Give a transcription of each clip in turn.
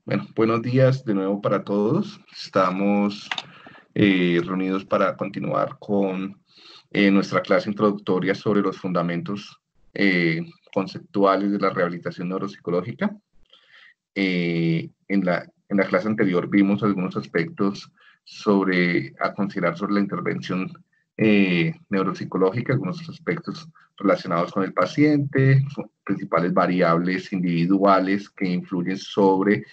Bueno, buenos días de nuevo para todos. Estamos reunidos para continuar con nuestra clase introductoria sobre los fundamentos conceptuales de la rehabilitación neuropsicológica. En la clase anterior vimos algunos aspectos a considerar sobre la intervención neuropsicológica, algunos aspectos relacionados con el paciente, principales variables individuales que influyen sobre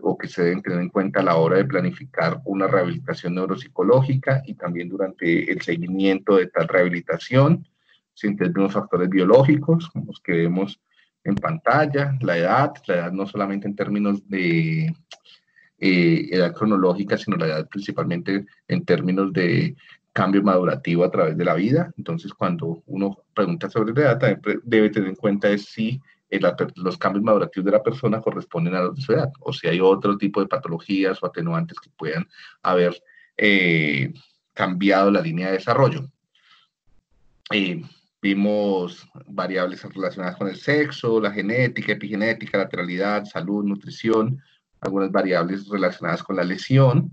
o que se deben tener en cuenta a la hora de planificar una rehabilitación neuropsicológica y también durante el seguimiento de tal rehabilitación. Se integran los factores biológicos, como los que vemos en pantalla, la edad no solamente en términos de edad cronológica, sino la edad principalmente en términos de cambio madurativo a través de la vida. Entonces, cuando uno pregunta sobre la edad, también debe tener en cuenta es si los cambios madurativos de la persona corresponden a los de su edad, o si hay otro tipo de patologías o atenuantes que puedan haber cambiado la línea de desarrollo. Vimos variables relacionadas con el sexo, la genética, epigenética, lateralidad, salud, nutrición, algunas variables relacionadas con la lesión,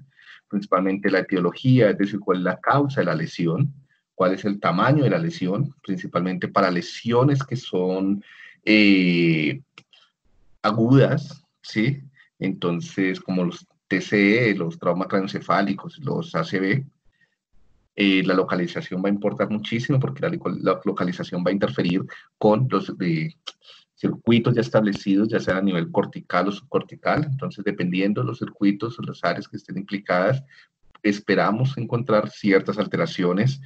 principalmente la etiología, es decir, cuál es la causa de la lesión, cuál es el tamaño de la lesión, principalmente para lesiones que son agudas, ¿sí? Entonces, como los TCE, los traumas craneoencefálicos, los ACV, la localización va a importar muchísimo porque la localización va a interferir con los circuitos ya establecidos, ya sea a nivel cortical o subcortical. Entonces, dependiendo de los circuitos o las áreas que estén implicadas, esperamos encontrar ciertas alteraciones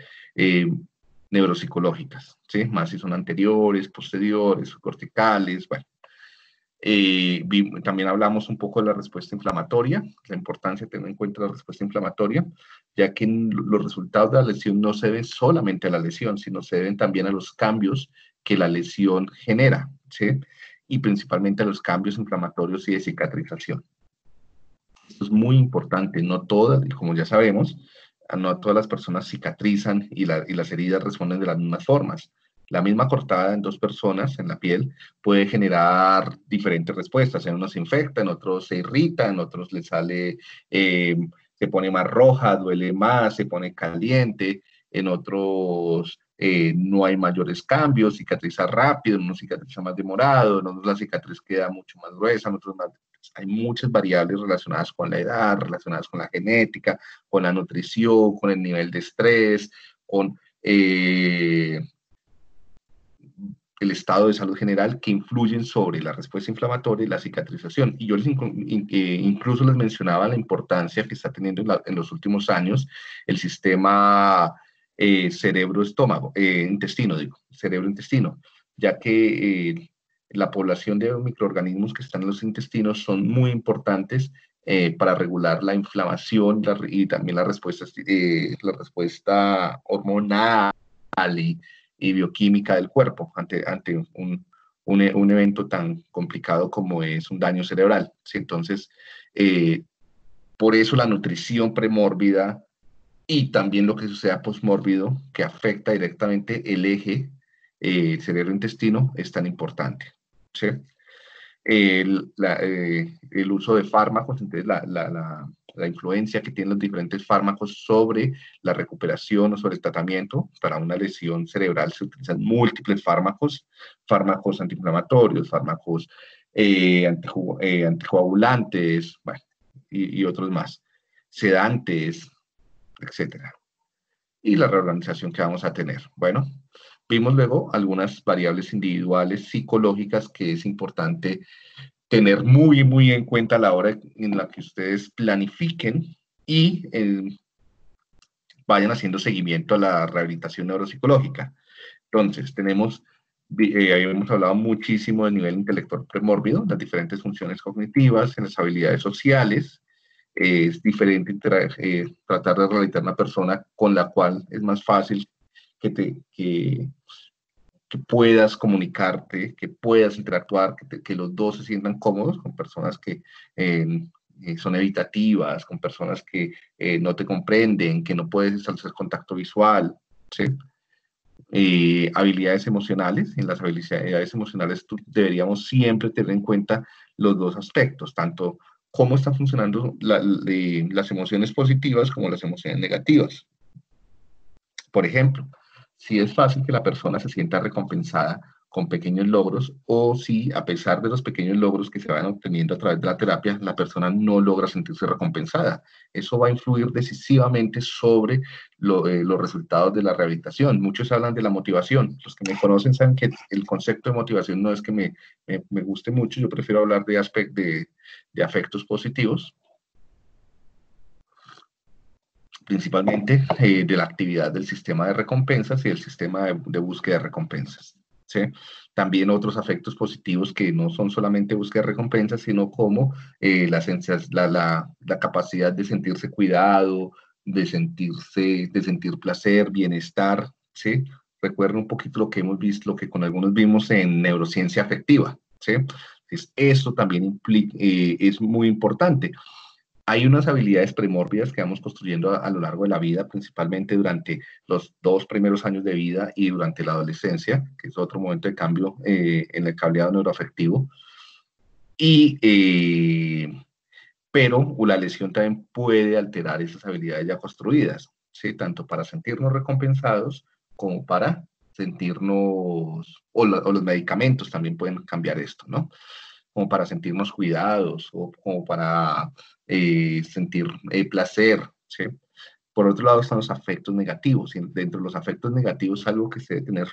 neuropsicológicas, ¿sí? Más si son anteriores, posteriores, subcorticales, bueno. También hablamos un poco de la respuesta inflamatoria, la importancia de tener en cuenta la respuesta inflamatoria, ya que los resultados de la lesión no se ven solamente a la lesión, sino se deben también a los cambios que la lesión genera, ¿sí? Y principalmente a los cambios inflamatorios y de cicatrización. Esto es muy importante, no todas, como ya sabemos, no todas las personas cicatrizan y las heridas responden de las mismas formas. La misma cortada en dos personas en la piel puede generar diferentes respuestas. En unos se infecta, en otros se irrita, en otros le sale, se pone más roja, duele más, se pone caliente, en otros no hay mayores cambios, cicatriza rápido, en unos cicatriza más demorado, en otros la cicatriz queda mucho más gruesa, en otros más. Hay muchas variables relacionadas con la edad, relacionadas con la genética, con la nutrición, con el nivel de estrés, con el estado de salud general que influyen sobre la respuesta inflamatoria y la cicatrización. Y yo incluso les mencionaba la importancia que está teniendo en los últimos años el sistema cerebro-intestino, ya que la población de microorganismos que están en los intestinos son muy importantes para regular la inflamación y también la respuesta hormonal y bioquímica del cuerpo ante un evento tan complicado como es un daño cerebral, ¿sí? Entonces, por eso la nutrición premórbida y también lo que suceda posmórbido, que afecta directamente el eje cerebro-intestino, es tan importante, ¿sí? El uso de fármacos, entonces la influencia que tienen los diferentes fármacos sobre la recuperación o sobre el tratamiento. Para una lesión cerebral se utilizan múltiples fármacos, fármacos antiinflamatorios, fármacos anticoagulantes, bueno, y otros más, sedantes, etcétera. Y la reorganización que vamos a tener. Bueno, vimos luego algunas variables individuales psicológicas que es importante tener muy, muy en cuenta a la hora en la que ustedes planifiquen y vayan haciendo seguimiento a la rehabilitación neuropsicológica. Entonces, habíamos hablado muchísimo del nivel intelectual premórbido, las diferentes funciones cognitivas, en las habilidades sociales. Es diferente tratar de realizar una persona con la cual es más fácil que puedas comunicarte, que puedas interactuar, que los dos se sientan cómodos con personas que son evitativas, con personas que no te comprenden, que no puedes establecer contacto visual, ¿sí? Habilidades emocionales. En las habilidades emocionales deberíamos siempre tener en cuenta los dos aspectos, tanto cómo están funcionando las emociones positivas como las emociones negativas. Por ejemplo, si es fácil que la persona se sienta recompensada con pequeños logros o si a pesar de los pequeños logros que se van obteniendo a través de la terapia, la persona no logra sentirse recompensada. Eso va a influir decisivamente sobre los resultados de la rehabilitación. Muchos hablan de la motivación. Los que me conocen saben que el concepto de motivación no es que me guste mucho, yo prefiero hablar de afectos positivos, principalmente de la actividad del sistema de recompensas y del sistema de búsqueda de recompensas. ¿Sí? También otros afectos positivos que no son solamente búsqueda de recompensas, sino como la capacidad de sentirse cuidado, de sentir placer, bienestar. ¿Sí? Recuerden un poquito lo que hemos visto, lo que con algunos vimos en neurociencia afectiva. ¿Sí? Eso también es muy importante. Hay unas habilidades primordiales que vamos construyendo a lo largo de la vida, principalmente durante los 2 primeros años de vida y durante la adolescencia, que es otro momento de cambio en el cableado neuroafectivo. Y, pero la lesión también puede alterar esas habilidades ya construidas, ¿sí? Tanto para sentirnos recompensados como para sentirnos, o los medicamentos también pueden cambiar esto, ¿no? Como para sentirnos cuidados o como para sentir placer, ¿sí? Por otro lado están los afectos negativos, y dentro de los afectos negativos algo que se debe tener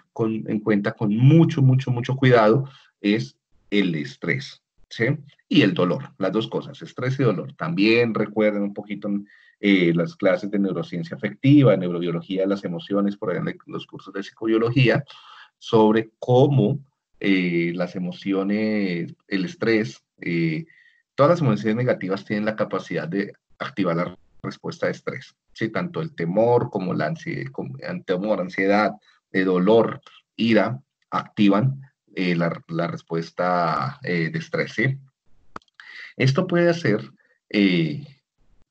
en cuenta con mucho, mucho, mucho cuidado es el estrés, ¿sí? Y el dolor, las dos cosas, estrés y dolor. También recuerden un poquito las clases de neurociencia afectiva, neurobiología de las emociones, por ejemplo, los cursos de psicobiología, sobre cómo las emociones, el estrés, todas las emociones negativas tienen la capacidad de activar la respuesta de estrés. ¿Sí? Tanto el temor como la ansiedad, temor, ansiedad, dolor, ira, activan la respuesta de estrés. ¿Sí? Esto puede hacer eh,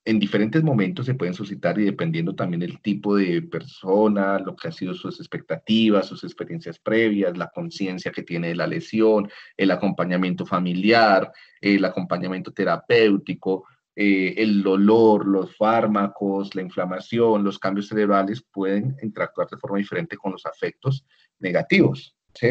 en diferentes momentos se pueden suscitar y dependiendo también del tipo de persona, lo que han sido sus expectativas, sus experiencias previas, la conciencia que tiene de la lesión, el acompañamiento familiar, el acompañamiento terapéutico, el dolor, los fármacos, la inflamación, los cambios cerebrales pueden interactuar de forma diferente con los afectos negativos, ¿sí?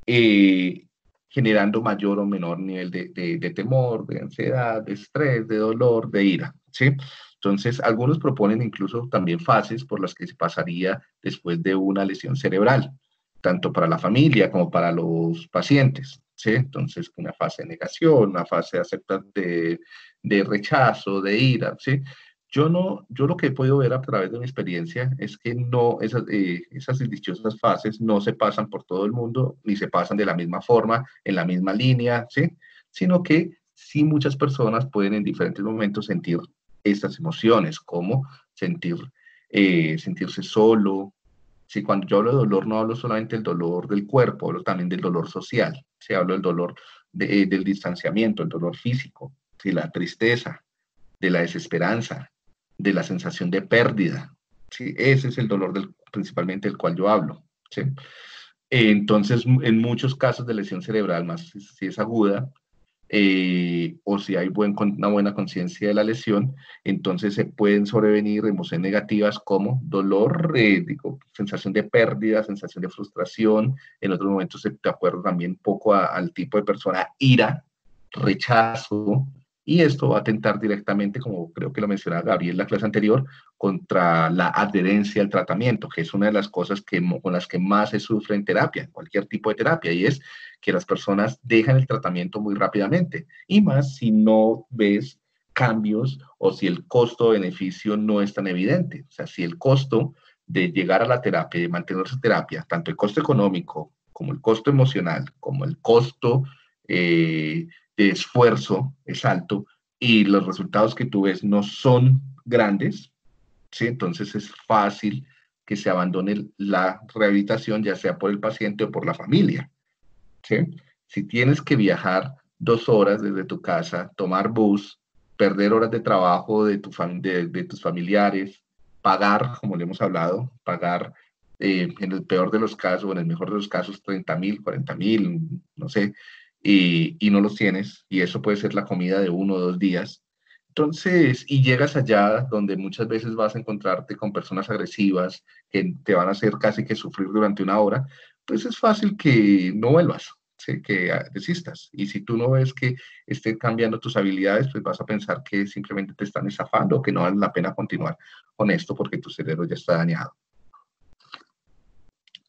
eh, Generando mayor o menor nivel de temor, de ansiedad, de estrés, de dolor, de ira, ¿sí? Entonces, algunos proponen incluso también fases por las que se pasaría después de una lesión cerebral, tanto para la familia como para los pacientes, ¿sí? Entonces, una fase de negación, una fase de rechazo, de ira, ¿sí? Yo lo que he podido ver a través de mi experiencia es que no, esas dichosas fases no se pasan por todo el mundo, ni se pasan de la misma forma, en la misma línea, ¿sí? Sino que sí muchas personas pueden en diferentes momentos sentir estas emociones, como sentirse solo. Sí, cuando yo hablo de dolor, no hablo solamente del dolor del cuerpo, hablo también del dolor social, ¿sí? Hablo del dolor del distanciamiento, el dolor físico, ¿sí? La tristeza, de la desesperanza, de la sensación de pérdida. ¿Sí? Ese es el dolor principalmente del cual yo hablo. ¿Sí? Entonces, en muchos casos de lesión cerebral, más si es aguda, o si hay una buena conciencia de la lesión, entonces se pueden sobrevenir emociones negativas como dolor, sensación de pérdida, sensación de frustración, en otros momentos de acuerdo también un poco al tipo de persona, ira, rechazo, y esto va a atentar directamente, como creo que lo mencionaba Gabriel en la clase anterior, contra la adherencia al tratamiento, que es una de las cosas con las que más se sufre en terapia, en cualquier tipo de terapia, y es que las personas dejan el tratamiento muy rápidamente, y más si no ves cambios o si el costo-beneficio no es tan evidente. O sea, si el costo de llegar a la terapia, de mantenerse en terapia, tanto el costo económico como el costo emocional, como el costo de esfuerzo es alto y los resultados que tú ves no son grandes, ¿sí? Entonces es fácil que se abandone la rehabilitación, ya sea por el paciente o por la familia. ¿Sí? Si tienes que viajar 2 horas desde tu casa, tomar bus, perder horas de trabajo de tus familiares, pagar, como le hemos hablado, pagar en el peor de los casos o en el mejor de los casos 30.000, 40.000, no sé, y no los tienes, y eso puede ser la comida de 1 o 2 días. Entonces, y llegas allá donde muchas veces vas a encontrarte con personas agresivas que te van a hacer casi que sufrir durante 1 hora, pues es fácil que no vuelvas, ¿sí? Que desistas. Y si tú no ves que estén cambiando tus habilidades, pues vas a pensar que simplemente te están estafando o que no vale la pena continuar con esto porque tu cerebro ya está dañado.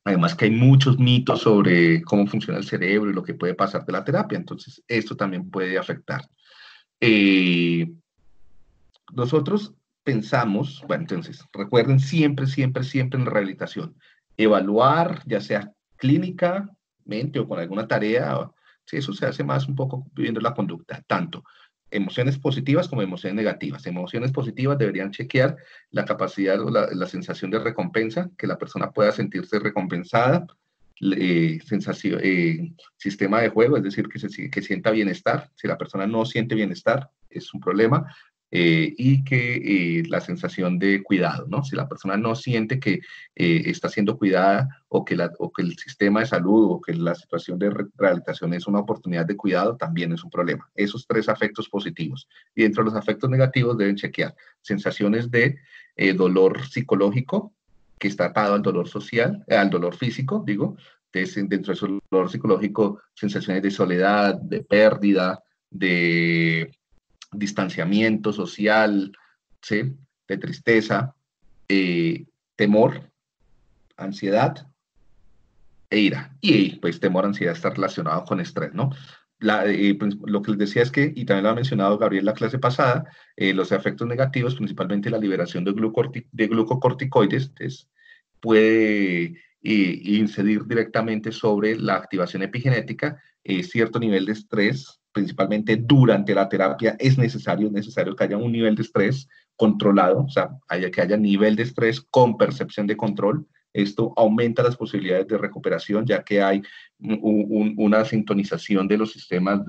Además que hay muchos mitos sobre cómo funciona el cerebro y lo que puede pasar de la terapia, entonces esto también puede afectar. Eh, Nosotros pensamos, bueno, entonces, recuerden siempre, siempre, siempre en la rehabilitación, evaluar, ya sea clínicamente o con alguna tarea, sí, eso se hace más un poco viendo la conducta, tanto emociones positivas como emociones negativas. Emociones positivas deberían chequear la capacidad o la sensación de recompensa, que la persona pueda sentirse recompensada, sensación, sistema de juego, es decir, que sienta bienestar. Si la persona no siente bienestar, es un problema. Y que la sensación de cuidado, ¿no? Si la persona no siente que está siendo cuidada o que el sistema de salud o que la situación de rehabilitación es una oportunidad de cuidado, también es un problema. Esos 3 afectos positivos. Y dentro de los afectos negativos deben chequear sensaciones de dolor psicológico, que está atado al dolor social, al dolor físico, digo. Dentro de ese dolor psicológico, sensaciones de soledad, de pérdida, de distanciamiento social, ¿sí? De tristeza, temor, ansiedad e ira. Y pues temor, ansiedad está relacionado con estrés, ¿no? Pues, lo que les decía es que, y también lo ha mencionado Gabriel en la clase pasada, los efectos negativos, principalmente la liberación de glucocorticoides, puede incidir directamente sobre la activación epigenética. Cierto nivel de estrés, principalmente durante la terapia, es necesario que haya un nivel de estrés controlado, o sea, que haya nivel de estrés con percepción de control. Esto aumenta las posibilidades de recuperación, ya que hay una sintonización de los sistemas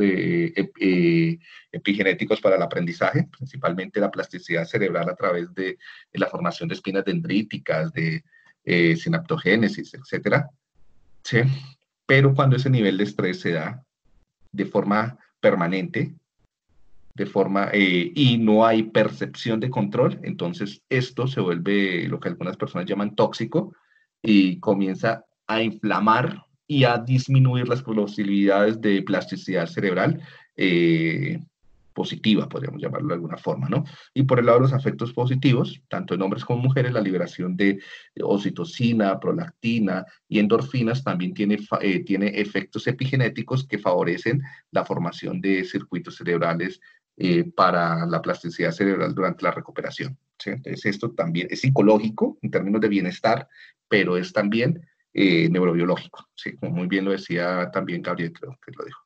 epigenéticos para el aprendizaje, principalmente la plasticidad cerebral a través de la formación de espinas dendríticas, de sinaptogénesis, etcétera. ¿Sí? Pero cuando ese nivel de estrés se da de forma permanente, y no hay percepción de control, entonces esto se vuelve lo que algunas personas llaman tóxico y comienza a inflamar y a disminuir las posibilidades de plasticidad cerebral positiva, podríamos llamarlo de alguna forma, ¿no? Y por el lado de los afectos positivos, tanto en hombres como mujeres, la liberación de oxitocina, prolactina y endorfinas también tiene efectos epigenéticos que favorecen la formación de circuitos cerebrales para la plasticidad cerebral durante la recuperación. ¿Sí? Entonces, esto también es psicológico en términos de bienestar, pero es también neurobiológico. ¿Sí? Como muy bien lo decía también Gabriel, creo que lo dijo.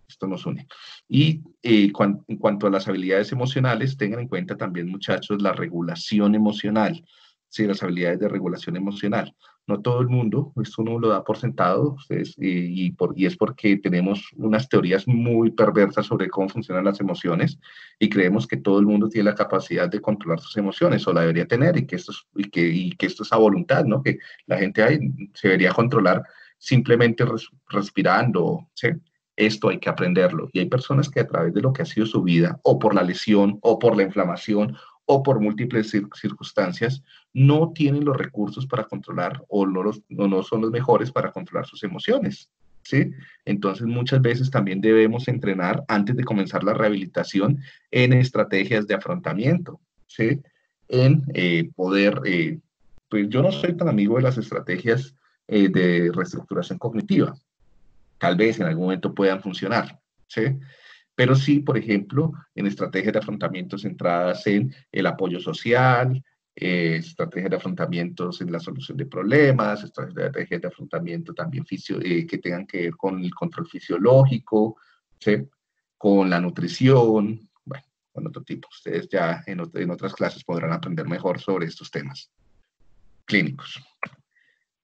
Esto nos une. Y en cuanto a las habilidades emocionales, tengan en cuenta también, muchachos, la regulación emocional, ¿sí? Las habilidades de regulación emocional. No todo el mundo, esto uno lo da por sentado, ustedes, y es porque tenemos unas teorías muy perversas sobre cómo funcionan las emociones y creemos que todo el mundo tiene la capacidad de controlar sus emociones o la debería tener y que esto es a voluntad, ¿no? Que la gente se debería controlar simplemente respirando, ¿sí? Esto hay que aprenderlo. Y hay personas que a través de lo que ha sido su vida, o por la lesión, o por la inflamación, o por múltiples circunstancias, no tienen los recursos para controlar o no son los mejores para controlar sus emociones. ¿Sí? Entonces muchas veces también debemos entrenar antes de comenzar la rehabilitación en estrategias de afrontamiento, ¿sí? En poder, pues yo no soy tan amigo de las estrategias de reestructuración cognitiva, tal vez en algún momento puedan funcionar, ¿sí? Pero sí, por ejemplo, en estrategias de afrontamiento centradas en el apoyo social, estrategias de afrontamientos en la solución de problemas, estrategias de afrontamiento también que tengan que ver con el control fisiológico, ¿sí? Con la nutrición, bueno, con otro tipo. Ustedes ya en otras clases podrán aprender mejor sobre estos temas clínicos.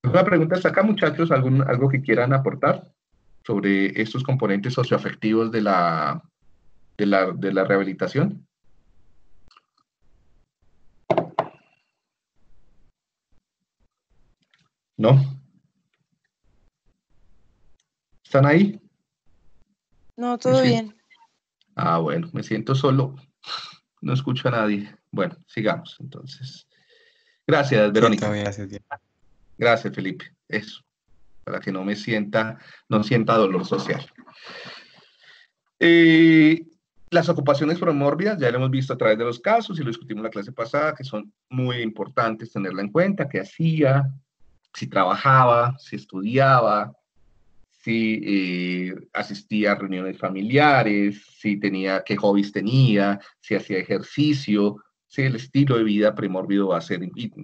¿Alguna pregunta hasta acá, muchachos? ¿Algo que quieran aportar sobre estos componentes socioafectivos de la rehabilitación? ¿No? ¿Están ahí? No, Me todo siento, bien. bueno, me siento solo, no escucho a nadie. Bueno, sigamos entonces. Gracias, Sí, todo Verónica. bien, gracias. Gracias, Felipe. Eso, para que no sienta dolor social. Eh, las ocupaciones promórbidas, ya lo hemos visto a través de los casos y lo discutimos en la clase pasada, que son muy importantes tenerla en cuenta, qué hacía, si trabajaba, si estudiaba, si asistía a reuniones familiares, si tenía, qué hobbies tenía, si hacía ejercicio, si el estilo de vida premórbido va a ser,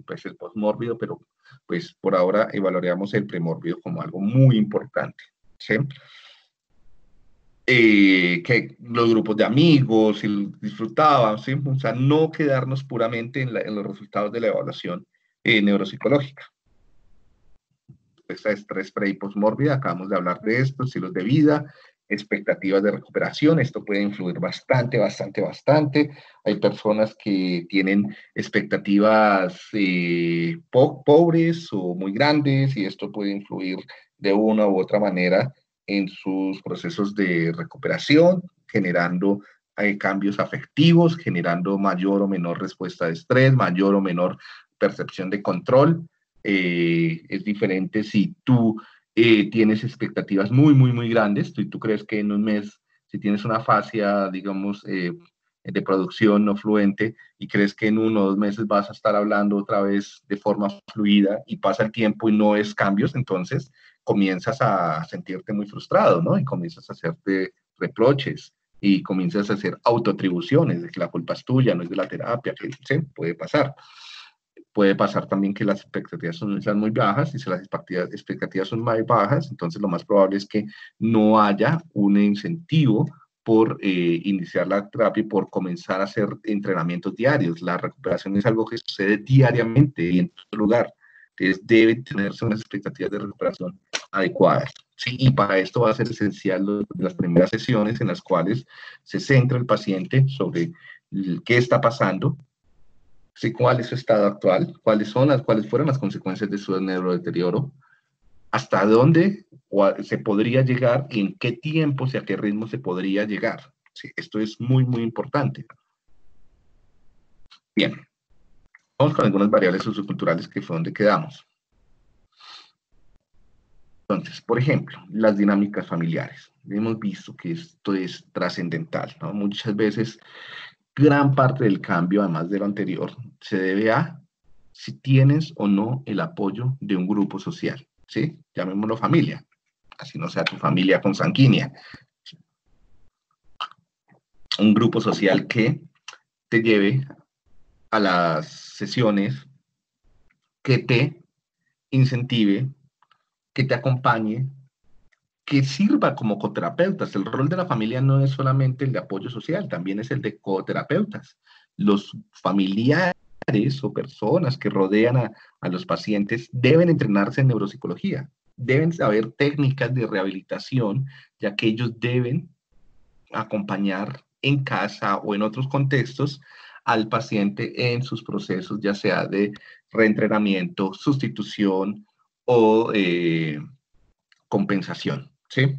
pues el posmórbido, pero pues por ahora evaluaríamos el premórbido como algo muy importante, ¿sí? Que los grupos de amigos, si disfrutaban, ¿sí? O sea, no quedarnos puramente en los resultados de la evaluación neuropsicológica. Esta estrés pre y posmórbida, acabamos de hablar de esto, estilos de vida, expectativas de recuperación, esto puede influir bastante, bastante, bastante. Hay personas que tienen expectativas pobres o muy grandes y esto puede influir de una u otra manera en sus procesos de recuperación, generando cambios afectivos, generando mayor o menor respuesta de estrés, mayor o menor percepción de control. Es diferente si tú tienes expectativas muy, muy, muy grandes, tú crees que en un mes, si tienes una fascia, digamos, de producción no fluente y crees que en 1 o 2 meses vas a estar hablando otra vez de forma fluida y pasa el tiempo y no es cambios, entonces comienzas a sentirte muy frustrado, ¿no? Y comienzas a hacerte reproches y comienzas a hacer autoatribuciones de que la culpa es tuya, no es de la terapia, que ¿sí? Puede pasar. Puede pasar también que las expectativas sean muy bajas y si las expectativas son muy bajas, entonces lo más probable es que no haya un incentivo por iniciar la terapia y por comenzar a hacer entrenamientos diarios. La recuperación es algo que sucede diariamente y en todo lugar. Entonces deben tenerse unas expectativas de recuperación adecuadas. Sí, y para esto va a ser esencial las primeras sesiones en las cuales se centra el paciente sobre qué está pasando, sí, cuál es su estado actual, cuáles fueron las consecuencias de su neurodeterioro, hasta dónde se podría llegar y en qué tiempos y a qué ritmo se podría llegar. Sí, esto es muy, muy importante. Bien, vamos con algunas variables socioculturales que fue donde quedamos. Entonces, por ejemplo, las dinámicas familiares. Hemos visto que esto es trascendental, ¿no? Muchas veces, gran parte del cambio, además de lo anterior, se debe a si tienes o no el apoyo de un grupo social, ¿sí? Llamémoslo familia, así no sea tu familia consanguínea. Un grupo social que te lleve a las sesiones, que te incentive, que te acompañe, que sirva como coterapeutas. El rol de la familia no es solamente el de apoyo social, también es el de coterapeutas. Los familiares o personas que rodean a los pacientes deben entrenarse en neuropsicología, deben saber técnicas de rehabilitación, ya que ellos deben acompañar en casa o en otros contextos al paciente en sus procesos, ya sea de reentrenamiento, sustitución o compensación, ¿sí?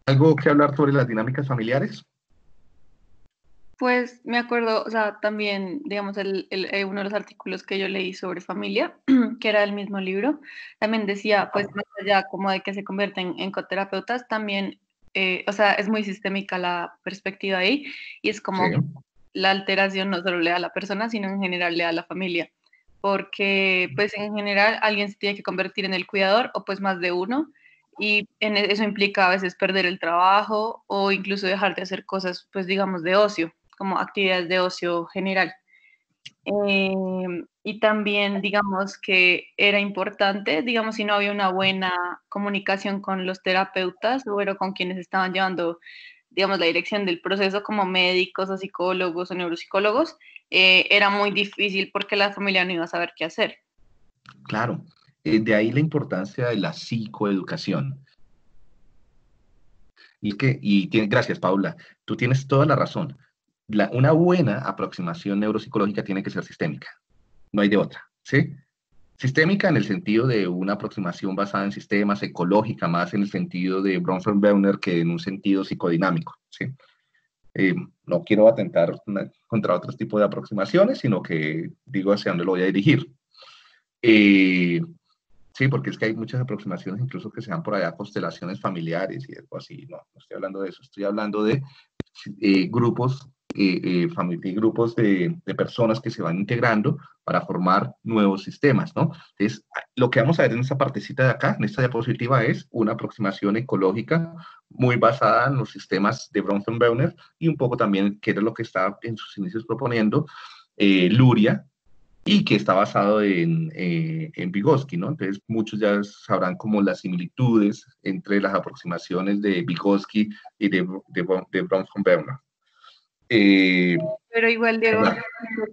¿Algo que hablar sobre las dinámicas familiares? Pues me acuerdo, o sea, también, digamos, uno de los artículos que yo leí sobre familia, que era el mismo libro, también decía, pues, más allá como de que se convierten en coterapeutas, también, o sea, es muy sistémica la perspectiva ahí, y es Sí, como la alteración no solo le da a la persona, sino en general le da a la familia, porque, pues, en general alguien se tiene que convertir en el cuidador, o pues más de uno, y eso implica a veces perder el trabajo, o incluso dejar de hacer cosas, pues, digamos, de ocio como actividades de ocio general. Y también, digamos que era importante, digamos, si no había una buena comunicación con los terapeutas o bueno, con quienes estaban llevando, digamos, la dirección del proceso como médicos o psicólogos o neuropsicólogos, era muy difícil porque la familia no iba a saber qué hacer. claro. De ahí la importancia de la psicoeducación. Gracias, Paula. Tú tienes toda la razón. Una buena aproximación neuropsicológica tiene que ser sistémica. No hay de otra, ¿sí? Sistémica en el sentido de una aproximación basada en sistemas, ecológica, más en el sentido de Bronfenbrenner que en un sentido psicodinámico, ¿sí? No quiero atentar contra otros tipos de aproximaciones, sino que digo hacia dónde lo voy a dirigir. Eh, sí, porque es que hay muchas aproximaciones, incluso que se dan por allá constelaciones familiares y algo así. No, no estoy hablando de eso, estoy hablando de grupos, grupos de personas que se van integrando para formar nuevos sistemas, ¿no? Entonces, lo que vamos a ver en esta partecita de acá, en esta diapositiva, es una aproximación ecológica muy basada en los sistemas de Bronfenbrenner y un poco también, que era lo que estaba en sus inicios proponiendo, Luria, y que está basado en Vygotsky, ¿no? Entonces, muchos ya sabrán como las similitudes entre las aproximaciones de Vygotsky y de Bronfenbrenner. Pero igual, Diego, ¿Verdad?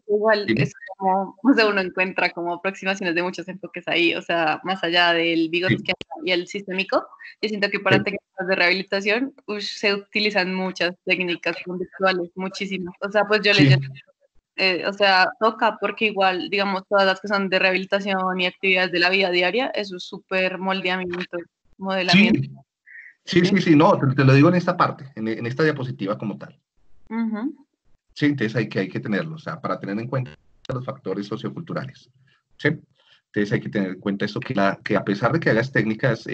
igual Sí, es como, o sea, uno encuentra como aproximaciones de muchos enfoques ahí, o sea, más allá del sí, Vygotsky y el sistémico, yo siento que para sí, técnicas de rehabilitación se utilizan muchas técnicas conductuales, muchísimas. O sea, pues yo sí, leyendo, o sea, toca porque igual, digamos, todas las que son de rehabilitación y actividades de la vida diaria, eso es súper moldeamiento, sí, modelamiento, sí, ¿sí? sí, sí, no, te lo digo en esta parte, en esta diapositiva como tal. Ujú. Sí, entonces hay que tenerlo, o sea, para tener en cuenta los factores socioculturales. ¿Sí? Entonces hay que tener en cuenta esto, que a pesar de que hagas técnicas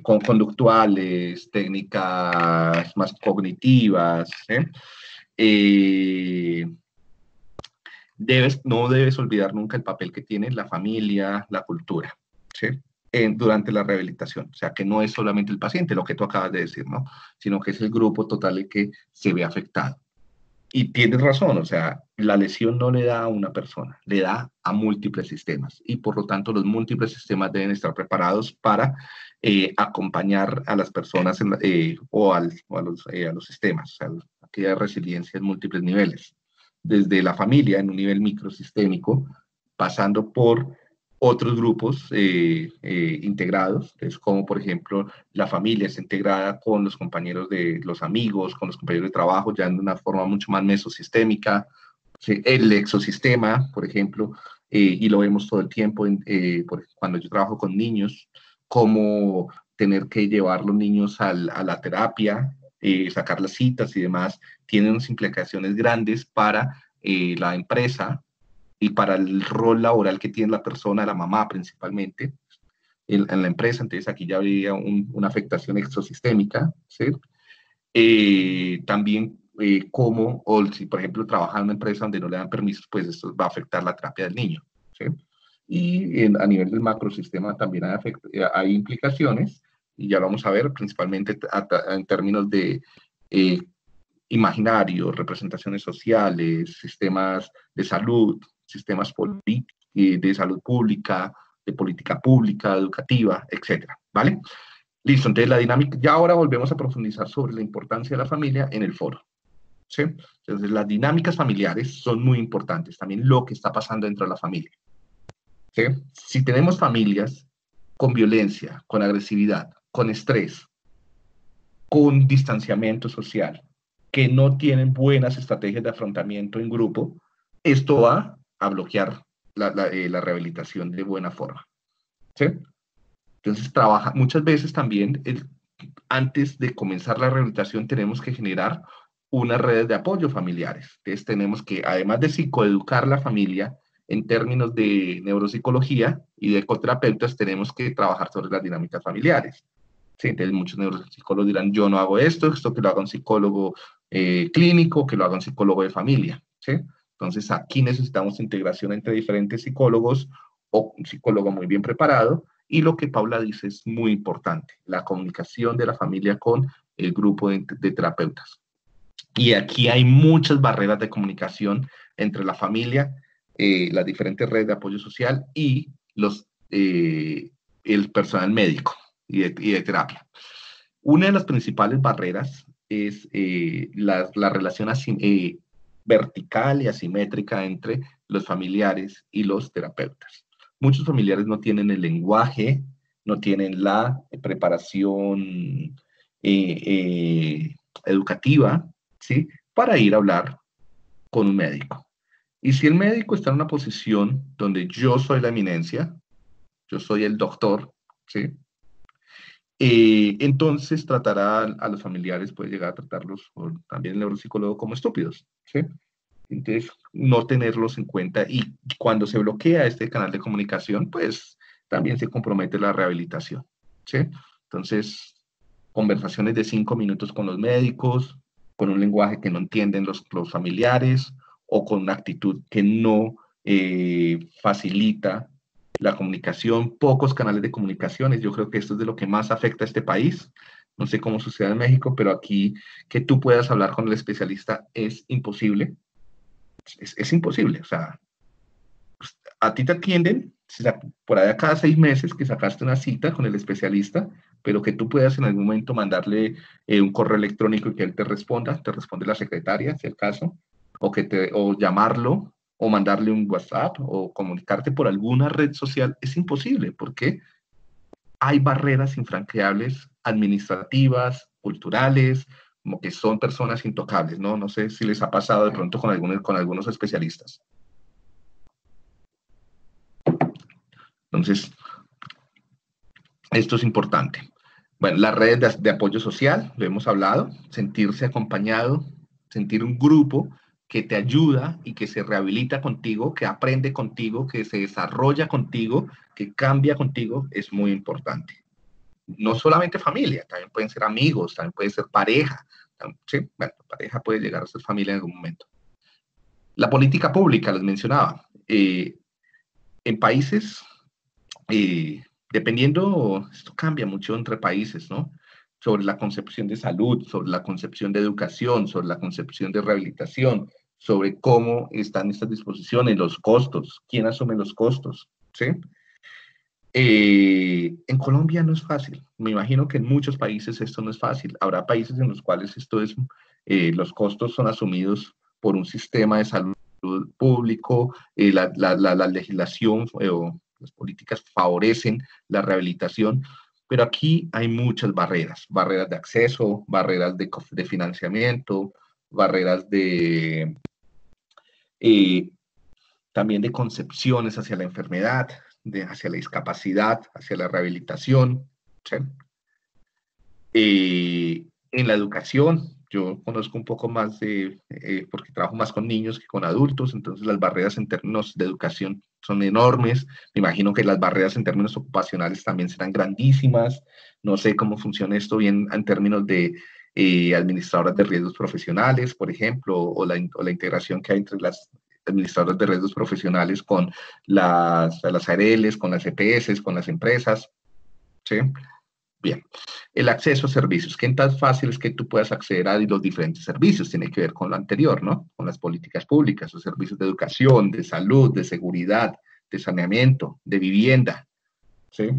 conductuales, técnicas más cognitivas, ¿sí? eh, no debes olvidar nunca el papel que tiene la familia, la cultura, ¿sí? Durante la rehabilitación. O sea, que no es solamente el paciente, lo que tú acabas de decir, ¿no? Sino que es el grupo total el que se ve afectado. Y tienes razón, o sea, la lesión no le da a una persona, le da a múltiples sistemas y por lo tanto los múltiples sistemas deben estar preparados para acompañar a las personas a los sistemas, o sea, aquella resiliencia en múltiples niveles, desde la familia en un nivel microsistémico, pasando por otros grupos integrados, es como por ejemplo la familia está integrada con los compañeros de los amigos, con los compañeros de trabajo, ya de una forma mucho más mesosistémica, ¿sí? El exosistema, por ejemplo, y lo vemos todo el tiempo cuando yo trabajo con niños, como tener que llevar los niños a la terapia, sacar las citas y demás, tienen unas implicaciones grandes para la empresa y para el rol laboral que tiene la persona, la mamá principalmente, en la empresa. Entonces aquí ya había una afectación exosistémica, ¿sí? También cómo, o si por ejemplo trabaja en una empresa donde no le dan permisos, pues esto va a afectar la terapia del niño, ¿sí? Y a nivel del macrosistema también hay implicaciones, y ya lo vamos a ver, principalmente en términos de eh, imaginario, representaciones sociales, sistemas de salud, sistemas políticos, de salud pública, de política pública, educativa, etcétera, ¿vale? Listo, entonces la dinámica, ya ahora volvemos a profundizar sobre la importancia de la familia en el foro, ¿sí? Entonces las dinámicas familiares son muy importantes, también lo que está pasando dentro de la familia, ¿sí? Si tenemos familias con violencia, con agresividad, con estrés, con distanciamiento social, que no tienen buenas estrategias de afrontamiento en grupo, esto va a bloquear la rehabilitación de buena forma, ¿sí? Entonces, muchas veces también, antes de comenzar la rehabilitación, tenemos que generar unas redes de apoyo familiares. Entonces, tenemos que, además de psicoeducar la familia en términos de neuropsicología y de ecoterapeutas, tenemos que trabajar sobre las dinámicas familiares. Sí, entonces muchos neuropsicólogos dirán, yo no hago esto que lo haga un psicólogo clínico, que lo haga un psicólogo de familia. ¿Sí? Entonces aquí necesitamos integración entre diferentes psicólogos o un psicólogo muy bien preparado. Y lo que Paula dice es muy importante, la comunicación de la familia con el grupo de terapeutas. Y aquí hay muchas barreras de comunicación entre la familia, las diferentes redes de apoyo social y el personal médico y de terapia. Una de las principales barreras es la relación vertical y asimétrica entre los familiares y los terapeutas. Muchos familiares no tienen el lenguaje, no tienen la preparación educativa, ¿sí? Para ir a hablar con un médico. Y si el médico está en una posición donde yo soy la eminencia, yo soy el doctor, ¿sí? Entonces tratará a los familiares, puede llegar a tratarlos, o también el neuropsicólogo, como estúpidos, ¿sí? Entonces, no tenerlos en cuenta, y cuando se bloquea este canal de comunicación, pues también se compromete la rehabilitación, ¿sí? Entonces, conversaciones de 5 minutos con los médicos, con un lenguaje que no entienden los familiares, o con una actitud que no facilita la comunicación, pocos canales de comunicaciones. Yo creo que esto es de lo que más afecta a este país. No sé cómo sucede en México, pero aquí que tú puedas hablar con el especialista es imposible. Es imposible. O sea, a ti te atienden por allá cada 6 meses que sacaste una cita con el especialista, pero que tú puedas en algún momento mandarle un correo electrónico y que él te responde la secretaria, si es el caso, o llamarlo, o mandarle un WhatsApp, o comunicarte por alguna red social, es imposible, porque hay barreras infranqueables administrativas, culturales, como que son personas intocables, ¿no? No sé si les ha pasado de pronto con algunos especialistas. Entonces, esto es importante. Bueno, las redes de apoyo social, lo hemos hablado, sentirse acompañado, sentir un grupo que te ayuda y que se rehabilita contigo, que aprende contigo, que se desarrolla contigo, que cambia contigo, es muy importante. No solamente familia, también pueden ser amigos, también puede ser pareja. Sí, bueno, pareja puede llegar a ser familia en algún momento. La política pública, les mencionaba. En países dependiendo, esto cambia mucho entre países, ¿no? Sobre la concepción de salud, sobre la concepción de educación, sobre la concepción de rehabilitación, sobre cómo están estas disposiciones, los costos, quién asume los costos, ¿sí? En Colombia no es fácil. Me imagino que en muchos países esto no es fácil. Habrá países en los cuales los costos son asumidos por un sistema de salud público, la legislación o las políticas favorecen la rehabilitación, pero aquí hay muchas barreras de acceso, barreras de financiamiento, barreras eh, también de concepciones hacia la enfermedad, hacia la discapacidad, hacia la rehabilitación. ¿Sí? En la educación, yo conozco un poco más porque trabajo más con niños que con adultos, entonces las barreras en términos de educación son enormes. Me imagino que las barreras en términos ocupacionales también serán grandísimas. No sé cómo funciona esto bien en términos de administradoras de riesgos profesionales, por ejemplo, o la integración que hay entre las administradoras de riesgos profesionales con las ARLs, con las EPS, con las empresas. ¿Sí? Bien, el acceso a servicios. ¿Qué tan fácil es que tú puedas acceder a los diferentes servicios? Tiene que ver con lo anterior, ¿no? Con las políticas públicas, los servicios de educación, de salud, de seguridad, de saneamiento, de vivienda, ¿sí?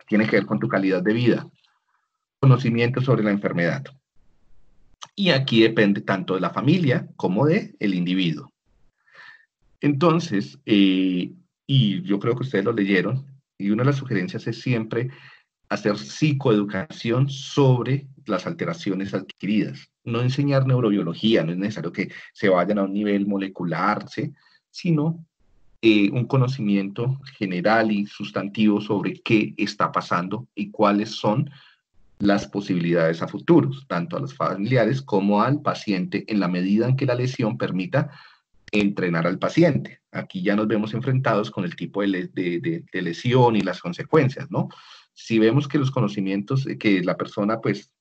Tiene que ver con tu calidad de vida. Conocimiento sobre la enfermedad. Y aquí depende tanto de la familia como de el individuo. Entonces, y yo creo que ustedes lo leyeron, y una de las sugerencias es siempre hacer psicoeducación sobre las alteraciones adquiridas. No enseñar neurobiología, no es necesario que se vayan a un nivel molecular, ¿sí? Sino un conocimiento general y sustantivo sobre qué está pasando y cuáles son las posibilidades a futuros, tanto a los familiares como al paciente, en la medida en que la lesión permita entrenar al paciente. Aquí ya nos vemos enfrentados con el tipo de lesión y las consecuencias, ¿no? Si vemos que los conocimientos, que la persona pues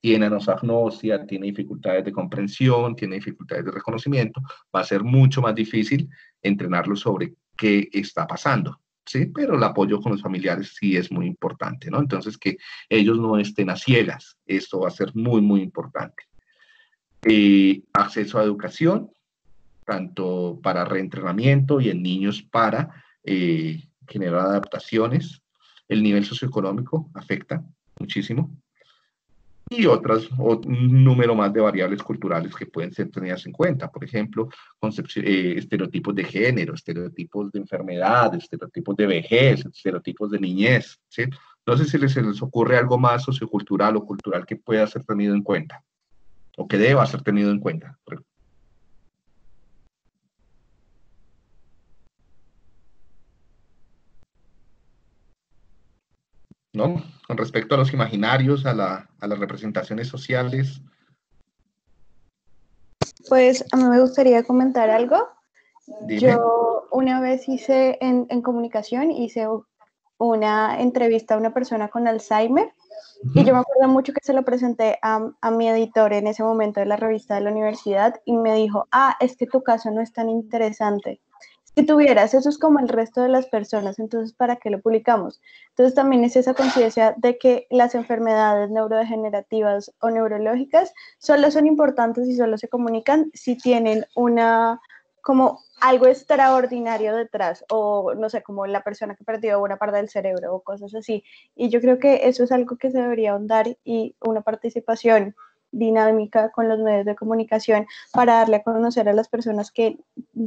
tiene anosognosia, tiene dificultades de comprensión, tiene dificultades de reconocimiento, va a ser mucho más difícil entrenarlo sobre qué está pasando, ¿sí? Pero el apoyo con los familiares sí es muy importante, ¿no? Entonces, que ellos no estén a ciegas, esto va a ser muy, muy importante. Acceso a educación, tanto para reentrenamiento y en niños para generar adaptaciones. El nivel socioeconómico afecta muchísimo. Y un número más de variables culturales que pueden ser tenidas en cuenta. Por ejemplo, estereotipos de género, estereotipos de enfermedad, estereotipos de vejez, estereotipos de niñez. ¿Sí? No sé si se les ocurre algo más sociocultural o cultural que pueda ser tenido en cuenta o que deba ser tenido en cuenta. ¿no? Con respecto a los imaginarios, a las representaciones sociales. Pues a mí me gustaría comentar algo. Dime. Yo una vez hice en comunicación, hice una entrevista a una persona con Alzheimer y yo me acuerdo mucho que se lo presenté a mi editor en ese momento de la revista de la universidad y me dijo, es que tu caso no es tan interesante. Si tuvieras, eso es como el resto de las personas, entonces ¿para qué lo publicamos? Entonces también es esa conciencia de que las enfermedades neurodegenerativas o neurológicas solo son importantes y solo se comunican si tienen una, como algo extraordinario detrás, o no sé, como la persona que perdió una parte del cerebro o cosas así. Y yo creo que eso es algo que se debería ahondar y una participación dinámica con los medios de comunicación para darle a conocer a las personas que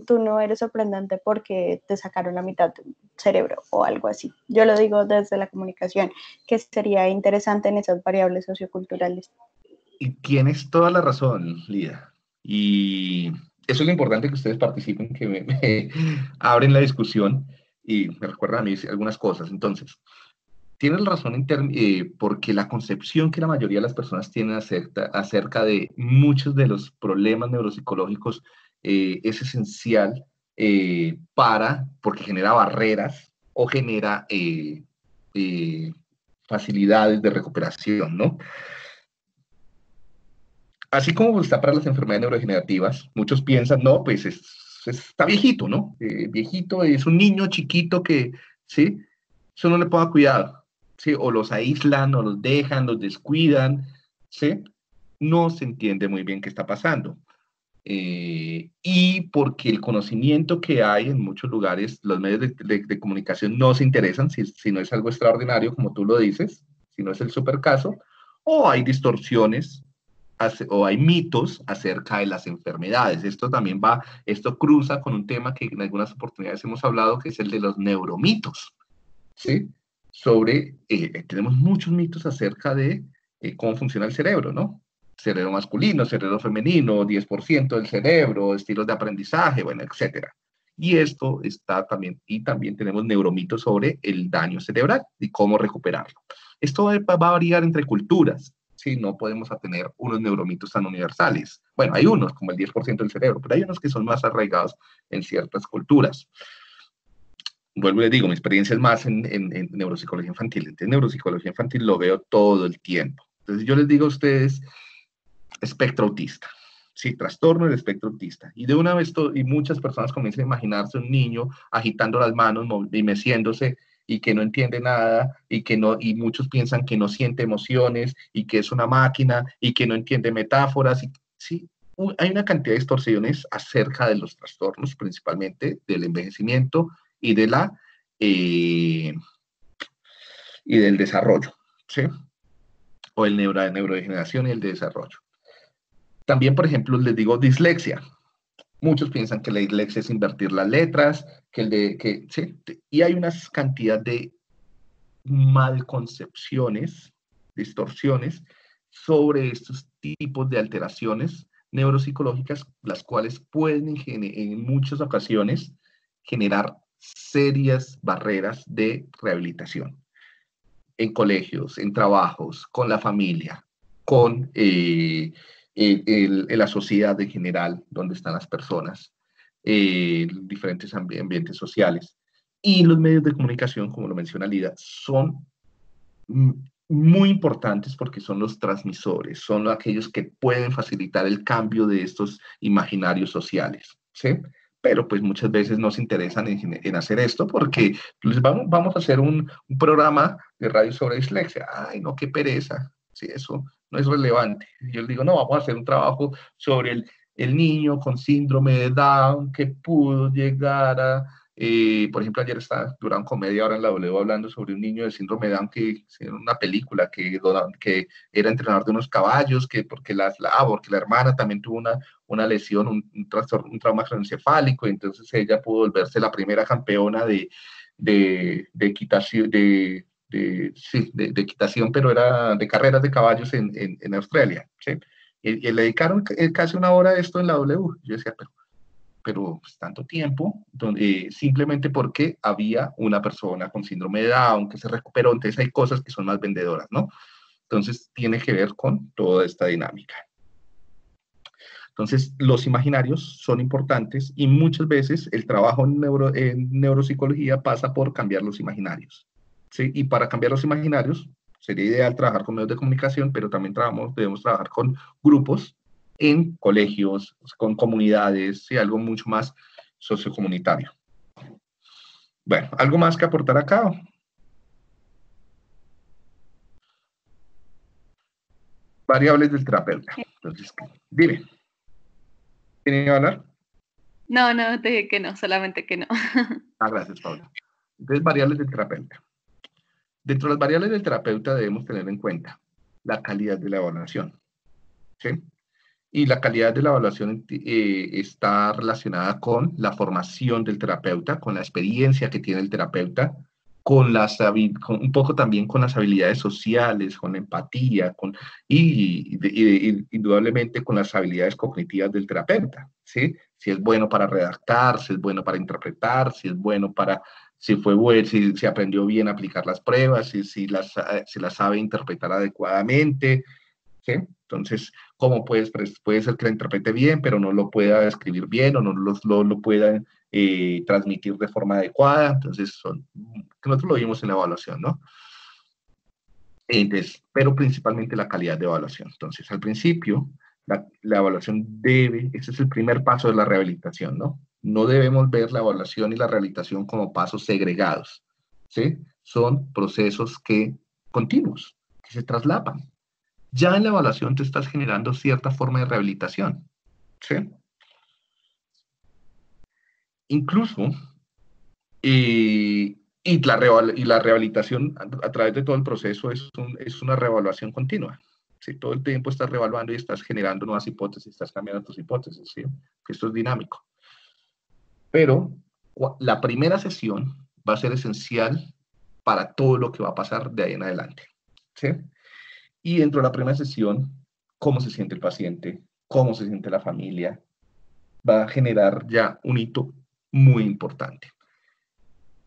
tú no eres sorprendente porque te sacaron la mitad del cerebro o algo así. Yo lo digo desde la comunicación, que sería interesante en esas variables socioculturales. Y tienes toda la razón, Lida. Y eso es lo importante, que ustedes participen, que me abren la discusión y me recuerdan a mí algunas cosas. Entonces, tienes razón porque la concepción que la mayoría de las personas tienen acerca de muchos de los problemas neuropsicológicos es esencial porque genera barreras o genera facilidades de recuperación, ¿no? Así como está para las enfermedades neurodegenerativas, muchos piensan, no, pues está viejito, ¿no? Viejito es un niño chiquito que, ¿sí? Eso no le ponga cuidado, ¿sí? O los aíslan, o los dejan, los descuidan, ¿sí? No se entiende muy bien qué está pasando. Y porque el conocimiento que hay en muchos lugares, los medios de comunicación no se interesan, si no es algo extraordinario, como tú lo dices, si no es el super caso, o hay distorsiones o hay mitos acerca de las enfermedades. Esto cruza con un tema que en algunas oportunidades hemos hablado, que es el de los neuromitos, ¿sí? Tenemos muchos mitos acerca de cómo funciona el cerebro, ¿no? Cerebro masculino, cerebro femenino, 10% del cerebro, estilos de aprendizaje, bueno, etcétera. Y esto está también, y también tenemos neuromitos sobre el daño cerebral y cómo recuperarlo. Esto va a variar entre culturas, ¿sí? No podemos tener unos neuromitos tan universales. Bueno, hay unos, como el 10% del cerebro, pero hay unos que son más arraigados en ciertas culturas. Vuelvo y les digo, mi experiencia es más en neuropsicología infantil. Entonces, neuropsicología infantil lo veo todo el tiempo. Entonces, yo les digo a ustedes, espectro autista. Sí, trastorno del espectro autista. Y de una vez, y muchas personas comienzan a imaginarse un niño agitando las manos y meciéndose y que no entiende nada y muchos piensan que no siente emociones y que es una máquina y que no entiende metáforas. Sí, hay una cantidad de distorsiones acerca de los trastornos, principalmente del envejecimiento y eh, y del desarrollo, ¿sí? O el neurodegeneración y el de desarrollo. También, por ejemplo, les digo dislexia. Muchos piensan que la dislexia es invertir las letras, ¿sí? Y hay una cantidad de malconcepciones, distorsiones sobre estos tipos de alteraciones neuropsicológicas, las cuales pueden en muchas ocasiones generar serias barreras de rehabilitación en colegios, en trabajos, con la familia, con la sociedad en general, donde están las personas, diferentes ambientes sociales. Y los medios de comunicación, como lo menciona Lida, son muy importantes porque son los transmisores, son aquellos que pueden facilitar el cambio de estos imaginarios sociales, ¿sí? Pero pues muchas veces no se interesan en hacer esto porque pues, vamos a hacer un programa de radio sobre dislexia. Ay, no, qué pereza, sí, eso no es relevante. Yo les digo, no, vamos a hacer un trabajo sobre el niño con síndrome de Down que pudo llegar a por ejemplo, ayer duraron comedia ahora en la W hablando sobre un niño de síndrome de Down que en una película que era entrenador de unos caballos, porque la hermana también tuvo una lesión, un trastorno, un trauma craneoencefálico, y entonces ella pudo volverse la primera campeona de equitación, de equitación, pero era de carreras de caballos en Australia, ¿sí? Y le dedicaron casi una hora a esto en la W. Yo decía, pero pero pues, tanto tiempo, simplemente porque había una persona con síndrome de Down que se recuperó, entonces hay cosas que son más vendedoras, ¿no? Entonces tiene que ver con toda esta dinámica. Entonces, los imaginarios son importantes y muchas veces el trabajo en neuropsicología pasa por cambiar los imaginarios, ¿sí? Y para cambiar los imaginarios sería ideal trabajar con medios de comunicación, pero también debemos trabajar con grupos en colegios, con comunidades, ¿sí? Algo mucho más sociocomunitario. Bueno, ¿algo más que aportar acá? Variables del terapeuta. Entonces, dime. ¿Tiene que hablar? No, te dije que no, solamente que no. Gracias, Paula. Entonces, variables del terapeuta. Dentro de las variables del terapeuta debemos tener en cuenta la calidad de la evaluación, ¿sí? Y la calidad de la evaluación está relacionada con la formación del terapeuta, con la experiencia que tiene el terapeuta, con un poco también con las habilidades sociales, con la empatía, indudablemente con las habilidades cognitivas del terapeuta, ¿sí? Si es bueno para redactar, si es bueno para interpretar, si es bueno para, si fue bueno, si aprendió bien a aplicar las pruebas, si las sabe interpretar adecuadamente, ¿sí? Entonces, ¿cómo puede ser que la interprete bien, pero no lo pueda escribir bien o no lo pueda transmitir de forma adecuada? Entonces, que nosotros lo vimos en la evaluación, ¿no? Entonces, pero principalmente la calidad de evaluación. Entonces, al principio, la evaluación ese es el primer paso de la rehabilitación, ¿no? No debemos ver la evaluación y la rehabilitación como pasos segregados, ¿sí? Son procesos continuos, que se traslapan. Ya en la evaluación te estás generando cierta forma de rehabilitación, ¿sí? Incluso, y la rehabilitación a través de todo el proceso es una reevaluación continua. ¿Sí? Todo el tiempo estás reevaluando y estás generando nuevas hipótesis, estás cambiando tus hipótesis, ¿sí? Esto es dinámico. Pero la primera sesión va a ser esencial para todo lo que va a pasar de ahí en adelante, ¿sí? Y dentro de la primera sesión, cómo se siente el paciente, cómo se siente la familia, va a generar ya un hito muy importante.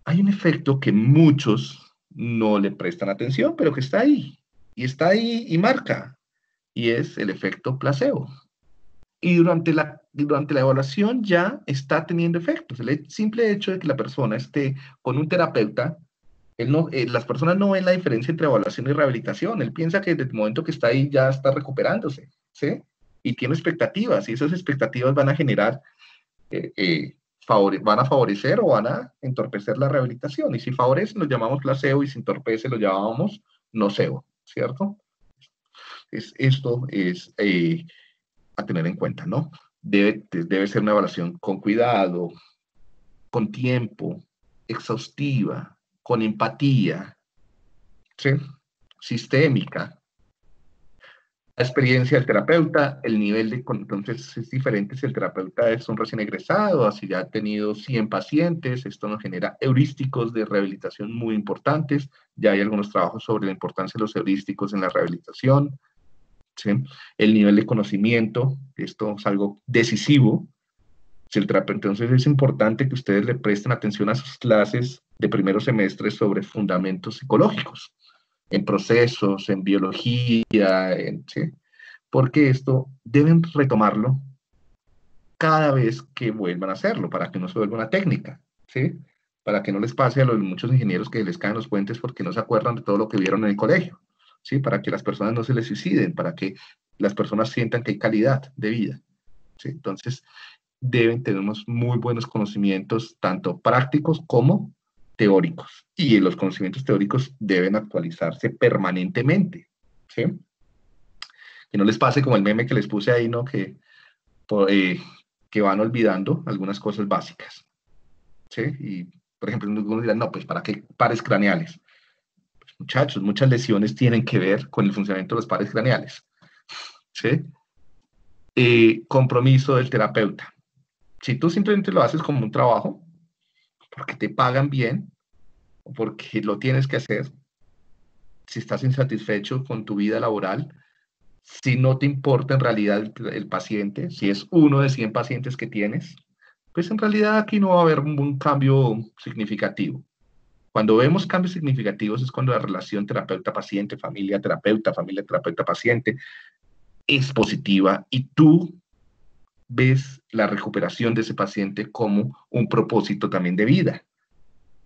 Hay un efecto que muchos no le prestan atención, pero que está ahí, y marca, y es el efecto placebo. Y durante la evaluación ya está teniendo efectos. El simple hecho de que la persona esté con un terapeuta, las personas no ven la diferencia entre evaluación y rehabilitación. Él piensa que desde el momento que está ahí ya está recuperándose, ¿sí? Y tiene expectativas, y esas expectativas van a generar, van a favorecer o van a entorpecer la rehabilitación. Y si favorecen, lo llamamos placebo, y si entorpece, lo llamamos nocebo, ¿cierto? Esto es a tener en cuenta, ¿no? Debe ser una evaluación con cuidado, con tiempo, exhaustiva, con empatía, ¿sí? Sistémica. La experiencia del terapeuta, el nivel entonces es diferente si el terapeuta es un recién egresado, así ya ha tenido 100 pacientes, esto nos genera heurísticos de rehabilitación muy importantes, ya hay algunos trabajos sobre la importancia de los heurísticos en la rehabilitación, ¿sí? El nivel de conocimiento, esto es algo decisivo, si el terapeuta, entonces es importante que ustedes le presten atención a sus clases de primeros semestres sobre fundamentos psicológicos, en procesos, en biología, ¿sí? Porque esto deben retomarlo cada vez que vuelvan a hacerlo, para que no se vuelva una técnica, ¿sí? Para que no les pase a los muchos ingenieros que les caen los puentes porque no se acuerdan de todo lo que vieron en el colegio, ¿sí? Para que las personas no se les suiciden, para que las personas sientan que hay calidad de vida, ¿sí? Entonces, deben tener unos muy buenos conocimientos, tanto prácticos como teóricos. Y los conocimientos teóricos deben actualizarse permanentemente, ¿sí? Que no les pase como el meme que les puse ahí, ¿no? Que van olvidando algunas cosas básicas, ¿sí? Y, por ejemplo, algunos dirán, no, pues, ¿para qué pares craneales? Pues, muchachos, muchas lesiones tienen que ver con el funcionamiento de los pares craneales, ¿sí? Compromiso del terapeuta. Si tú simplemente lo haces como un trabajo, porque te pagan bien, o porque lo tienes que hacer, si estás insatisfecho con tu vida laboral, si no te importa en realidad el paciente, si es uno de 100 pacientes que tienes, pues en realidad aquí no va a haber un cambio significativo. Cuando vemos cambios significativos es cuando la relación terapeuta-paciente, familia-terapeuta-paciente es positiva y tú ves la recuperación de ese paciente como un propósito también de vida,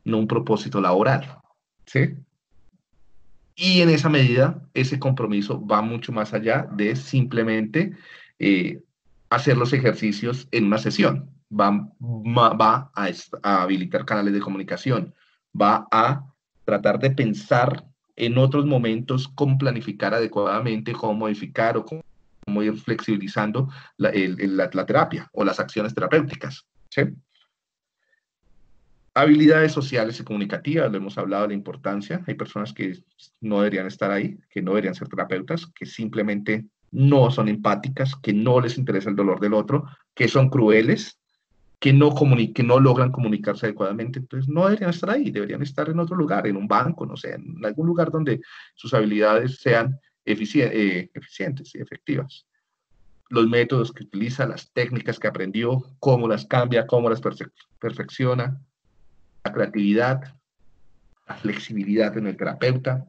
no un propósito laboral, ¿sí? Y en esa medida, ese compromiso va mucho más allá de simplemente hacer los ejercicios en una sesión. Va a habilitar canales de comunicación, va a tratar de pensar en otros momentos cómo planificar adecuadamente, cómo modificar o cómo ir flexibilizando la terapia o las acciones terapéuticas, ¿sí? Habilidades sociales y comunicativas, lo hemos hablado de la importancia. Hay personas que no deberían estar ahí, que no deberían ser terapeutas, que simplemente no son empáticas, que no les interesa el dolor del otro, que son crueles, que no logran comunicarse adecuadamente. Entonces no deberían estar ahí, deberían estar en otro lugar, en un banco, no sé, en algún lugar donde sus habilidades sean eficientes y efectivas. Los métodos que utiliza, las técnicas que aprendió, cómo las cambia, cómo las perfecciona, la creatividad, la flexibilidad en el terapeuta.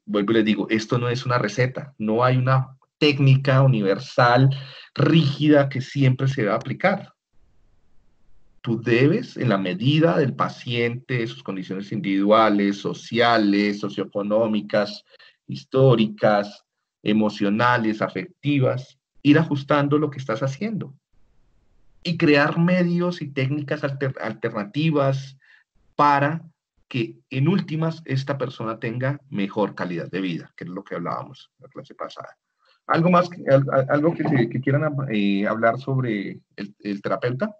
Vuelvo y les digo, esto no es una receta, no hay una técnica universal, rígida, que siempre se va a aplicar. Tú debes, en la medida del paciente, sus condiciones individuales, sociales, socioeconómicas, históricas, emocionales, afectivas, ir ajustando lo que estás haciendo y crear medios y técnicas alternativas para que en últimas esta persona tenga mejor calidad de vida, que es lo que hablábamos en la clase pasada. ¿Algo más, algo que quieran hablar sobre el terapeuta?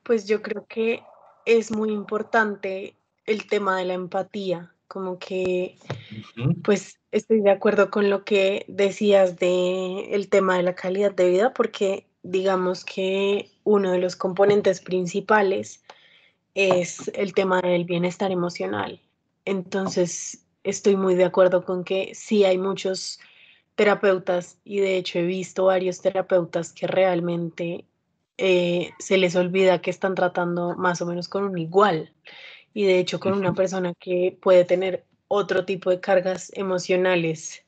Pues yo creo que es muy importante el tema de la empatía, como que pues estoy de acuerdo con lo que decías de el tema de la calidad de vida, porque digamos que uno de los componentes principales es el tema del bienestar emocional. Entonces, estoy muy de acuerdo con que sí hay muchos terapeutas y de hecho he visto varios terapeutas que realmente se les olvida que están tratando más o menos con un igual y de hecho con una persona que puede tener otro tipo de cargas emocionales,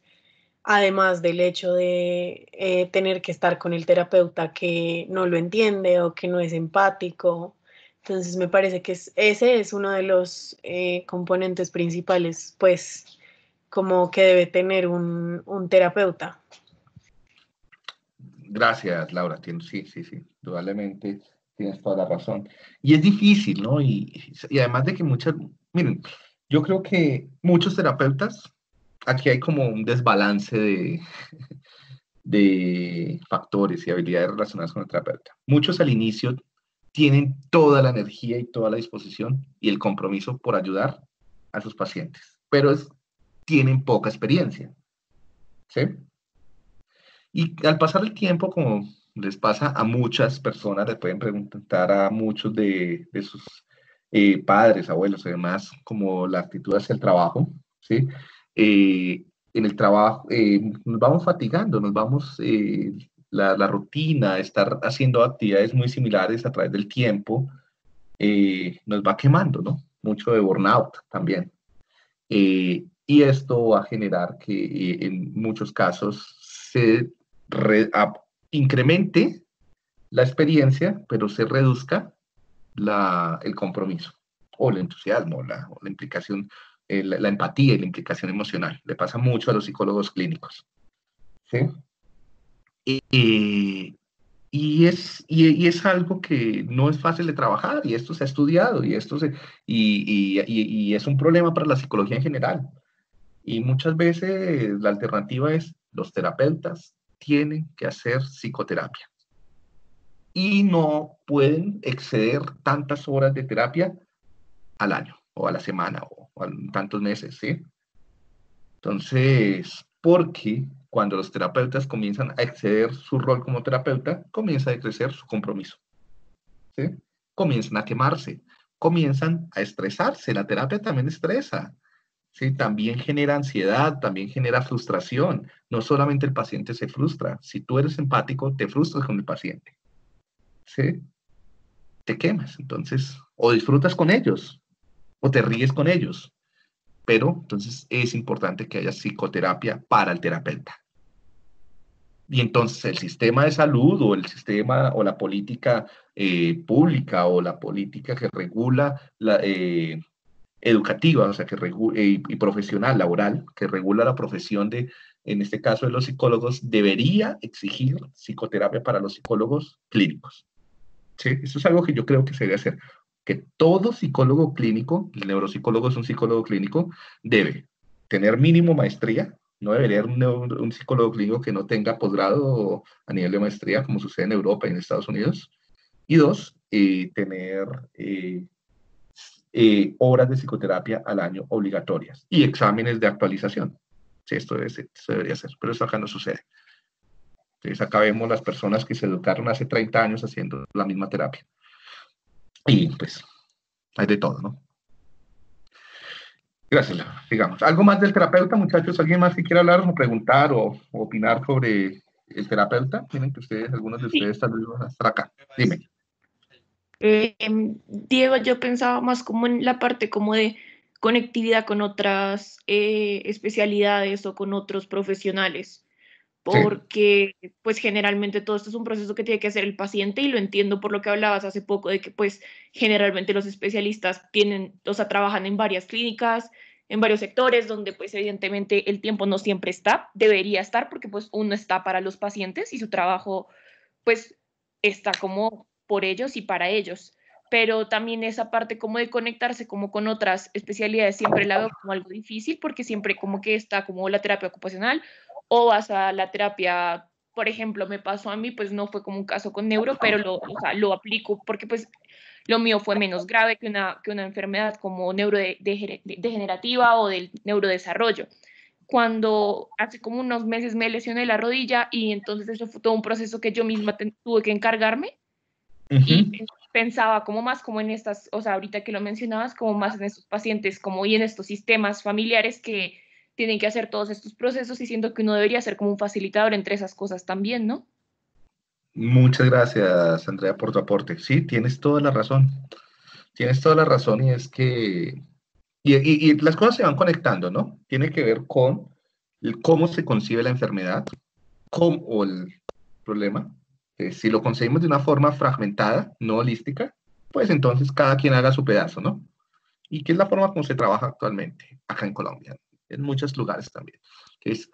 además del hecho de tener que estar con el terapeuta que no lo entiende o que no es empático. Entonces me parece que ese es uno de los componentes principales, pues, como que debe tener un terapeuta. Gracias, Laura. Sí, sí, sí, indudablemente tienes toda la razón. Y es difícil, ¿no? Y además de que miren, yo creo que muchos terapeutas, aquí hay como un desbalance de factores y habilidades relacionadas con el terapeuta. Muchos al inicio tienen toda la energía y toda la disposición y el compromiso por ayudar a sus pacientes, pero tienen poca experiencia, ¿sí? Y al pasar el tiempo, como les pasa a muchas personas, le pueden preguntar a muchos de sus padres, abuelos y demás, como la actitud hacia el trabajo, ¿sí? En el trabajo nos vamos fatigando, nos vamos, la rutina, estar haciendo actividades muy similares a través del tiempo, nos va quemando, ¿no? Mucho de burnout también. Y esto va a generar que en muchos casos se incremente la experiencia, pero se reduzca el compromiso o el entusiasmo, o la implicación, la empatía y la implicación emocional. Le pasa mucho a los psicólogos clínicos. ¿Sí? Y es algo que no es fácil de trabajar, y esto se ha estudiado, y es un problema para la psicología en general. Y muchas veces la alternativa es los terapeutas tienen que hacer psicoterapia y no pueden exceder tantas horas de terapia al año o a la semana o a tantos meses, ¿sí? Entonces, porque cuando los terapeutas comienzan a exceder su rol como terapeuta, comienza a crecer su compromiso, ¿sí? Comienzan a quemarse, comienzan a estresarse. La terapia también estresa. ¿sí? También genera ansiedad, también genera frustración. No solamente el paciente se frustra. Si tú eres empático, te frustras con el paciente, ¿sí? Te quemas, entonces, o disfrutas con ellos, o te ríes con ellos. Pero entonces es importante que haya psicoterapia para el terapeuta. Y entonces el sistema de salud o el sistema o la política pública o la política que regula la educativa, o sea, y profesional, laboral, que regula la profesión de, en este caso de los psicólogos, debería exigir psicoterapia para los psicólogos clínicos. ¿Sí? Eso es algo que yo creo que se debe hacer. Que todo psicólogo clínico, el neuropsicólogo es un psicólogo clínico, debe tener mínimo maestría. No debería haber un psicólogo clínico que no tenga posgrado a nivel de maestría, como sucede en Europa y en Estados Unidos. Y dos, tener horas de psicoterapia al año obligatorias y exámenes de actualización. Sí, esto debería ser, pero eso acá no sucede. Entonces acá vemos las personas que se educaron hace 30 años haciendo la misma terapia. Y pues hay de todo, ¿no? Gracias, Laura. Digamos, ¿algo más del terapeuta, muchachos? ¿Alguien más que quiera hablar o preguntar o opinar sobre el terapeuta? Miren que ustedes, algunos de ustedes tal vez van a estar acá. Dime. Diego, yo pensaba más como en la parte como de conectividad con otras especialidades o con otros profesionales, Sí, porque pues generalmente todo esto es un proceso que tiene que hacer el paciente y lo entiendo por lo que hablabas hace poco de que pues generalmente los especialistas tienen, o sea, trabajan en varias clínicas, en varios sectores donde pues evidentemente el tiempo no siempre está, debería estar porque pues uno está para los pacientes y su trabajo pues está como por ellos y para ellos. Pero también esa parte como de conectarse como con otras especialidades siempre la veo como algo difícil porque siempre como que está como la terapia ocupacional o vas a la terapia, por ejemplo, me pasó a mí, pues no fue como un caso con neuro, pero o sea, lo aplico porque pues lo mío fue menos grave que una enfermedad como neurodegenerativa o del neurodesarrollo cuando hace como unos meses me lesioné la rodilla y entonces eso fue todo un proceso que yo misma tuve que encargarme y pensaba como más como en estas, o sea, ahorita que lo mencionabas, como más en estos pacientes como y en estos sistemas familiares que tienen que hacer todos estos procesos y siento que uno debería ser como un facilitador entre esas cosas también, ¿no? Muchas gracias, Andrea, por tu aporte. Sí, tienes toda la razón. Tienes toda la razón y es que... Y las cosas se van conectando, ¿no? Tiene que ver con cómo se concibe la enfermedad, cómo, o el problema. Si lo concebimos de una forma fragmentada, no holística, pues entonces cada quien haga su pedazo, ¿no? Y que es la forma como se trabaja actualmente acá en Colombia, en muchos lugares también. Es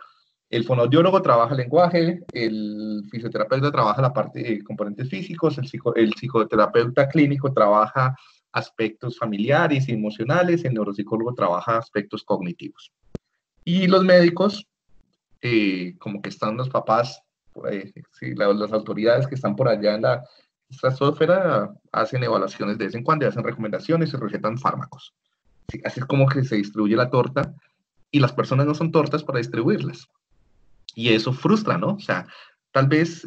el fonoaudiólogo trabaja el lenguaje, el fisioterapeuta trabaja la parte de componentes físicos, el psicoterapeuta clínico trabaja aspectos familiares y emocionales, el neuropsicólogo trabaja aspectos cognitivos. Y los médicos, como que están los papás, sí, las autoridades que están por allá en la estratosfera, hacen evaluaciones de vez en cuando, hacen recomendaciones y recetan fármacos. Sí, así es como que se distribuye la torta y las personas no son tortas para distribuirlas. Y eso frustra, ¿no? O sea, tal vez,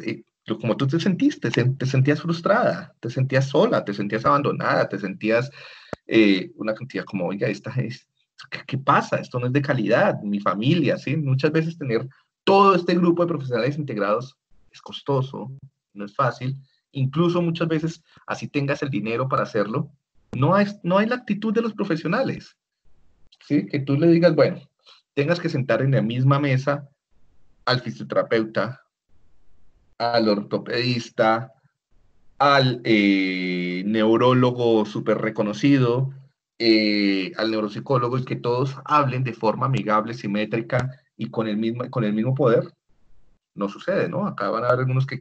como tú te sentiste, te sentías frustrada, te sentías sola, te sentías abandonada, te sentías una cantidad como, oiga, ¿qué pasa? Esto no es de calidad, mi familia, ¿sí? Muchas veces tener todo este grupo de profesionales integrados es costoso, no es fácil, incluso muchas veces, así tengas el dinero para hacerlo, no hay la actitud de los profesionales, ¿sí? Que tú le digas, bueno, tengas que sentar en la misma mesa al fisioterapeuta, al ortopedista, al neurólogo súper reconocido, al neuropsicólogo, y que todos hablen de forma amigable, simétrica y con el mismo poder, no sucede, ¿no? Acá van a haber algunos que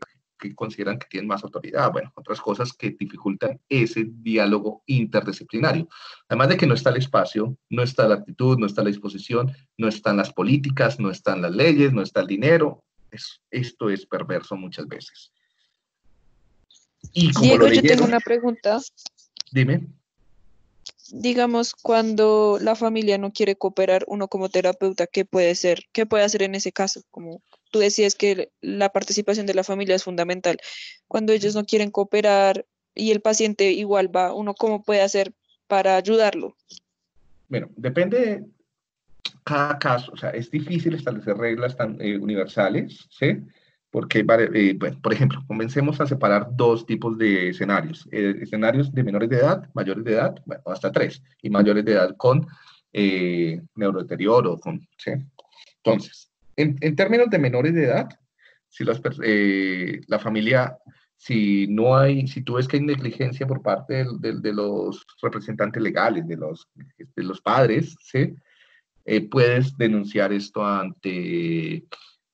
consideran que tienen más autoridad, bueno, otras cosas que dificultan ese diálogo interdisciplinario. Además de que no está el espacio, no está la actitud, no está la disposición, no están las políticas, no están las leyes, no está el dinero. Esto es perverso muchas veces. Y como Diego, lo yo tengo leyeron, una pregunta. dime. Digamos, cuando la familia no quiere cooperar, uno como terapeuta, ¿qué puede ser? ¿Qué puede hacer en ese caso? Como tú decías que la participación de la familia es fundamental. Cuando ellos no quieren cooperar y el paciente igual va, ¿uno cómo puede hacer para ayudarlo? Bueno, depende cada caso, o sea, es difícil establecer reglas tan universales, ¿sí? Porque, bueno, por ejemplo, comencemos a separar dos tipos de escenarios. Escenarios de menores de edad, mayores de edad, bueno, hasta tres, y mayores de edad con neurodeterioro, ¿sí? Entonces, en términos de menores de edad, si la familia, si tú ves que hay negligencia por parte de los representantes legales, de los padres, ¿sí? Puedes denunciar esto ante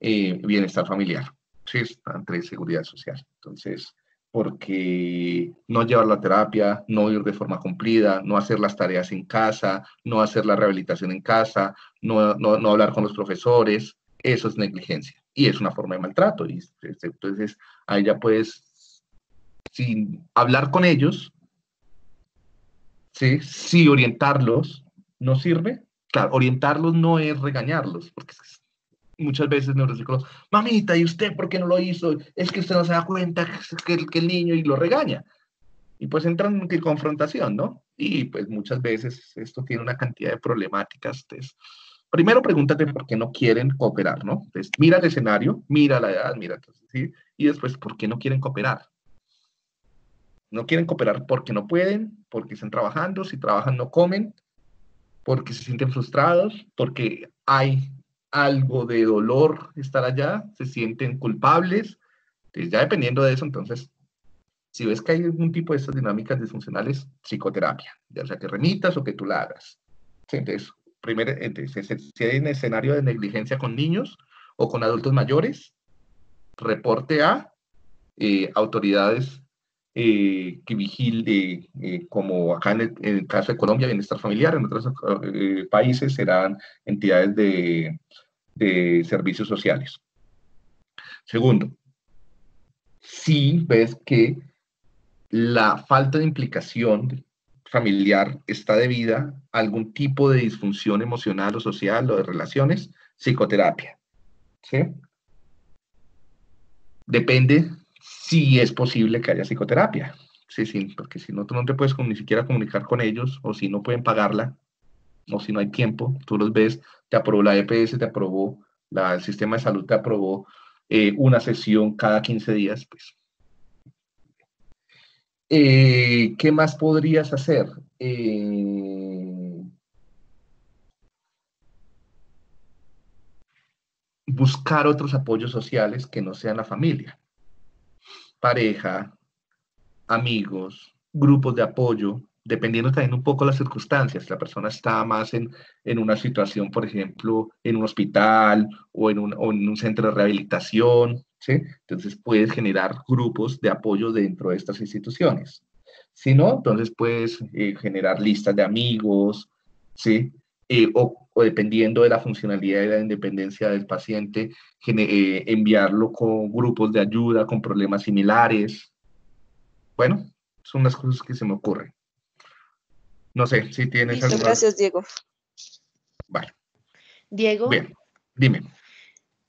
bienestar familiar, ¿sí? Ante seguridad social. Entonces, porque no llevar la terapia, no ir de forma cumplida, no hacer las tareas en casa, no hacer la rehabilitación en casa, no hablar con los profesores, eso es negligencia y es una forma de maltrato. Y entonces, ahí ya puedes, sin hablar con ellos, ¿sí? Si orientarlos no sirve, claro, orientarlos no es regañarlos, porque muchas veces neuropsicólogos, mamita, ¿y usted por qué no lo hizo? Es que usted no se da cuenta que el niño y lo regaña. Y pues entran en confrontación, ¿no? Y pues muchas veces esto tiene una cantidad de problemáticas. Entonces, primero pregúntate por qué no quieren cooperar, ¿no? Entonces, mira el escenario, mira la edad, mira, entonces, ¿sí? Y después, ¿por qué no quieren cooperar? No quieren cooperar porque no pueden, porque están trabajando, si trabajan no comen, porque se sienten frustrados, porque hay algo de dolor estar allá, se sienten culpables. Entonces, ya dependiendo de eso, entonces, si ves que hay algún tipo de estas dinámicas disfuncionales, psicoterapia, ya sea que remitas o que tú la hagas. Sí, entonces, primero, entonces, si hay un escenario de negligencia con niños o con adultos mayores, reporte a autoridades que vigile, como acá en el caso de Colombia, Bienestar Familiar, en otros países serán entidades de servicios sociales. Segundo, si ves que la falta de implicación familiar está debida a algún tipo de disfunción emocional o social o de relaciones, psicoterapia, ¿sí? Depende si es posible que haya psicoterapia. Sí, sí, porque si no, tú no te puedes ni siquiera comunicar con ellos, o si no pueden pagarla, o si no hay tiempo, tú los ves, te aprobó la EPS, te aprobó, el sistema de salud te aprobó una sesión cada 15 días, pues. ¿Qué más podrías hacer? Buscar otros apoyos sociales que no sean la familia, pareja, amigos, grupos de apoyo, dependiendo también un poco las circunstancias. La persona está más en una situación, por ejemplo, en un hospital o en un centro de rehabilitación, ¿sí? Entonces puedes generar grupos de apoyo dentro de estas instituciones. Si no, entonces puedes generar listas de amigos, ¿sí? O dependiendo de la funcionalidad y la independencia del paciente, enviarlo con grupos de ayuda con problemas similares. Bueno, son las cosas que se me ocurren. No sé si tienes Listo, alguna. gracias, Diego. Vale. Diego, Bien, dime.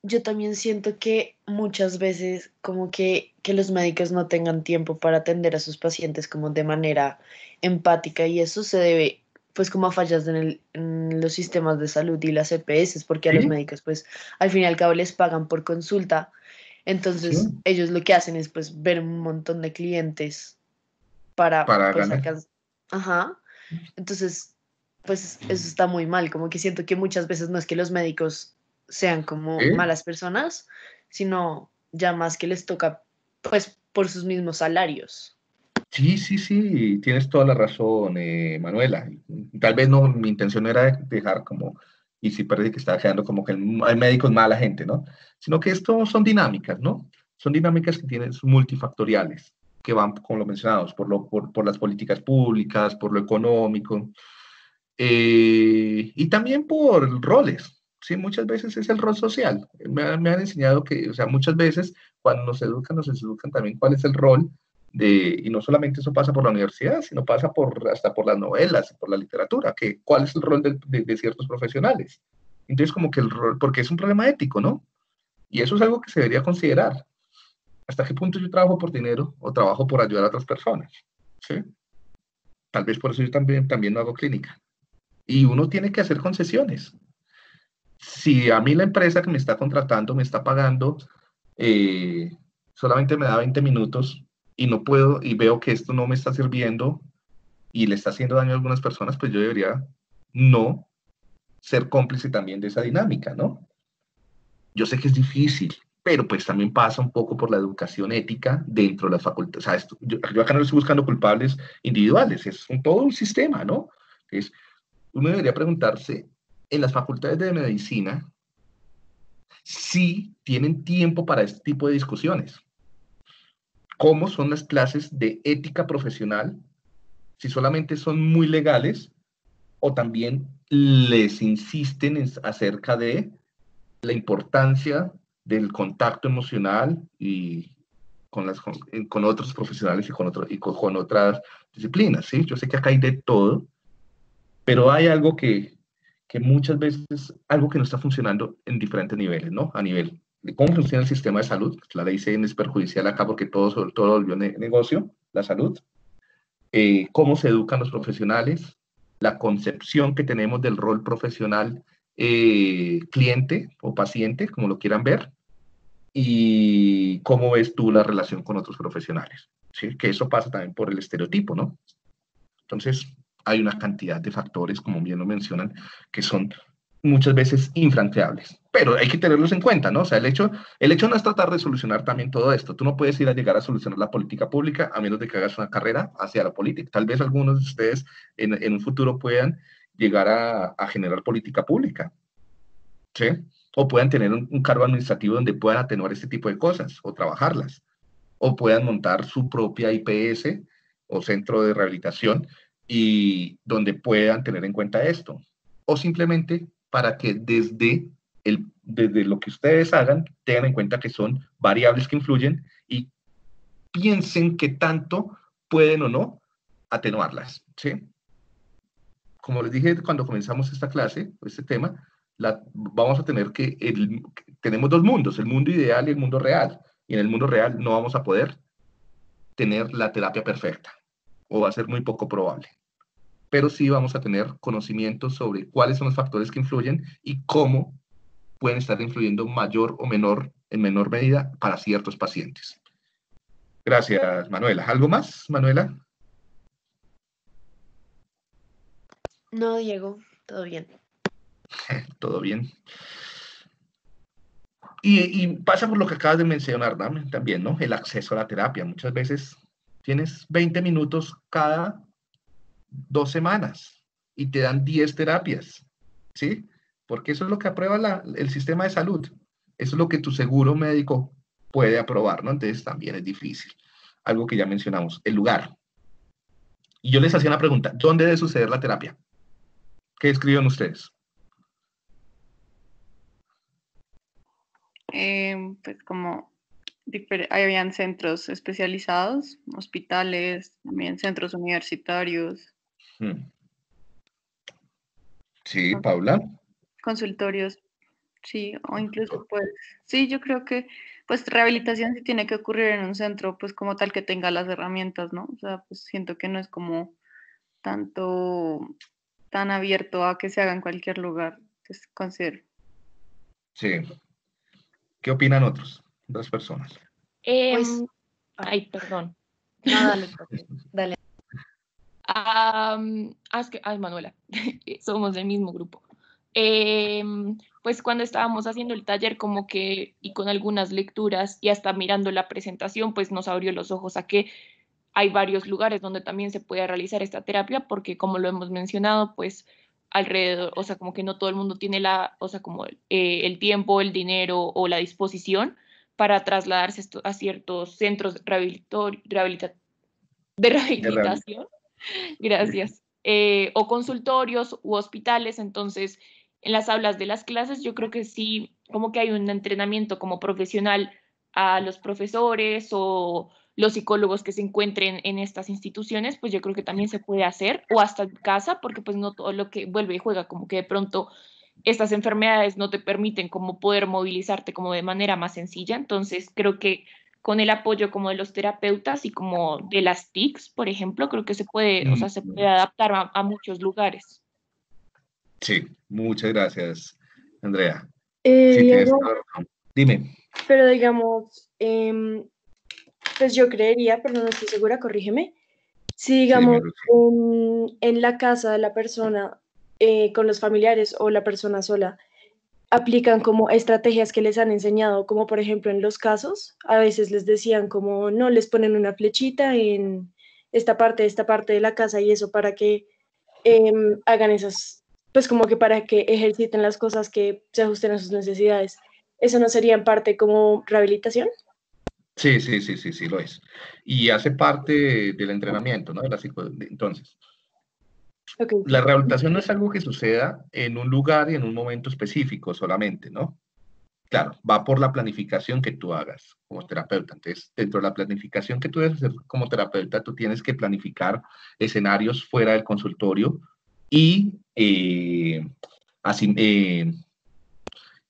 yo también siento que muchas veces como que los médicos no tengan tiempo para atender a sus pacientes como de manera empática y eso se debe pues como a fallas en los sistemas de salud y las EPS, porque a los ¿Sí? médicos pues al fin y al cabo les pagan por consulta, Sí, entonces ellos lo que hacen es pues ver un montón de clientes para para pues ganar. sacar, ajá, entonces pues eso está muy mal, como que siento que muchas veces no es que los médicos sean como ¿Sí? malas personas, sino ya más que les toca pues por sus mismos salarios. Sí, sí, sí, tienes toda la razón, Manuela. Tal vez no, mi intención era dejar como, y sí parece que estaba quedando como que el médico es mala gente, ¿no? Sino que esto son dinámicas, ¿no? Son dinámicas que tienen multifactoriales, que van, como lo mencionamos, por las políticas públicas, por lo económico, y también por roles. Sí, muchas veces es el rol social. Me han enseñado que, o sea, muchas veces cuando nos educan también cuál es el rol y no solamente eso pasa por la universidad, sino pasa hasta por las novelas, por la literatura, que cuál es el rol de ciertos profesionales. Entonces, como que el rol, porque es un problema ético, ¿no? Y eso es algo que se debería considerar. ¿Hasta qué punto yo trabajo por dinero o trabajo por ayudar a otras personas? ¿Sí? Tal vez por eso yo también no hago clínica. Y uno tiene que hacer concesiones. si a mí la empresa que me está contratando me está pagando, solamente me da 20 minutos y no puedo, y veo que esto no me está sirviendo y le está haciendo daño a algunas personas, pues yo debería no ser cómplice también de esa dinámica, ¿no? Yo sé que es difícil, pero pues también pasa un poco por la educación ética dentro de las facultades. O sea, yo acá no estoy buscando culpables individuales, todo un sistema, ¿no? Uno debería preguntarse en las facultades de medicina si tienen tiempo para este tipo de discusiones. ¿Cómo son las clases de ética profesional? Si solamente son muy legales o también les insisten acerca de la importancia del contacto emocional y con otros profesionales y con otras disciplinas, ¿sí? Yo sé que acá hay de todo, pero hay algo que muchas veces, algo que no está funcionando en diferentes niveles, ¿no? A nivel de cómo funciona el sistema de salud, la ley CN es perjudicial acá porque todo volvió negocio, la salud, cómo se educan los profesionales, la concepción que tenemos del rol profesional cliente o paciente, como lo quieran ver, y cómo ves tú la relación con otros profesionales, ¿sí? Que eso pasa también por el estereotipo, ¿no? Entonces, hay una cantidad de factores, como bien lo mencionan, que son muchas veces infranqueables, pero hay que tenerlos en cuenta, ¿no? O sea, el hecho no es tratar de solucionar también todo esto. Tú no puedes ir a llegar a solucionar la política pública a menos de que hagas una carrera hacia la política. Tal vez algunos de ustedes en un futuro puedan llegar a generar política pública, ¿sí? O puedan tener un cargo administrativo donde puedan atenuar este tipo de cosas o trabajarlas, o puedan montar su propia IPS o centro de rehabilitación y donde puedan tener en cuenta esto. O simplemente para que desde lo que ustedes hagan tengan en cuenta que son variables que influyen y piensen qué tanto pueden o no atenuarlas, ¿sí? Como les dije cuando comenzamos esta clase, este tema, vamos a tener tenemos dos mundos, el mundo ideal y el mundo real. Y en el mundo real no vamos a poder tener la terapia perfecta, o va a ser muy poco probable. Pero sí vamos a tener conocimientos sobre cuáles son los factores que influyen y cómo pueden estar influyendo en menor medida para ciertos pacientes. Gracias, Manuela. ¿Algo más, Manuela? No, Diego, todo bien. Todo bien. Y pasa por lo que acabas de mencionar, ¿no? También, ¿no? El acceso a la terapia. Muchas veces tienes 20 minutos cada 2 semanas y te dan 10 terapias, ¿sí? Porque eso es lo que aprueba el sistema de salud. Eso es lo que tu seguro médico puede aprobar, ¿no? Entonces también es difícil. Algo que ya mencionamos, el lugar. Y yo les hacía una pregunta, ¿dónde debe suceder la terapia? ¿Qué escriben ustedes? Pues como habían centros especializados, hospitales, también centros universitarios. Sí, Paula. Consultorios, sí, o incluso pues, sí, yo creo que pues rehabilitación sí tiene que ocurrir en un centro, pues como tal que tenga las herramientas, ¿no? O sea, pues siento que no es como tan abierto a que se haga en cualquier lugar, pues considero. Sí. ¿Qué opinan otras personas? Pues, Ay, perdón. no, dale, dale. Es que, ay, Manuela, somos del mismo grupo. Pues cuando estábamos haciendo el taller como que y con algunas lecturas y hasta mirando la presentación, pues nos abrió los ojos a que hay varios lugares donde también se puede realizar esta terapia porque como lo hemos mencionado, pues alrededor, o sea, como que no todo el mundo tiene o sea, como el tiempo, el dinero o la disposición para trasladarse a ciertos centros de rehabilitación. Gracias. O consultorios u hospitales, entonces en las aulas de las clases yo creo que sí, como que hay un entrenamiento como profesional a los profesores o los psicólogos que se encuentren en estas instituciones, pues yo creo que también se puede hacer, o hasta en casa, porque pues no todo lo que vuelve y juega, como que de pronto estas enfermedades no te permiten como poder movilizarte como de manera más sencilla, entonces creo que con el apoyo como de los terapeutas y como de las TICs, por ejemplo, creo que se puede, o sea, se puede adaptar a muchos lugares. Sí, muchas gracias, Andrea. Sí, tienes Diego, toda la razón. Dime. pero digamos, pues yo creería, pero no estoy segura, corrígeme. Si Sí, dime, digamos Lucy. en la casa de la persona con los familiares o la persona sola aplican como estrategias que les han enseñado, como por ejemplo en los casos, a veces les decían como no les ponen una flechita en esta parte de la casa y eso para que hagan esas, pues como que para que ejerciten las cosas que se ajusten a sus necesidades. ¿Eso no sería en parte como rehabilitación? Sí, sí, sí, sí, sí, lo es. Y hace parte del entrenamiento, ¿no? Entonces, Ok, la sí. rehabilitación no es algo que suceda en un lugar y en un momento específico solamente, ¿no? Claro, va por la planificación que tú hagas como terapeuta. Entonces, dentro de la planificación que tú debes hacer como terapeuta, tú tienes que planificar escenarios fuera del consultorio y así,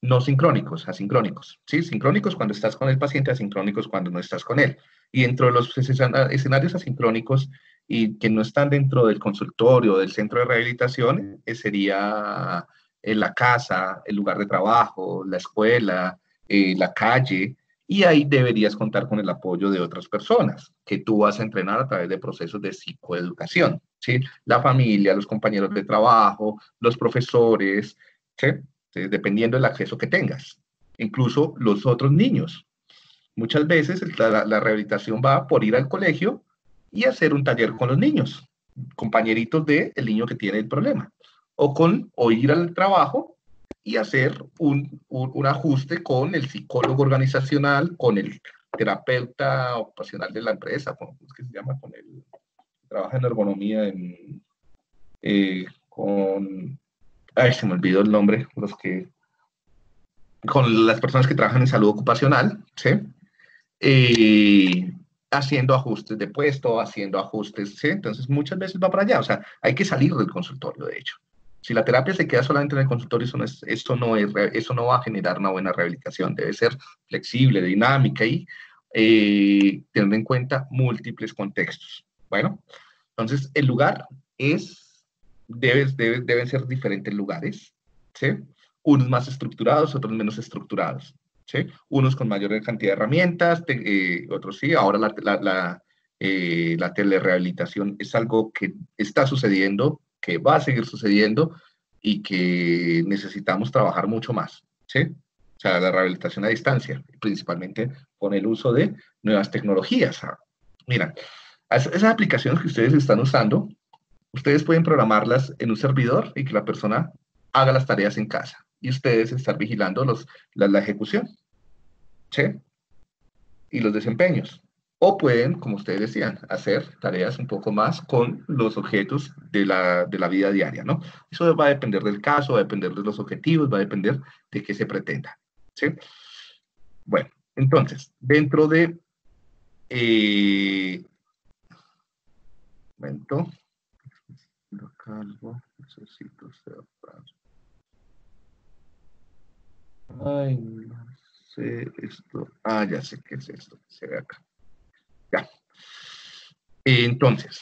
no sincrónicos, asincrónicos. ¿Sí? Sincrónicos cuando estás con el paciente, asincrónicos cuando no estás con él. Y dentro de los escenarios asincrónicos y que no están dentro del consultorio o del centro de rehabilitación, sería en la casa, el lugar de trabajo, la escuela, la calle, y ahí deberías contar con el apoyo de otras personas que tú vas a entrenar a través de procesos de psicoeducación, ¿sí? La familia, los compañeros de trabajo, los profesores, ¿sí? Dependiendo del acceso que tengas. Incluso los otros niños. Muchas veces la rehabilitación va por ir al colegio y hacer un taller con los niños, compañeritos del niño que tiene el problema. O ir al trabajo y hacer un ajuste con el psicólogo organizacional, con el terapeuta ocupacional de la empresa, ¿cómo es que se llama? Con el trabaja en ergonomía, con... Ay, se me olvidó el nombre, con las personas que trabajan en salud ocupacional, ¿sí? Haciendo ajustes de puesto, haciendo ajustes, ¿sí? Entonces muchas veces va para allá, o sea, hay que salir del consultorio, de hecho. Si la terapia se queda solamente en el consultorio, eso no va a generar una buena rehabilitación, debe ser flexible, dinámica y teniendo en cuenta múltiples contextos. Bueno, entonces el lugar deben ser diferentes lugares, ¿sí? Unos más estructurados, otros menos estructurados, ¿sí? Unos con mayor cantidad de herramientas, otros sí. Ahora la telerehabilitación es algo que está sucediendo, que va a seguir sucediendo y que necesitamos trabajar mucho más, ¿sí? O sea, la rehabilitación a distancia, principalmente con el uso de nuevas tecnologías. Mira, esas aplicaciones que ustedes están usando, ustedes pueden programarlas en un servidor y que la persona haga las tareas en casa y ustedes estar vigilando la ejecución, ¿sí? Y los desempeños. O pueden, como ustedes decían, hacer tareas un poco más con los objetos de la vida diaria, ¿no? Eso va a depender del caso, va a depender de los objetivos, va a depender de qué se pretenda, ¿sí? Bueno, entonces, dentro de... momento. Lo calvo, necesito cerrar. Ay, no sé esto. Ah, ya sé qué es esto que se ve acá. Ya. Entonces,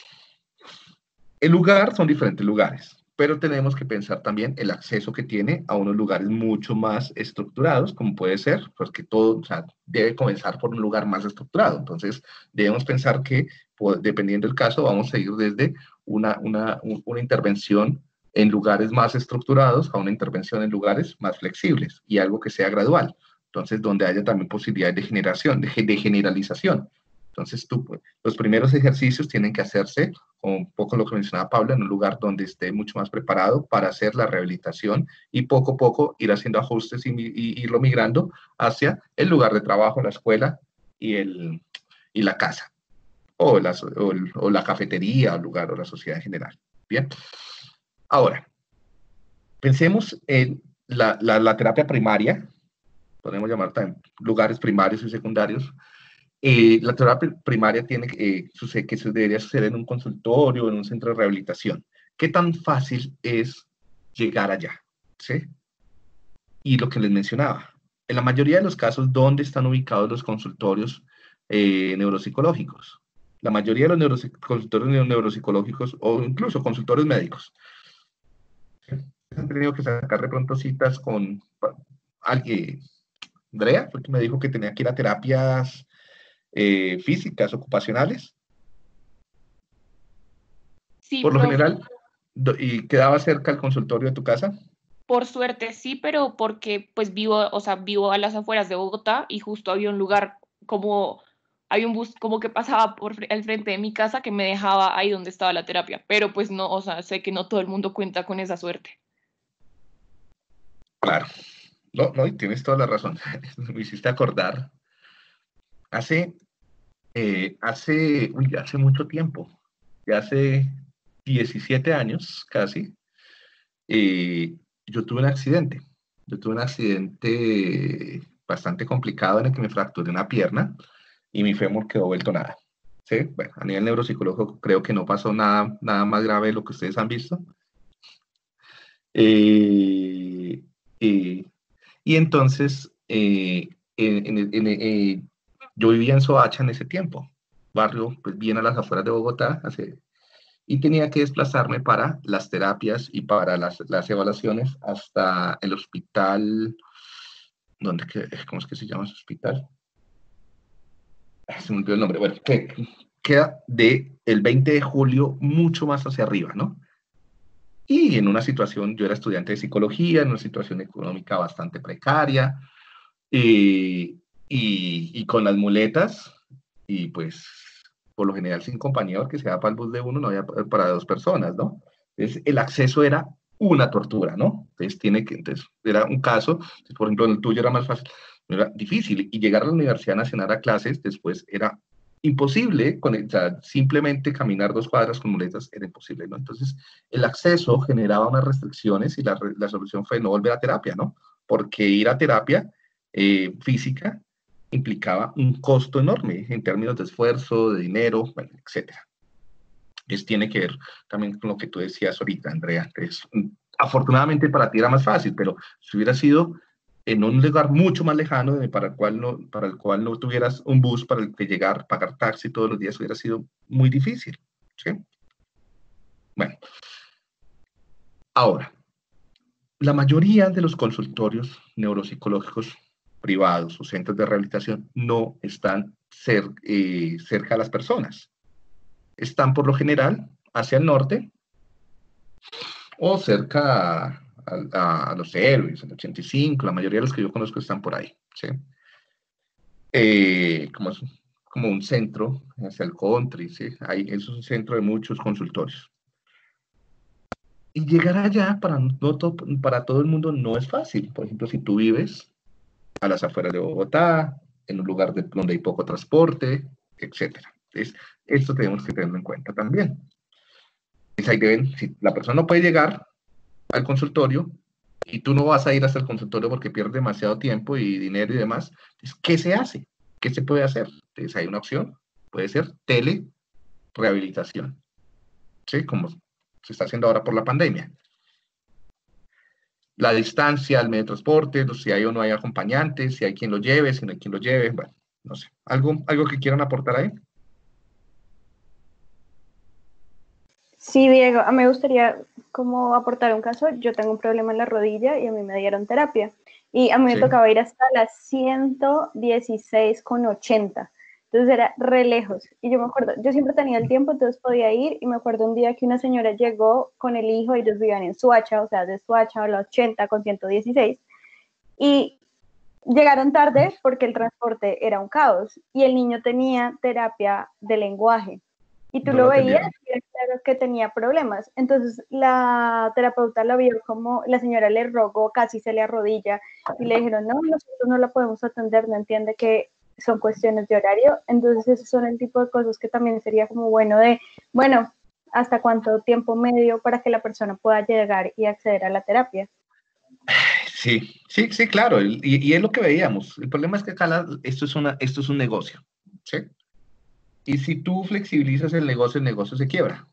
el lugar son diferentes lugares, pero tenemos que pensar también el acceso que tiene a unos lugares mucho más estructurados, como puede ser, pues que todo, o sea, debe comenzar por un lugar más estructurado. Entonces, debemos pensar que, pues, dependiendo del caso, vamos a ir desde una intervención en lugares más estructurados a una intervención en lugares más flexibles y algo que sea gradual. Entonces, donde haya también posibilidades de generación, de generalización. Entonces, los primeros ejercicios tienen que hacerse, como un poco lo que mencionaba Pablo, en un lugar donde esté mucho más preparado para hacer la rehabilitación y poco a poco ir haciendo ajustes y irlo migrando hacia el lugar de trabajo, la escuela y la casa, o la cafetería, o el lugar, o la sociedad en general. Bien. Ahora, pensemos en la terapia primaria, podemos llamar también lugares primarios y secundarios. La terapia primaria que debería suceder en un consultorio, en un centro de rehabilitación. ¿Qué tan fácil es llegar allá? ¿Sí? Y lo que les mencionaba, en la mayoría de los casos, ¿dónde están ubicados los consultorios neuropsicológicos? La mayoría de los consultorios neuropsicológicos o incluso consultorios médicos han tenido que sacar de pronto citas con alguien. Andrea, fue que me dijo que tenía que ir a terapias físicas, ocupacionales. Sí, Por lo profe. general, ¿y quedaba cerca el consultorio de tu casa? Por suerte sí, pero porque pues vivo, o sea, vivo a las afueras de Bogotá y justo había un lugar como, había un bus como que pasaba por al frente de mi casa que me dejaba ahí donde estaba la terapia, pero pues no, o sea, sé que no todo el mundo cuenta con esa suerte. Claro. No, no, y tienes toda la razón. Me hiciste acordar. Hace, hace mucho tiempo, ya hace 17 años casi, eh, yo tuve un accidente. Yo tuve un accidente bastante complicado en el que me fracturé una pierna y mi fémur quedó vuelto nada. ¿Sí? Bueno, a nivel neuropsicológico creo que no pasó nada, nada más grave de lo que ustedes han visto. Eh, eh, y entonces, yo vivía en Soacha en ese tiempo, barrio pues bien a las afueras de Bogotá, y tenía que desplazarme para las terapias y para las evaluaciones hasta el hospital, ¿cómo es que se llama ese hospital? Se me olvidó el nombre, bueno, que queda el 20 de julio mucho más hacia arriba, ¿no? Y en una situación, yo era estudiante de psicología, en una situación económica bastante precaria, y con las muletas, y pues por lo general sin compañía, que sea para el bus de uno, no había para dos personas, ¿no? Entonces el acceso era una tortura, ¿no? Entonces era un caso, entonces, por ejemplo, en el tuyo era más fácil, era difícil, y llegar a la Universidad Nacional a clases después era imposible, o sea, simplemente caminar 2 cuadras con muletas era imposible, ¿no? Entonces el acceso generaba unas restricciones y la solución fue no volver a terapia, ¿no? Porque ir a terapia física implicaba un costo enorme en términos de esfuerzo, de dinero, bueno, etcétera. Entonces tiene que ver también con lo que tú decías ahorita, Andrea. Entonces, afortunadamente para ti era más fácil, pero si hubiera sido en un lugar mucho más lejano para el cual no tuvieras un bus para el que llegar, pagar taxi todos los días, hubiera sido muy difícil. ¿Sí? Bueno, ahora, la mayoría de los consultorios neuropsicológicos privados o centros de rehabilitación no están cerca de las personas. Están por lo general hacia el norte o cerca a los héroes, el 85, la mayoría de los que yo conozco están por ahí. ¿Sí? Como un centro hacia el country, ¿sí? Ahí, eso es un centro de muchos consultorios. Y llegar allá para todo el mundo no es fácil. Por ejemplo, si tú vives a las afueras de Bogotá, en un lugar donde hay poco transporte, etcétera. Entonces, esto tenemos que tenerlo en cuenta también. Entonces, ahí si la persona no puede llegar al consultorio y tú no vas a ir hasta el consultorio porque pierdes demasiado tiempo y dinero y demás, entonces, ¿qué se hace? ¿Qué se puede hacer? Entonces, hay una opción, puede ser telerehabilitación, ¿sí? Como se está haciendo ahora por la pandemia. La distancia, el medio de transporte, si hay o no hay acompañantes, si hay quien lo lleve, si no hay quien lo lleve, bueno, no sé. ¿Algo que quieran aportar ahí? Sí, Diego, a mí me gustaría como aportar un caso. Yo tengo un problema en la rodilla y a mí me dieron terapia. Y a mí me tocaba ir hasta las 116,80. Entonces era re lejos. Y yo me acuerdo, yo siempre tenía el tiempo, entonces podía ir. Y me acuerdo un día que una señora llegó con el hijo, ellos vivían en Soacha, o sea, de Soacha a la 80 con 116. Y llegaron tarde porque el transporte era un caos. Y el niño tenía terapia de lenguaje. Y tú lo veías y era claro que tenía problemas. Entonces la terapeuta la vio como, la señora le rogó, casi se le arrodilla y le dijeron, no, nosotros no la podemos atender, no entiende que son cuestiones de horario. Entonces esos son el tipo de cosas que también sería como bueno hasta cuánto tiempo medio para que la persona pueda llegar y acceder a la terapia. Sí, claro, y es lo que veíamos. El problema es que acá esto es un negocio, ¿sí? Y si tú flexibilizas el negocio se quiebra.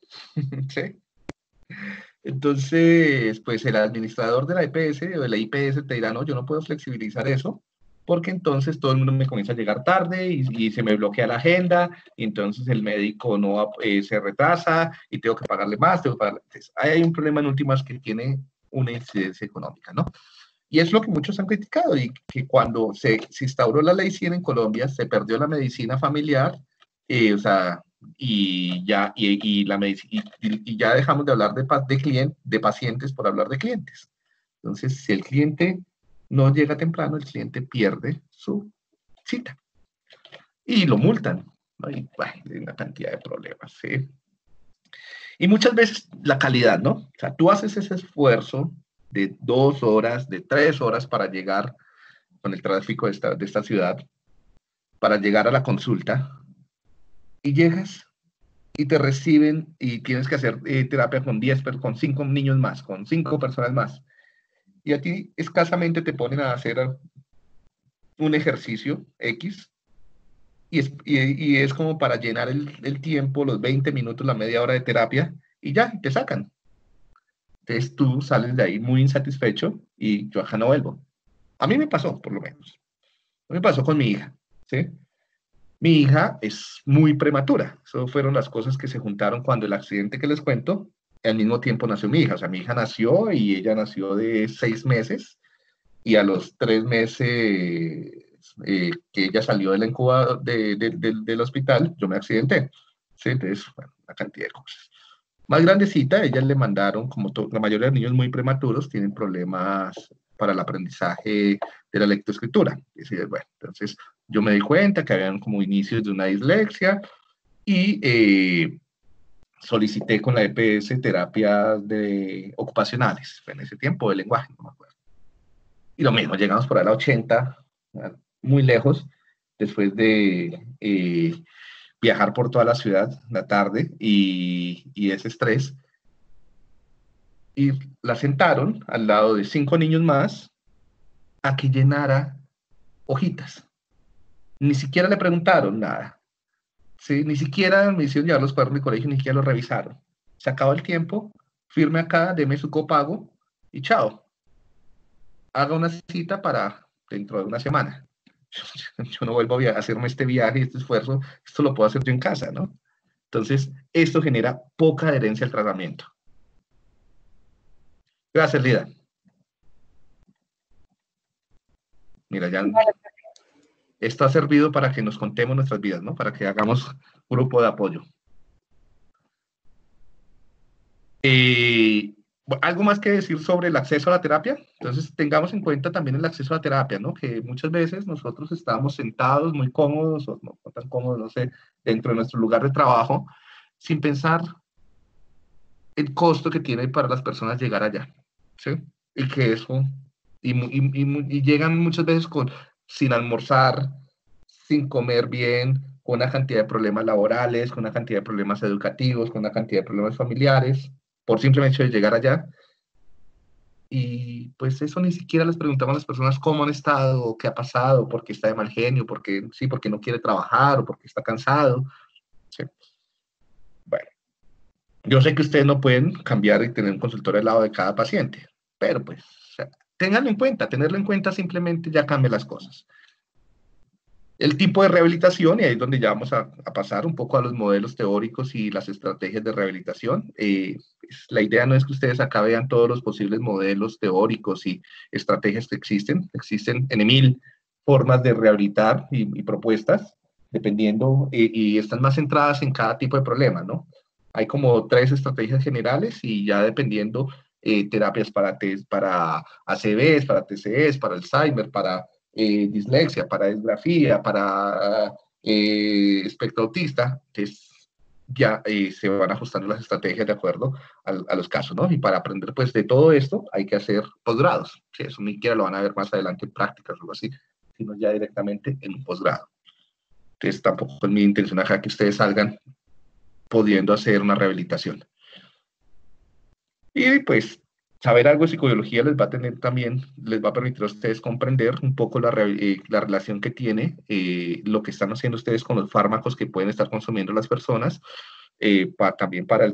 ¿Sí? Entonces, pues el administrador de la EPS o de la IPS te dirá, no, yo no puedo flexibilizar eso, porque entonces todo el mundo me comienza a llegar tarde y se me bloquea la agenda, y entonces el médico no se retrasa y tengo que pagarle más. Entonces, hay un problema en últimas que tiene una incidencia económica, ¿no? Y es lo que muchos han criticado, y que cuando se instauró la ley 100 en Colombia, se perdió la medicina familiar, o sea, y ya, y ya dejamos de hablar de pacientes por hablar de clientes. Entonces, si el cliente no llega temprano, el cliente pierde su cita y lo multan, ¿no? Y bueno, hay una cantidad de problemas, ¿sí? Y muchas veces la calidad, ¿no? O sea, tú haces ese esfuerzo de 2 horas, de 3 horas para llegar con el tráfico de esta ciudad, para llegar a la consulta, y llegas y te reciben y tienes que hacer terapia con 10, con 5 niños más, con 5 personas más. Y a ti escasamente te ponen a hacer un ejercicio X, y es como para llenar el tiempo, los 20 minutos, la media hora de terapia, y ya, te sacan. Entonces tú sales de ahí muy insatisfecho y yo acá no vuelvo. A mí me pasó, por lo menos. A mí me pasó con mi hija, ¿sí? Mi hija es muy prematura. Eso fueron las cosas que se juntaron cuando el accidente que les cuento, al mismo tiempo nació mi hija. O sea, mi hija nació y ella nació de 6 meses, y a los 3 meses que ella salió de la incubadora del hospital, yo me accidenté. ¿Sí? Entonces, bueno, una cantidad de cosas. Más grandecita, ella le mandaron, como la mayoría de niños muy prematuros, tienen problemas para el aprendizaje de la lectoescritura. Bueno, entonces yo me di cuenta que habían como inicios de una dislexia, y solicité con la EPS terapias ocupacionales, en ese tiempo de lenguaje, no me acuerdo. Y lo mismo, llegamos por ahí a la 80, muy lejos, después de viajar por toda la ciudad la tarde y ese estrés. Y la sentaron al lado de 5 niños más a que llenara hojitas. Ni siquiera le preguntaron nada. ¿Sí? Ni siquiera me hicieron llevar los cuadernos de colegio, ni siquiera los revisaron. Se acabó el tiempo, firme acá, deme su copago y chao. Haga una cita para dentro de una semana. Yo no vuelvo a hacerme este viaje, este esfuerzo, esto lo puedo hacer yo en casa, ¿no? Entonces, esto genera poca adherencia al tratamiento. Gracias, Lida. Mira, ya esto ha servido para que nos contemos nuestras vidas, ¿no? Para que hagamos un grupo de apoyo. ¿Algo más que decir sobre el acceso a la terapia? Entonces, tengamos en cuenta también el acceso a la terapia, ¿no? Que muchas veces nosotros estamos sentados muy cómodos, o no tan cómodos, no sé, dentro de nuestro lugar de trabajo, sin pensar el costo que tiene para las personas llegar allá, ¿sí? Y que eso, y llegan muchas veces sin almorzar, sin comer bien, con una cantidad de problemas laborales, con una cantidad de problemas educativos, con una cantidad de problemas familiares, por simplemente hecho de llegar allá. Y pues eso ni siquiera les preguntamos a las personas cómo han estado, o qué ha pasado, por qué está de mal genio, porque no quiere trabajar, o porque está cansado. ¿Sí? Bueno, yo sé que ustedes no pueden cambiar y tener un consultorio al lado de cada paciente, pero pues, o sea, tenerlo en cuenta simplemente ya cambia las cosas. El tipo de rehabilitación, y ahí es donde ya vamos a pasar un poco a los modelos teóricos y las estrategias de rehabilitación. La idea no es que ustedes acá vean todos los posibles modelos teóricos y estrategias que existen. Existen en 1000 formas de rehabilitar y propuestas, dependiendo, y están más centradas en cada tipo de problema, ¿no? Hay como 3 estrategias generales, y ya dependiendo, terapias para ACVs, para TCEs, para Alzheimer, para dislexia, para disgrafía, para espectro autista. Entonces ya se van ajustando las estrategias de acuerdo a los casos, ¿no? Y para aprender pues de todo esto hay que hacer posgrados, que eso ni siquiera lo van a ver más adelante en prácticas o algo así, sino ya directamente en un posgrado. Entonces tampoco es mi intención acá que ustedes salgan pudiendo hacer una rehabilitación. Y pues saber algo de psicología les va a permitir a ustedes comprender un poco la relación que tiene lo que están haciendo ustedes con los fármacos que pueden estar consumiendo las personas, también para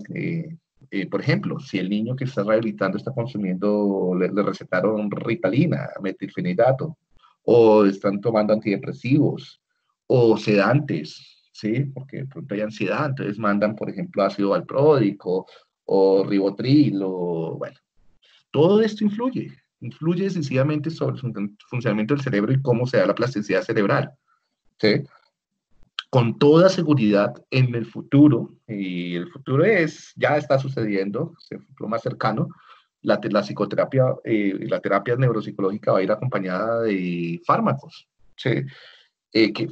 por ejemplo, si el niño que está rehabilitando está consumiendo, le recetaron Ritalina, metilfenidato, o están tomando antidepresivos, o sedantes, ¿sí? Porque de pronto hay ansiedad, entonces mandan, por ejemplo, ácido valproico, o ribotril, o bueno, Todo esto influye decisivamente sobre el funcionamiento del cerebro y cómo se da la plasticidad cerebral, ¿sí? Con toda seguridad en el futuro, y el futuro ya está sucediendo, es el futuro más cercano, la psicoterapia, la terapia neuropsicológica va a ir acompañada de fármacos, ¿sí?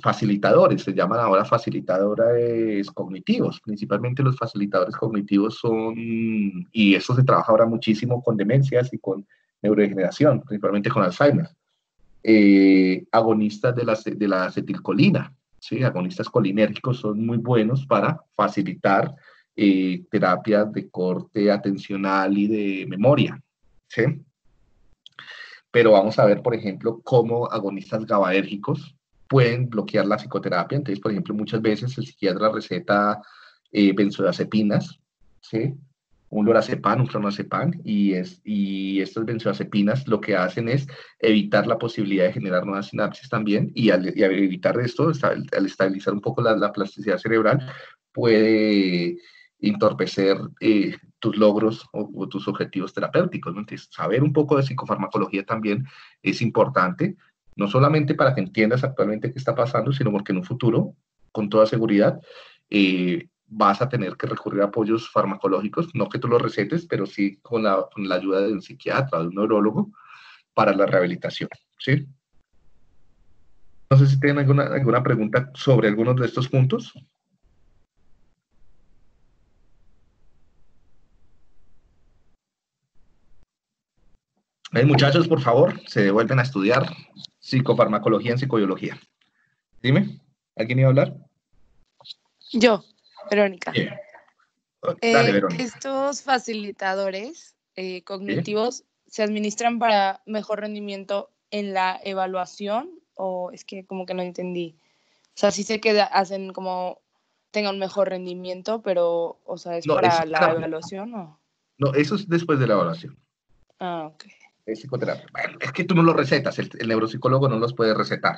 Facilitadores, se llaman ahora facilitadores cognitivos, principalmente los facilitadores cognitivos y eso se trabaja ahora muchísimo con demencias y con neurodegeneración, principalmente con Alzheimer, agonistas de la acetilcolina, ¿sí? Agonistas colinérgicos son muy buenos para facilitar terapias de corte atencional y de memoria, ¿sí? Pero vamos a ver, por ejemplo, cómo agonistas GABAérgicos pueden bloquear la psicoterapia. Entonces, por ejemplo, muchas veces el psiquiatra receta benzodiazepinas, ¿sí? Un lorazepam, un clonazepam, y estas benzodiazepinas lo que hacen es evitar la posibilidad de generar nuevas sinapsis también, y al evitar esto, al estabilizar un poco la plasticidad cerebral, puede entorpecer tus logros o tus objetivos terapéuticos, ¿no? Entonces, saber un poco de psicofarmacología también es importante, no solamente para que entiendas actualmente qué está pasando, sino porque en un futuro, con toda seguridad, vas a tener que recurrir a apoyos farmacológicos, no que tú los recetes, pero sí con la ayuda de un psiquiatra, de un neurólogo, para la rehabilitación, ¿sí? No sé si tienen alguna pregunta sobre algunos de estos puntos. Muchachos, por favor, se devuelven a estudiar psicofarmacología en psicobiología. Dime, ¿alguien iba a hablar? Yo, Verónica. Bien. Dale, Verónica. Estos facilitadores cognitivos se administran para mejor rendimiento en la evaluación, o es que como que no entendí. O sea, sí sé que hacen como tenga un mejor rendimiento, pero, o sea, ¿es para la evaluación o? No, eso es después de la evaluación. Ah, ok. Es psicoterapia. Bueno, es que tú no los recetas, el neuropsicólogo no los puede recetar.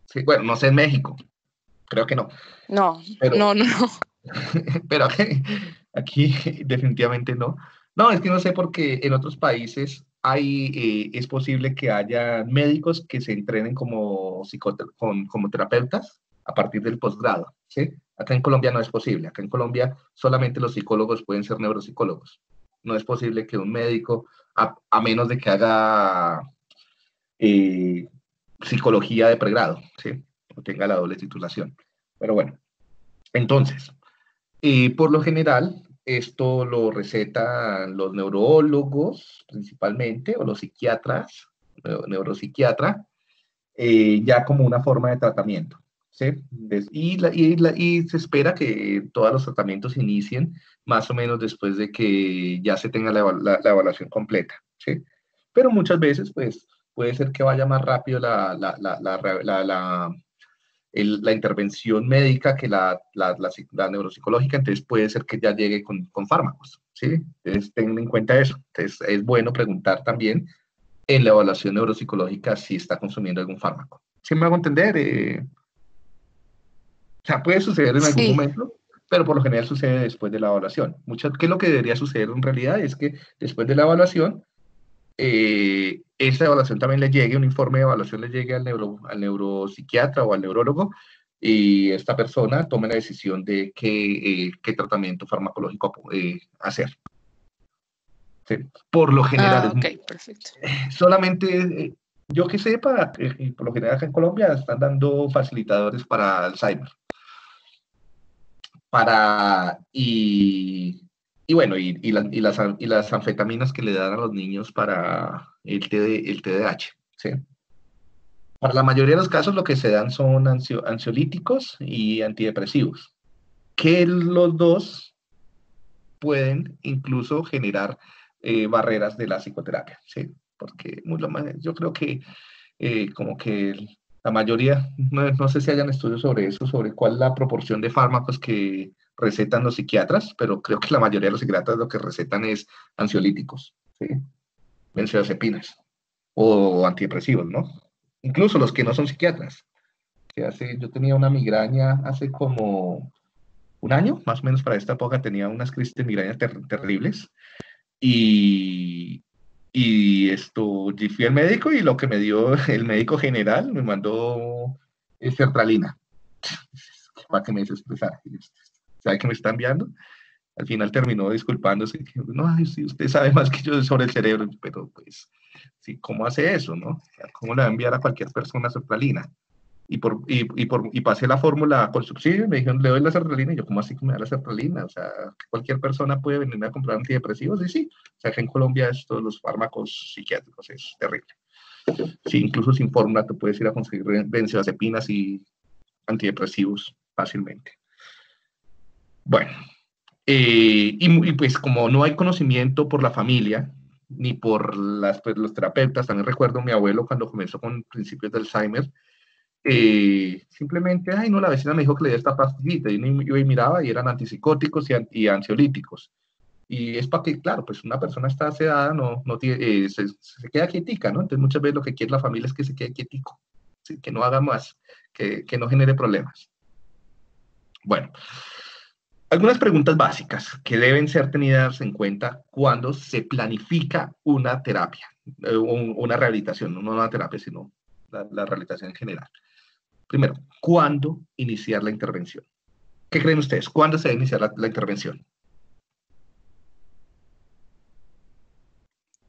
Sí, bueno, no sé en México, creo que no. No. Pero aquí definitivamente no. No, es que no sé porque en otros países es posible que haya médicos que se entrenen como terapeutas a partir del posgrado, ¿sí? Acá en Colombia no es posible. Acá en Colombia solamente los psicólogos pueden ser neuropsicólogos. No es posible que un médico, a menos de que haga psicología de pregrado, ¿sí? O tenga la doble titulación. Pero bueno, entonces, por lo general, esto lo recetan los neurólogos principalmente, o los psiquiatras, neuropsiquiatra, ya como una forma de tratamiento, ¿sí? Y se espera que todos los tratamientos inicien más o menos después de que ya se tenga la evaluación completa, ¿sí? Pero muchas veces, pues, puede ser que vaya más rápido la intervención médica que la neuropsicológica, entonces puede ser que ya llegue con fármacos, ¿sí? Entonces tengan en cuenta eso. Entonces es bueno preguntar también en la evaluación neuropsicológica si está consumiendo algún fármaco. ¿Sí me hago entender? O sea, puede suceder en algún momento, pero por lo general sucede después de la evaluación. ¿Qué es lo que debería suceder en realidad? Es que después de la evaluación, esa evaluación también le llegue, un informe de evaluación le llegue al neuropsiquiatra o al neurólogo, y esta persona tome la decisión de qué tratamiento farmacológico hacer. Sí. Por lo general, perfecto. Solamente, yo que sepa, por lo general acá en Colombia están dando facilitadores para Alzheimer. Y bueno, y las anfetaminas que le dan a los niños para el TDAH, ¿sí? Para la mayoría de los casos lo que se dan son ansiolíticos y antidepresivos, que los dos pueden incluso generar barreras de la psicoterapia, ¿sí? Porque yo creo que como que la mayoría, no sé si hayan estudios sobre eso, sobre cuál es la proporción de fármacos que recetan los psiquiatras, pero creo que la mayoría de los psiquiatras lo que recetan es ansiolíticos, ¿sí? Benzodiazepinas o antidepresivos, ¿no? Incluso los que no son psiquiatras. Yo tenía una migraña hace como un año, más o menos para esta época, tenía unas crisis de migraña terribles, y Y yo fui al médico y lo que me dio el médico general me mandó sertralina para que me desestresara. ¿Sabe qué me está enviando? Al final terminó disculpándose, que, no, ay, sí, usted sabe más que yo sobre el cerebro, pero pues, sí, ¿cómo hace eso, no? ¿Cómo le va a enviar a cualquier persona sertralina? Y pasé la fórmula con subsidio, me dijeron, le doy la sertralina, y yo, ¿cómo así que me da la sertralina? O sea, cualquier persona puede venir a comprar antidepresivos, y sí, o sea, que en Colombia estos, los fármacos psiquiátricos es terrible. Sí, incluso sin fórmula tú puedes ir a conseguir benzodiazepinas y antidepresivos fácilmente. Bueno, y pues como no hay conocimiento por la familia, ni por los terapeutas, también recuerdo a mi abuelo cuando comenzó con principios de Alzheimer, simplemente, ay no, la vecina me dijo que le dio esta pastillita, y yo miraba y eran antipsicóticos y ansiolíticos. Y es para que, claro, pues una persona está sedada, no tiene, se queda quietica, ¿no? Entonces muchas veces lo que quiere la familia es que se quede quietico, ¿sí? Que no haga más, que no genere problemas. Bueno, algunas preguntas básicas que deben ser tenidas en cuenta cuando se planifica una terapia, una rehabilitación, no una terapia, sino la rehabilitación en general. Primero, ¿cuándo iniciar la intervención? ¿Qué creen ustedes? ¿Cuándo se debe iniciar la intervención?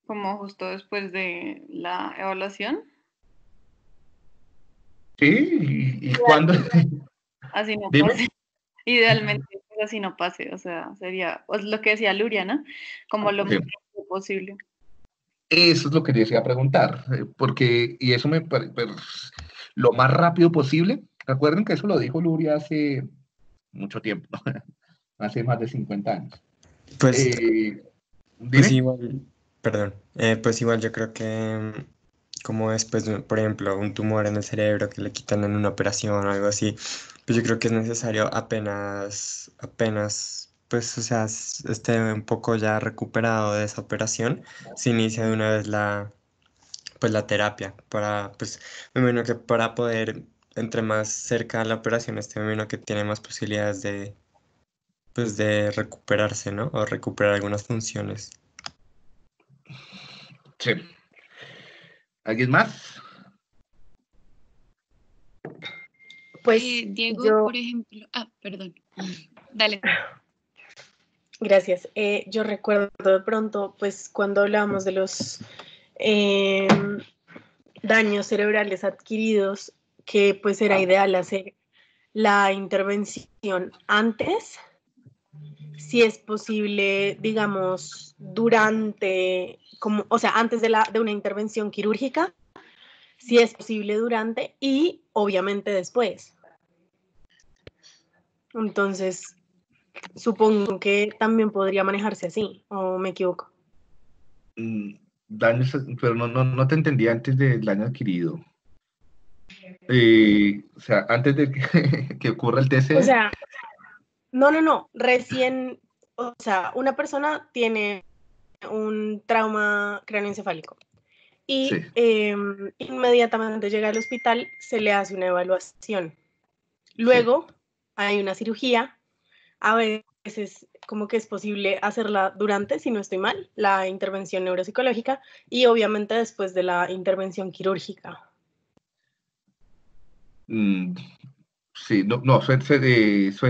Como justo después de la evaluación. Sí, ¿y cuándo? Así no Dime. pase. Idealmente, pues, así no pase. O sea, sería pues, lo que decía Luria, ¿no? Como lo más rápido posible. Eso es lo que yo decía preguntar, porque, y eso lo más rápido posible. Recuerden que eso lo dijo Luria hace mucho tiempo, hace más de 50 años. Pues, pues ¿Dime? igual, perdón, pues igual yo creo que como después, por ejemplo, un tumor en el cerebro que le quitan en una operación o algo así, pues yo creo que es necesario apenas, pues, o sea, esté un poco ya recuperado de esa operación, se inicia de una vez pues, la terapia, pues, me imagino que para poder, entre más cerca de la operación esté, me imagino que tiene más posibilidades pues, de recuperarse, ¿no? O recuperar algunas funciones. Sí. ¿Alguien más? Pues Diego, por ejemplo, perdón, dale. Gracias. Yo recuerdo de pronto, pues cuando hablábamos de los daños cerebrales adquiridos, que pues era ideal hacer la intervención antes, si es posible, digamos, durante, o sea, antes de una intervención quirúrgica, si es posible durante y obviamente después. Entonces, supongo que también podría manejarse así, ¿o me equivoco? Daños, pero no te entendí antes del daño adquirido. O sea, antes de que ocurra el TCE. O sea, no, recién, o sea, una persona tiene un trauma craneoencefálico y Sí. inmediatamente llega al hospital, se le hace una evaluación. Luego hay una cirugía, a veces como que es posible hacerla durante, si no estoy mal, la intervención neuropsicológica y obviamente después de la intervención quirúrgica. Sí,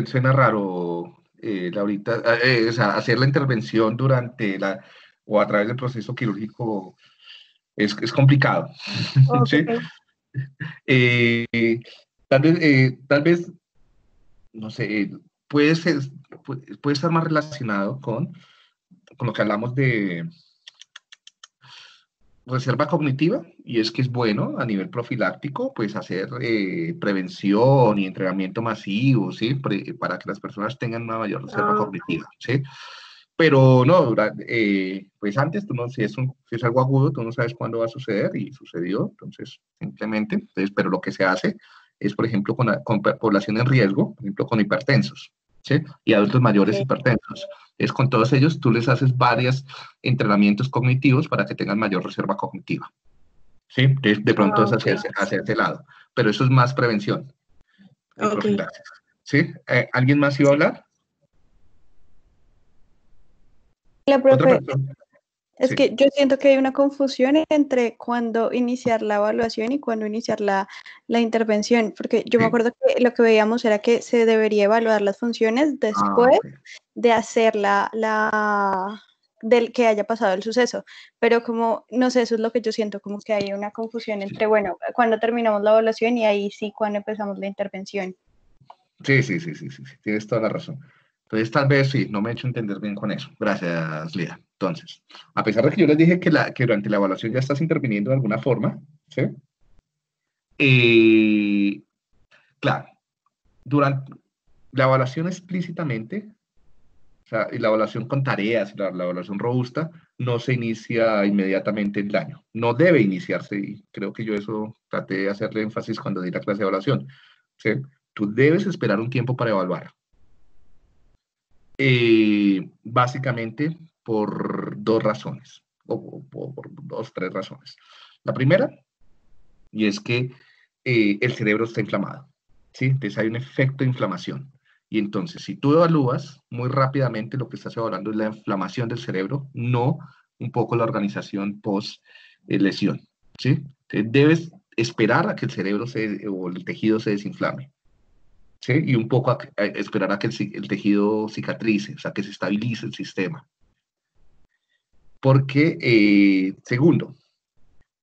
suena raro, Laurita. O sea, hacer la intervención durante o a través del proceso quirúrgico es complicado. Okay. ¿Sí? Tal vez, no sé, puede estar más relacionado con lo que hablamos de reserva cognitiva, y es que es bueno a nivel profiláctico, pues hacer prevención y entrenamiento masivo, ¿sí? Para que las personas tengan una mayor reserva cognitiva, ¿sí? Pero no, pues antes, tú no, si es algo agudo, tú no sabes cuándo va a suceder, y sucedió, entonces, simplemente, pero lo que se hace es, por ejemplo, con población en riesgo, por ejemplo, con hipertensos, ¿sí? Y adultos mayores hipertensos. Es con todos ellos, tú les haces varios entrenamientos cognitivos para que tengan mayor reserva cognitiva, ¿sí? De pronto es hacia ese lado, pero eso es más prevención. Profilaxis, ¿sí? ¿Alguien más iba a hablar? La profe, Es Sí. que yo siento que hay una confusión entre cuándo iniciar la evaluación y cuándo iniciar la intervención, porque yo me Sí. acuerdo que lo que veíamos era que se debería evaluar las funciones después Ok. de hacer del que haya pasado el suceso, pero como, no sé, eso es lo que yo siento, como que hay una confusión entre, bueno, cuando terminamos la evaluación y ahí sí, cuando empezamos la intervención. Sí, tienes toda la razón. Entonces, tal vez sí, no me he hecho entender bien con eso. Gracias, Lía. Entonces, a pesar de que yo les dije que durante la evaluación ya estás interviniendo de alguna forma, ¿sí? Claro, durante la evaluación explícitamente, o sea, y la evaluación con tareas, la evaluación robusta, no se inicia inmediatamente el año. No debe iniciarse, y creo que yo eso traté de hacerle énfasis cuando di la clase de evaluación, ¿sí? Tú debes esperar un tiempo para evaluar. Básicamente por dos razones, o por dos, tres razones. La primera, y es que el cerebro está inflamado, ¿sí? Entonces hay un efecto de inflamación. Y entonces, si tú evalúas muy rápidamente, lo que estás evaluando es la inflamación del cerebro, no un poco la organización post-lesión, ¿sí? Entonces, debes esperar a que el cerebro o el tejido se desinflame. ¿Sí? Y un poco a esperar a que el tejido cicatrice, o sea, que se estabilice el sistema. Porque, segundo,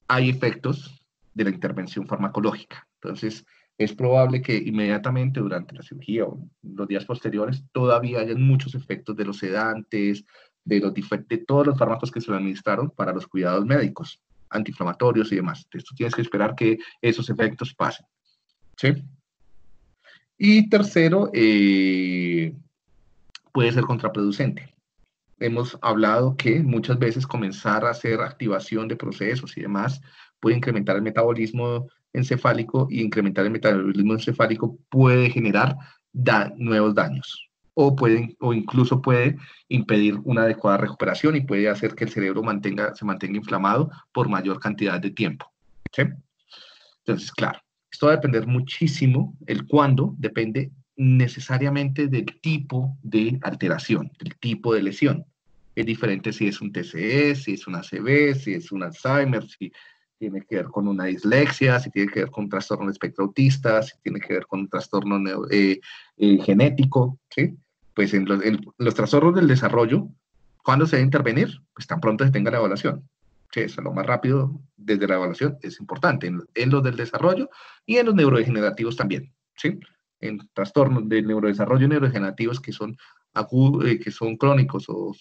hay efectos de la intervención farmacológica. Entonces, es probable que inmediatamente durante la cirugía o los días posteriores todavía hayan muchos efectos de los sedantes, de todos los fármacos que se le administraron para los cuidados médicos, antiinflamatorios y demás. Entonces, tú tienes que esperar que esos efectos pasen. ¿Sí? Y tercero, puede ser contraproducente. Hemos hablado que muchas veces comenzar a hacer activación de procesos y demás puede incrementar el metabolismo encefálico, y incrementar el metabolismo encefálico puede generar nuevos daños o incluso puede impedir una adecuada recuperación y puede hacer que el cerebro se mantenga inflamado por mayor cantidad de tiempo. ¿Sí? Entonces, claro, esto va a depender muchísimo, el cuándo depende necesariamente del tipo de alteración, del tipo de lesión. Es diferente si es un TCE, si es un ACV, si es un Alzheimer, si tiene que ver con una dislexia, si tiene que ver con un trastorno del espectro autista, si tiene que ver con un trastorno genético, ¿sí? Pues en los trastornos del desarrollo, ¿cuándo se debe intervenir? Pues tan pronto se tenga la evaluación. Sí, eso lo más rápido desde la evaluación es importante, en los del desarrollo y en los neurodegenerativos también, ¿sí? En trastornos de neurodesarrollo y neurodegenerativos que son que son crónicos o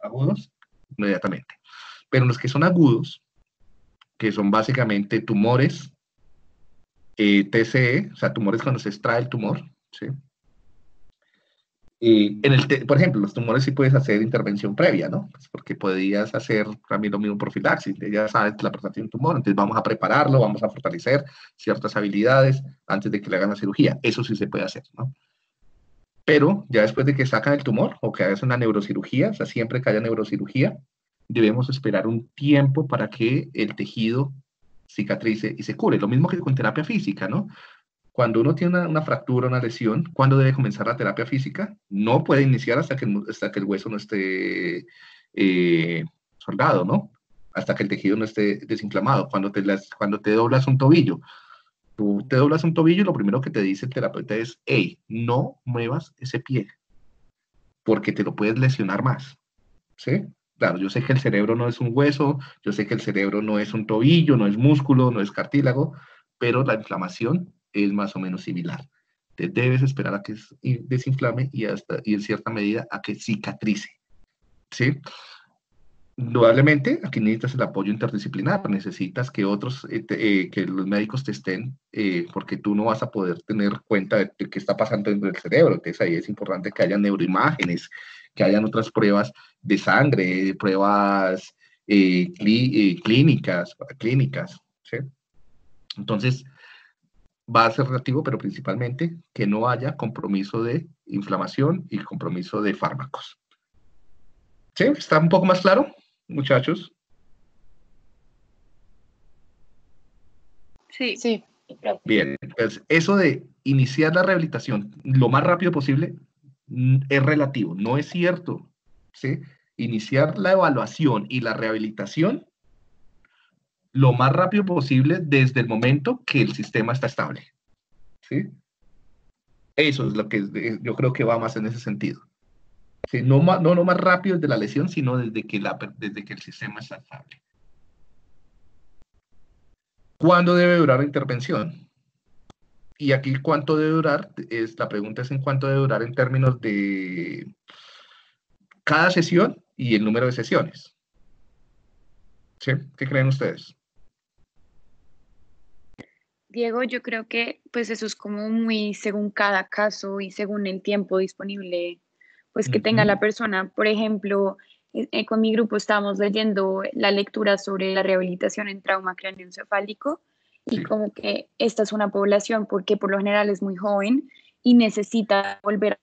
agudos, inmediatamente. Pero los que son agudos, que son básicamente tumores, TCE, o sea, tumores cuando se extrae el tumor, ¿sí? Por ejemplo, los tumores sí puedes hacer intervención previa, ¿no? Pues porque podrías hacer también lo mismo profilaxis. Ya sabes que la persona tiene un tumor, entonces vamos a prepararlo, vamos a fortalecer ciertas habilidades antes de que le hagan la cirugía. Eso sí se puede hacer, ¿no? Pero ya después de que sacan el tumor o que hagas una neurocirugía, o sea, siempre que haya neurocirugía, debemos esperar un tiempo para que el tejido cicatrice y se cure. Lo mismo que con terapia física, ¿no? Cuando uno tiene una fractura, una lesión, ¿cuándo debe comenzar la terapia física? No puede iniciar hasta que el hueso no esté soldado, ¿no? Hasta que el tejido no esté desinflamado. Cuando te doblas un tobillo, tú te doblas un tobillo y lo primero que te dice el terapeuta es, hey, no muevas ese pie, porque te lo puedes lesionar más, ¿sí? Claro, yo sé que el cerebro no es un hueso, yo sé que el cerebro no es un tobillo, no es músculo, no es cartílago, pero la inflamación es más o menos similar. Te debes esperar a que desinflame y en cierta medida a que cicatrice, ¿sí? Indudablemente, aquí necesitas el apoyo interdisciplinar, necesitas que que los médicos te estén, porque tú no vas a poder tener cuenta de qué está pasando dentro del cerebro. Entonces ahí es importante que haya neuroimágenes, que hayan otras pruebas de sangre, pruebas clínicas, ¿sí? Entonces, va a ser relativo, pero principalmente que no haya compromiso de inflamación y compromiso de fármacos. ¿Sí? ¿Está un poco más claro, muchachos? Sí. Bien, pues eso de iniciar la rehabilitación lo más rápido posible es relativo, no es cierto, ¿sí? iniciar la evaluación y la rehabilitación lo más rápido posible desde el momento que el sistema está estable. ¿Sí? Eso es lo que yo creo que va más en ese sentido. ¿Sí? No más rápido desde la lesión, sino desde que el sistema está estable. ¿Cuándo debe durar la intervención? Y aquí cuánto debe durar, la pregunta es en cuánto debe durar en términos de cada sesión y el número de sesiones. ¿Sí? ¿Qué creen ustedes? Diego, yo creo que pues eso es como muy según cada caso y según el tiempo disponible pues que tenga la persona. Por ejemplo, con mi grupo estábamos leyendo la lectura sobre la rehabilitación en trauma craneoencefálico y Sí. como que esta es una población porque por lo general es muy joven y necesita volver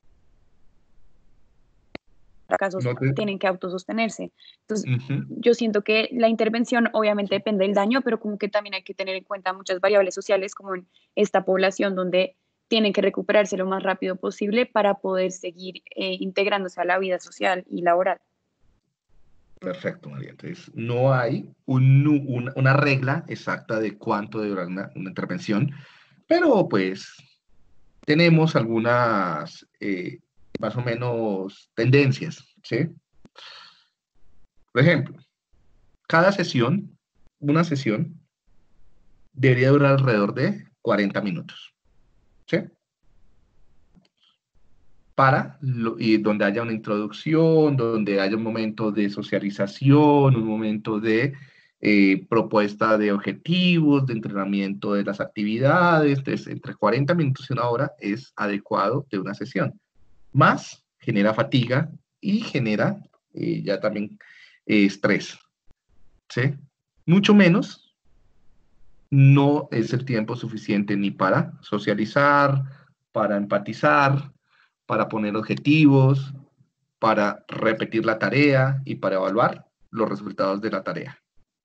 a casos tienen que autosostenerse. Entonces, yo siento que la intervención obviamente depende del daño, pero como que también hay que tener en cuenta muchas variables sociales como en esta población donde tienen que recuperarse lo más rápido posible para poder seguir integrándose a la vida social y laboral. Perfecto, María. Entonces, no hay una regla exacta de cuánto debe durar una intervención, pero pues tenemos algunas más o menos tendencias, ¿sí? Por ejemplo, una sesión, debería durar alrededor de 40 minutos, ¿sí? Y donde haya una introducción, donde haya un momento de socialización, un momento de propuesta de objetivos, de entrenamiento de las actividades. Entonces, entre 40 minutos y una hora es adecuado de una sesión. Más genera fatiga y genera ya también estrés, ¿sí? Mucho menos no es el tiempo suficiente ni para socializar, para empatizar, para poner objetivos, para repetir la tarea y para evaluar los resultados de la tarea.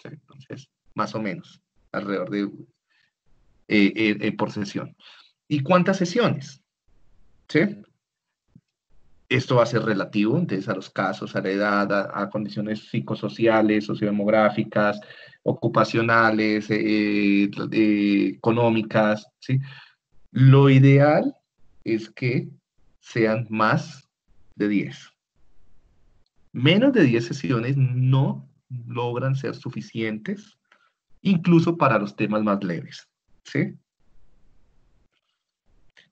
¿Sí? Entonces, más o menos, alrededor de por sesión. ¿Y cuántas sesiones? ¿Sí? Esto va a ser relativo, entonces, a los casos, a la edad, a condiciones psicosociales, sociodemográficas, ocupacionales, económicas, ¿sí? Lo ideal es que sean más de 10. Menos de 10 sesiones no logran ser suficientes, incluso para los temas más leves, ¿sí?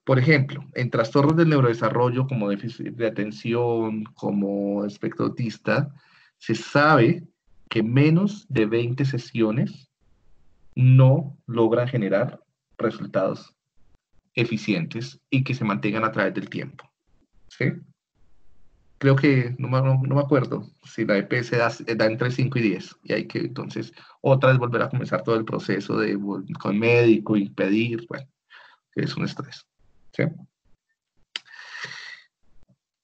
Por ejemplo, en trastornos del neurodesarrollo como déficit de atención, como espectro autista, se sabe que menos de 20 sesiones no logran generar resultados eficientes y que se mantengan a través del tiempo, ¿sí? Creo que, no me acuerdo, si la EPS da entre 5 y 10, y hay que entonces otra vez volver a comenzar todo el proceso con médico y pedir, bueno, es un estrés, ¿sí?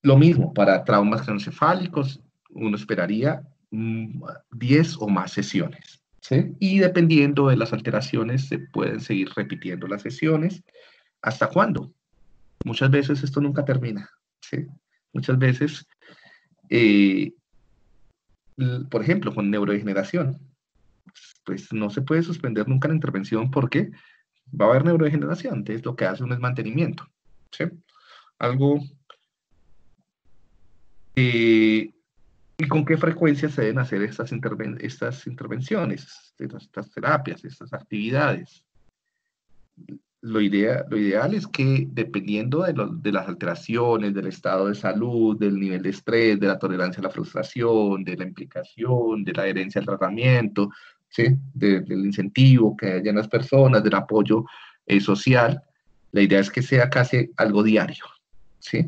Lo mismo, para traumas craneoencefálicos, uno esperaría 10 o más sesiones, ¿sí? Y dependiendo de las alteraciones, se pueden seguir repitiendo las sesiones. ¿Hasta cuándo? Muchas veces esto nunca termina, ¿sí? Muchas veces, por ejemplo, con neurodegeneración, pues no se puede suspender nunca la intervención porque va a haber neurodegeneración, entonces lo que hace uno es mantenimiento, ¿sí? Algo... ¿y con qué frecuencia se deben hacer estas intervenciones, estas terapias, estas actividades? Lo ideal es que dependiendo de las alteraciones, del estado de salud, del nivel de estrés, de la tolerancia a la frustración, de la implicación, de la adherencia al tratamiento, ¿sí? Del incentivo que haya en las personas, del apoyo social, la idea es que sea casi algo diario, ¿sí?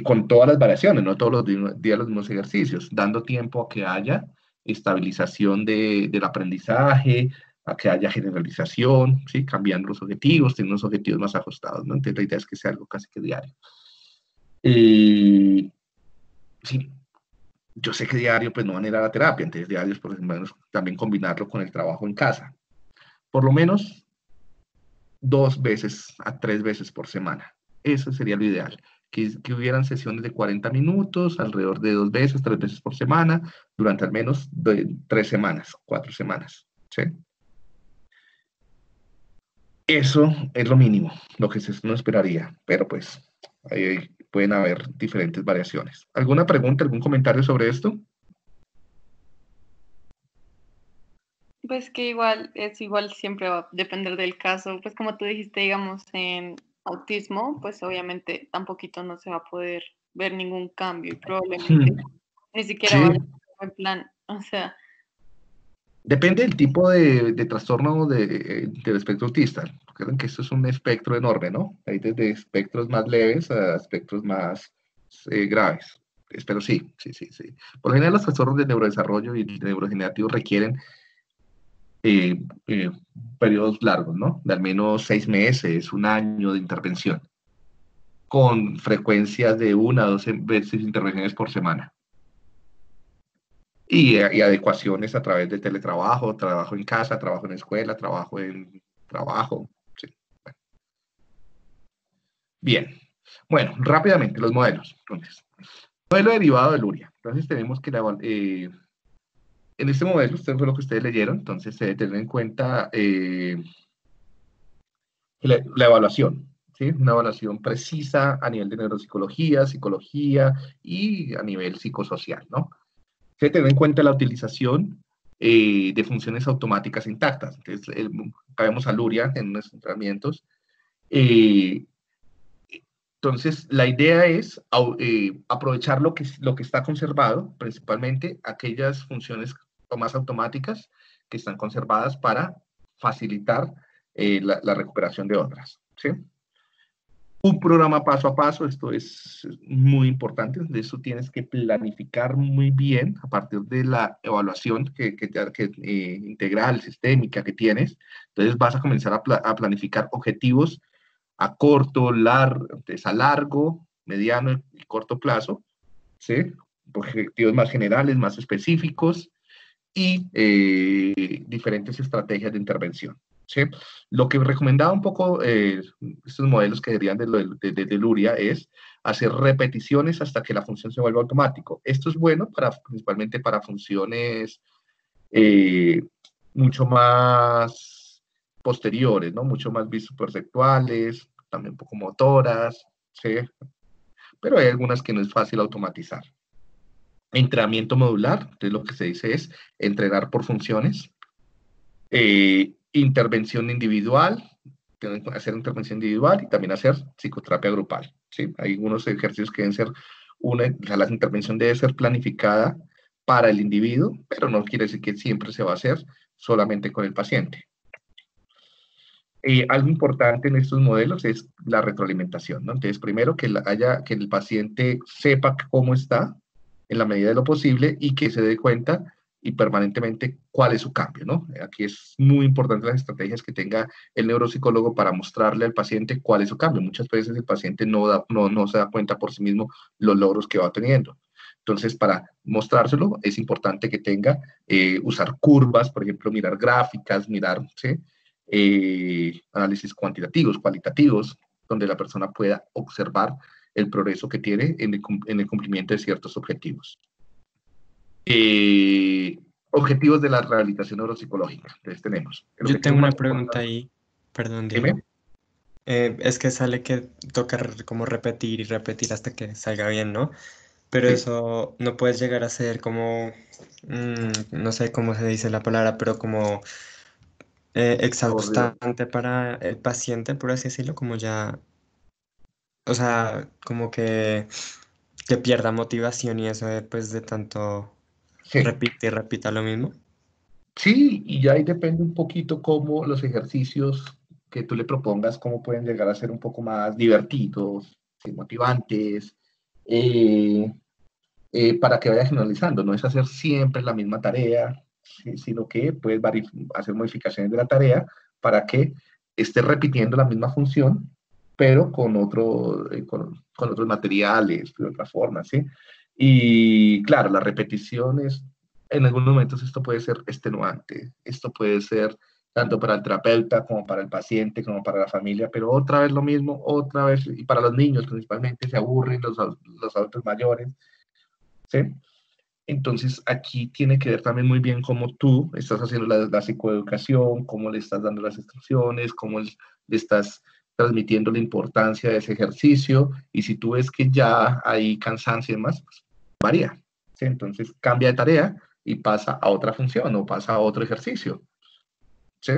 Con todas las variaciones, no todos los días los mismos ejercicios, dando tiempo a que haya estabilización del aprendizaje, a que haya generalización, ¿sí? Cambiando los objetivos, teniendo unos objetivos más ajustados, ¿no? Entonces la idea es que sea algo casi que diario. Sí, yo sé que diario pues no van a ir a la terapia, entonces diario es por lo menos también combinarlo con el trabajo en casa. Por lo menos 2 veces a 3 veces por semana. Eso sería lo ideal. que hubieran sesiones de 40 minutos, alrededor de 2 veces, 3 veces por semana, durante al menos 3 semanas, 4 semanas, ¿sí? Eso es lo mínimo, lo que uno esperaría, pero pues ahí pueden haber diferentes variaciones. ¿Alguna pregunta, algún comentario sobre esto? Pues que igual, siempre va a depender del caso. Pues como tú dijiste, digamos, en autismo, pues obviamente tampoco no se va a poder ver ningún cambio y probablemente ni siquiera va a Sí, haber un buen plan. O sea, depende del tipo de trastorno del espectro autista. Recuerden que esto es un espectro enorme, ¿no? Hay desde espectros más leves a espectros más graves. Pero sí, sí, sí, sí. Por lo general, los trastornos de neurodesarrollo y neurodegenerativos requieren eh, eh, periodos largos, ¿no? De al menos 6 meses, un año de intervención, con frecuencias de 1 a 12 veces intervenciones por semana. Y adecuaciones a través de teletrabajo, trabajo en casa, trabajo en escuela, trabajo en trabajo. Sí. Bien. Bueno, rápidamente, los modelos. Entonces, modelo derivado de Luria. Entonces, tenemos que en este modelo, esto fue lo que ustedes leyeron, entonces se debe tener en cuenta la evaluación. ¿Sí? Una evaluación precisa a nivel de neuropsicología, psicología y a nivel psicosocial, ¿no? Se debe tener en cuenta la utilización de funciones automáticas intactas. Entonces, vemos a Luria en nuestros entrenamientos. Entonces, la idea es aprovechar lo que está conservado, principalmente aquellas funciones más automáticas que están conservadas para facilitar la recuperación de otras. ¿Sí? Un programa paso a paso, esto es muy importante, de eso tienes que planificar muy bien a partir de la evaluación integral, sistémica que tienes. Entonces vas a comenzar a planificar objetivos a corto, a largo, mediano y corto plazo, ¿sí? Objetivos más generales, más específicos y diferentes estrategias de intervención. ¿Sí? Lo que recomendaba un poco estos modelos que serían de Luria es hacer repeticiones hasta que la función se vuelva automático. Esto es bueno principalmente para funciones mucho más posteriores, ¿no? Mucho más visoperceptuales, también un poco motoras, ¿sí? Pero hay algunas que no es fácil automatizar. Entrenamiento modular, entonces lo que se dice es entrenar por funciones. Intervención individual, hacer intervención individual y también hacer psicoterapia grupal. ¿Sí? Hay algunos ejercicios que deben ser, o sea, la intervención debe ser planificada para el individuo, pero no quiere decir que siempre se va a hacer solamente con el paciente. Algo importante en estos modelos es la retroalimentación, ¿no? Entonces, primero que el paciente sepa cómo está en la medida de lo posible y que se dé cuenta y permanentemente cuál es su cambio, ¿no? Aquí es muy importante las estrategias que tenga el neuropsicólogo para mostrarle al paciente cuál es su cambio. Muchas veces el paciente no se da cuenta por sí mismo los logros que va teniendo. Entonces, para mostrárselo, es importante que tenga, usar curvas, por ejemplo, mirar gráficas, mirar, ¿sí? Análisis cuantitativos, cualitativos, donde la persona pueda observar el progreso que tiene en el cumplimiento de ciertos objetivos. Objetivos de la rehabilitación neuropsicológica. Entonces tenemos. Yo tengo una pregunta ahí, perdón, Diego. Es que sale que toca como repetir y repetir hasta que salga bien, ¿no? Pero sí, eso no puedes llegar a ser como, no sé cómo se dice la palabra, pero como exhaustante para el paciente, por así decirlo, como ya, o sea, como que pierda motivación y eso pues de tanto sí. repite y repita lo mismo. Sí, y ya ahí depende un poquito cómo los ejercicios que tú le propongas, cómo pueden llegar a ser un poco más divertidos, motivantes, para que vaya generalizando. No es hacer siempre la misma tarea, sino que puedes hacer modificaciones de la tarea para que esté repitiendo la misma función, pero con otros materiales, de otra forma, ¿sí? Y claro, las repeticiones, en algunos momentos esto puede ser extenuante, esto puede ser tanto para el terapeuta como para el paciente, como para la familia, pero otra vez lo mismo, otra vez, y para los niños principalmente se aburren, los adultos mayores, ¿sí? Entonces, aquí tiene que ver también muy bien cómo tú estás haciendo la psicoeducación, cómo le estás dando las instrucciones, cómo le estás transmitiendo la importancia de ese ejercicio, y si tú ves que ya hay cansancio y demás, pues varía, ¿sí? Entonces, cambia de tarea y pasa a otra función o pasa a otro ejercicio, ¿sí?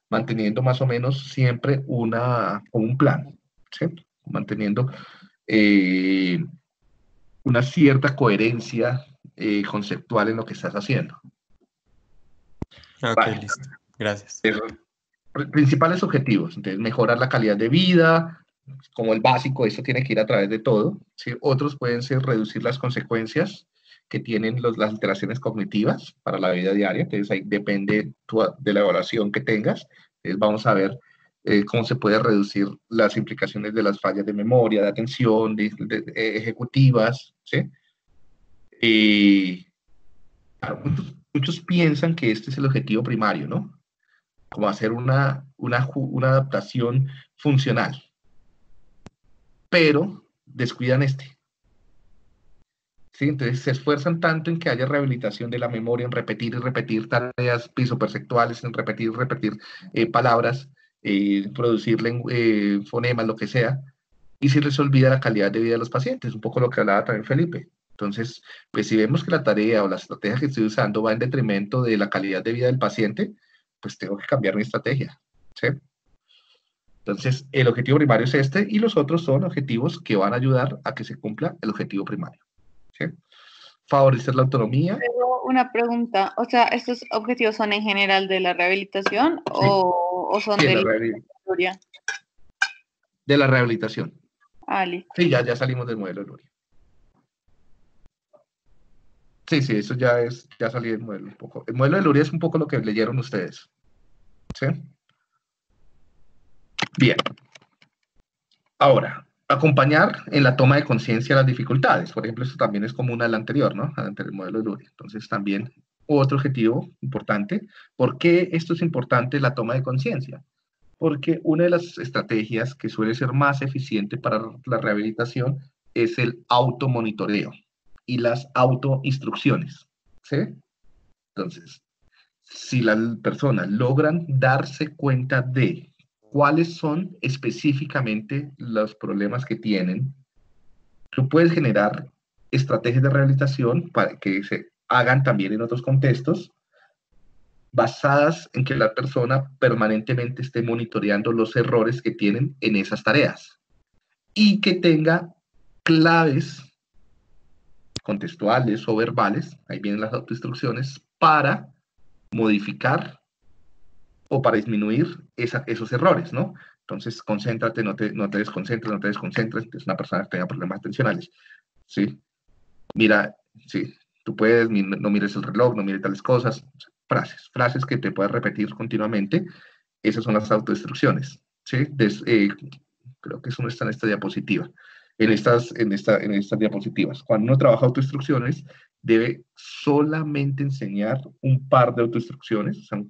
Manteniendo más o menos siempre un plan, ¿sí? Manteniendo una cierta coherencia conceptual en lo que estás haciendo. Ok, Vale. listo. Gracias. Principales objetivos, entonces mejorar la calidad de vida, como el básico, eso tiene que ir a través de todo, ¿sí? Otros pueden ser reducir las consecuencias que tienen las alteraciones cognitivas para la vida diaria, entonces ahí depende de la evaluación que tengas. Entonces vamos a ver cómo se puede reducir las implicaciones de las fallas de memoria, de atención, ejecutivas, ¿sí? Claro, muchos piensan que este es el objetivo primario, ¿no? Como hacer una adaptación funcional, pero descuidan este. ¿Sí? Entonces se esfuerzan tanto en que haya rehabilitación de la memoria, en repetir y repetir tareas pisoperceptuales, en repetir y repetir palabras, producir fonemas, lo que sea, y se les olvida la calidad de vida de los pacientes, un poco lo que hablaba también Felipe. Entonces, pues si vemos que la tarea o la estrategia que estoy usando va en detrimento de la calidad de vida del paciente, pues tengo que cambiar mi estrategia, ¿sí? Entonces, el objetivo primario es este y los otros son objetivos que van a ayudar a que se cumpla el objetivo primario, ¿sí? Favorecer la autonomía. Pero una pregunta, o sea, ¿estos objetivos son en general de la rehabilitación Sí. o son Sí, de la historia? De la rehabilitación. Ah, listo. Sí, ya salimos del modelo de Luria. Sí, eso ya salí del modelo un poco. El modelo de Luria es un poco lo que leyeron ustedes, ¿sí? Bien. Ahora, acompañar en la toma de conciencia de las dificultades. Por ejemplo, esto también es común al anterior, ¿no? Al anterior modelo de Luria. Entonces, también otro objetivo importante. ¿Por qué esto es importante, la toma de conciencia? Porque una de las estrategias que suele ser más eficiente para la rehabilitación es el automonitoreo y las autoinstrucciones, ¿sí? Entonces, si las personas logran darse cuenta de cuáles son específicamente los problemas que tienen, tú puedes generar estrategias de rehabilitación para que se hagan también en otros contextos, basadas en que la persona permanentemente esté monitoreando los errores que tienen en esas tareas y que tenga claves contextuales o verbales, ahí vienen las autoinstrucciones, para modificar o para disminuir esos errores, ¿no? Entonces, concéntrate, no te desconcentres, es una persona que tenga problemas atencionales, ¿sí? Mira, sí, tú puedes, no mires el reloj, no mires tales cosas, frases que te puedas repetir continuamente, esas son las autoinstrucciones, ¿sí? Creo que eso no está en esta diapositiva, en estas diapositivas. Cuando uno trabaja autoinstrucciones, debe solamente enseñar un par de autoinstrucciones, o sea,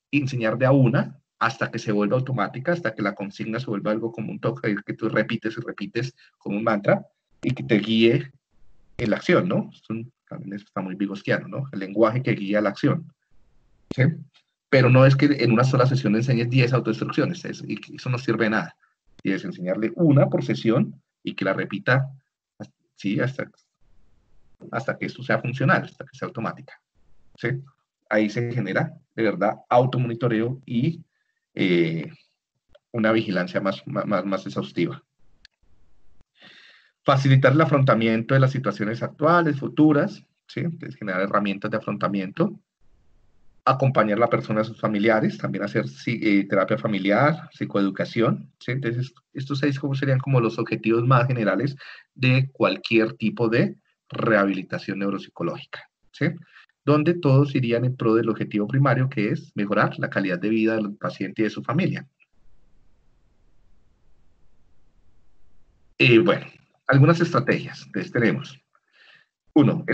enseñar de a una hasta que se vuelva automática, hasta que la consigna se vuelva algo como un toque que tú repites y repites como un mantra y que te guíe en la acción, ¿no? También está muy vygotsiano, ¿no? El lenguaje que guía la acción, ¿sí? Pero no es que en una sola sesión enseñes 10 autoinstrucciones, y eso no sirve de nada. Y es enseñarle una por sesión y que la repita, ¿sí? Hasta que esto sea funcional, hasta que sea automática, ¿sí? Ahí se genera, de verdad, automonitoreo y una vigilancia más exhaustiva. Facilitar el afrontamiento de las situaciones actuales, futuras, ¿sí? Entonces, generar herramientas de afrontamiento. Acompañar a la persona a sus familiares, también hacer terapia familiar, psicoeducación, ¿sí? Entonces, estos 6 serían como los objetivos más generales de cualquier tipo de rehabilitación neuropsicológica, ¿sí? Donde todos irían en pro del objetivo primario, que es mejorar la calidad de vida del paciente y de su familia. Bueno, algunas estrategias. Entonces tenemos, uno,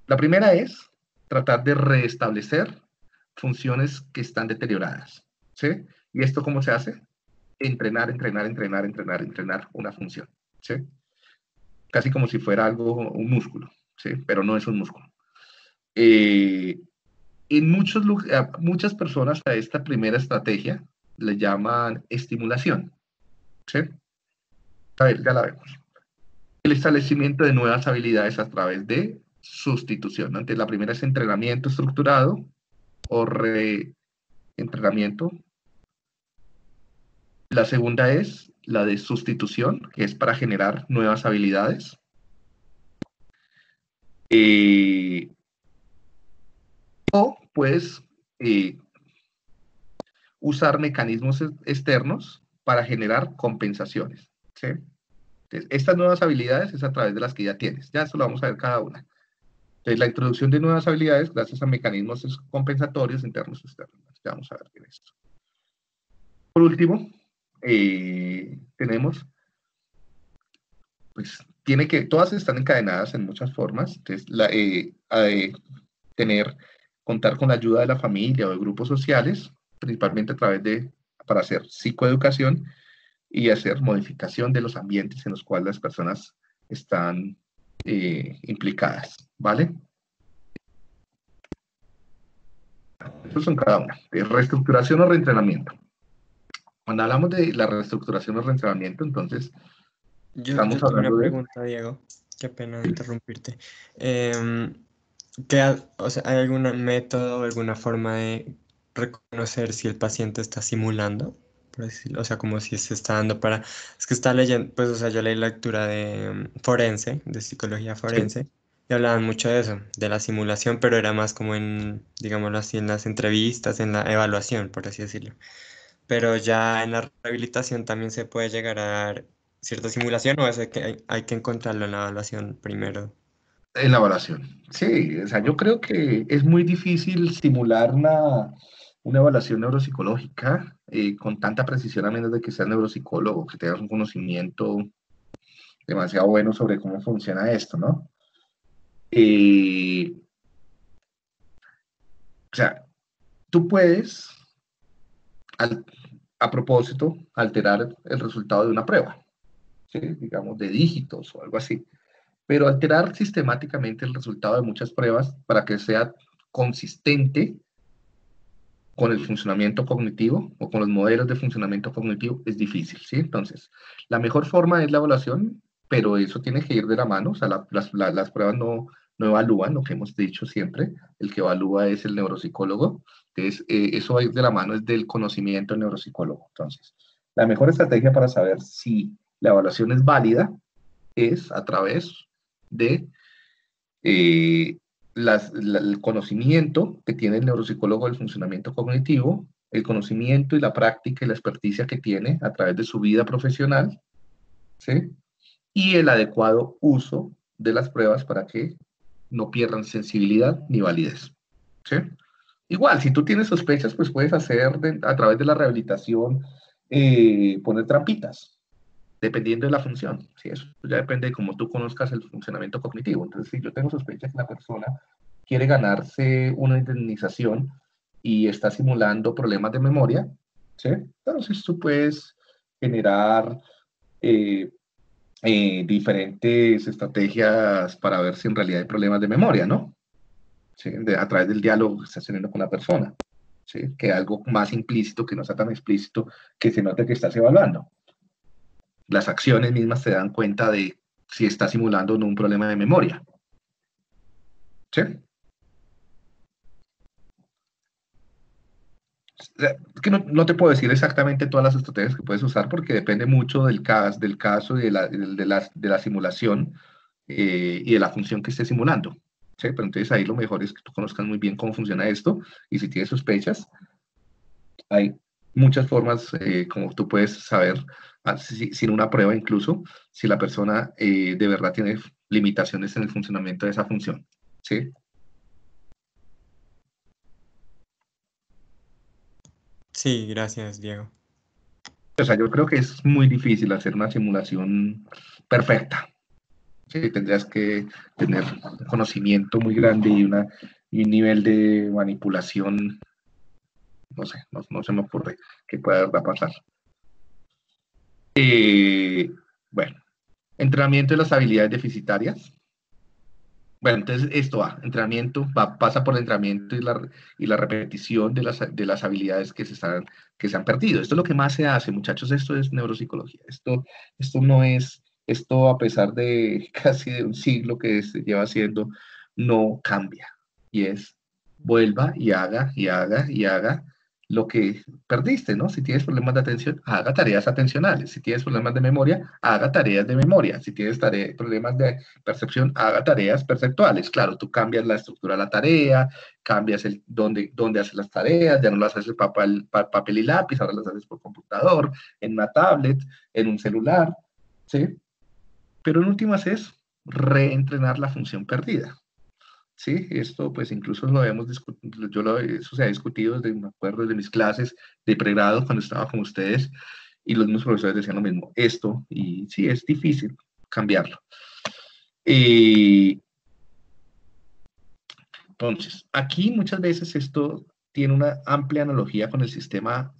la primera es tratar de restablecer funciones que están deterioradas, ¿sí? ¿Y esto cómo se hace? Entrenar, entrenar, entrenar, entrenar, entrenar una función, ¿sí? Casi como si fuera algo, un músculo, ¿sí? Pero no es un músculo. En muchas personas a esta primera estrategia le llaman estimulación, ¿sí? A ver, ya la vemos. El establecimiento de nuevas habilidades a través de sustitución, ¿no? Entonces, la primera es entrenamiento estructurado o reentrenamiento. La segunda es la de sustitución, que es para generar nuevas habilidades. O puedes usar mecanismos externos para generar compensaciones, ¿sí? Entonces, estas nuevas habilidades es a través de las que ya tienes. Ya esto lo vamos a ver cada una. Entonces, la introducción de nuevas habilidades gracias a mecanismos compensatorios internos y externos. Ya vamos a ver bien esto. Por último, tenemos, pues, todas están encadenadas en muchas formas. Entonces, contar con la ayuda de la familia o de grupos sociales, principalmente para hacer psicoeducación y hacer modificación de los ambientes en los cuales las personas están implicadas, ¿vale? Estos son cada una. Reestructuración o reentrenamiento. Cuando hablamos de la reestructuración o reentrenamiento, entonces Yo estamos tengo una hablando de... pregunta, Diego. Qué pena interrumpirte. O sea, ¿hay algún método, alguna forma de reconocer si el paciente está simulando? Por decirlo, o sea, como si se está dando para... Es que está leyendo, pues, o sea, yo leí lectura de forense, de psicología Sí, forense, y hablaban mucho de eso, de la simulación, pero era más como en, digámoslo así, en las entrevistas, en la evaluación, por así decirlo. Pero ya en la rehabilitación también se puede llegar a dar cierta simulación, o eso que hay que encontrarlo en la evaluación primero. en la evaluación. Sí, o sea, yo creo que es muy difícil simular una evaluación neuropsicológica con tanta precisión, a menos de que seas neuropsicólogo, que tengas un conocimiento demasiado bueno sobre cómo funciona esto, ¿no? O sea, tú puedes, a propósito, alterar el resultado de una prueba, ¿sí? Digamos, de dígitos o algo así. Pero alterar sistemáticamente el resultado de muchas pruebas para que sea consistente con el funcionamiento cognitivo o con los modelos de funcionamiento cognitivo es difícil, ¿sí? Entonces, la mejor forma es la evaluación, pero eso tiene que ir de la mano, o sea, las pruebas no evalúan, lo que hemos dicho siempre, el que evalúa es el neuropsicólogo, entonces eso va a ir de la mano, es del conocimiento del neuropsicólogo. Entonces, la mejor estrategia para saber si la evaluación es válida es a través de el conocimiento que tiene el neuropsicólogo del funcionamiento cognitivo, el conocimiento y la práctica y la experticia que tiene a través de su vida profesional, ¿sí? Y el adecuado uso de las pruebas para que no pierdan sensibilidad ni validez, ¿sí? Igual, si tú tienes sospechas, pues puedes hacer a través de la rehabilitación, poner trampitas, dependiendo de la función. ¿Sí? Eso ya depende de cómo tú conozcas el funcionamiento cognitivo. Entonces, si yo tengo sospecha que la persona quiere ganarse una indemnización y está simulando problemas de memoria, ¿sí? Entonces tú puedes generar diferentes estrategias para ver si en realidad hay problemas de memoria, ¿no? ¿Sí? A través del diálogo que estás teniendo con la persona, ¿sí? Que algo más implícito, que no sea tan explícito, que se note que estás evaluando. Las acciones mismas te dan cuenta de si está simulando o no un problema de memoria. ¿Sí? Es que no te puedo decir exactamente todas las estrategias que puedes usar porque depende mucho del caso y de la simulación y de la función que esté simulando. ¿Sí? Pero entonces ahí lo mejor es que tú conozcas muy bien cómo funciona esto y si tienes sospechas, hay muchas formas como tú puedes saber, sin una prueba incluso, si la persona de verdad tiene limitaciones en el funcionamiento de esa función. ¿Sí? Sí, gracias, Diego. O sea, yo creo que es muy difícil hacer una simulación perfecta. ¿Sí? Tendrías que tener un conocimiento muy grande y un nivel de manipulación no sé, no se me ocurre que pueda pasar. Bueno, entrenamiento de las habilidades deficitarias. Bueno, entonces esto entrenamiento, pasa por el entrenamiento y la repetición de las habilidades que se han perdido. Esto es lo que más se hace, muchachos, esto es neuropsicología. Esto no es, esto a pesar de casi de un siglo que se lleva haciendo, no cambia. Y es, vuelva y haga lo que perdiste, ¿no? Si tienes problemas de atención, haga tareas atencionales. Si tienes problemas de memoria, haga tareas de memoria. Si tienes problemas de percepción, haga tareas perceptuales. Claro, tú cambias la estructura de la tarea, cambias dónde haces las tareas, ya no las haces papel y lápiz, ahora las haces por computador, en una tablet, en un celular, ¿sí? Pero en últimas es reentrenar la función perdida. Sí, esto pues incluso lo habíamos discutido, eso se ha discutido me acuerdo de mis clases de pregrado cuando estaba con ustedes y los mismos profesores decían lo mismo, esto, y sí, es difícil cambiarlo. Entonces, aquí muchas veces esto tiene una amplia analogía con el sistema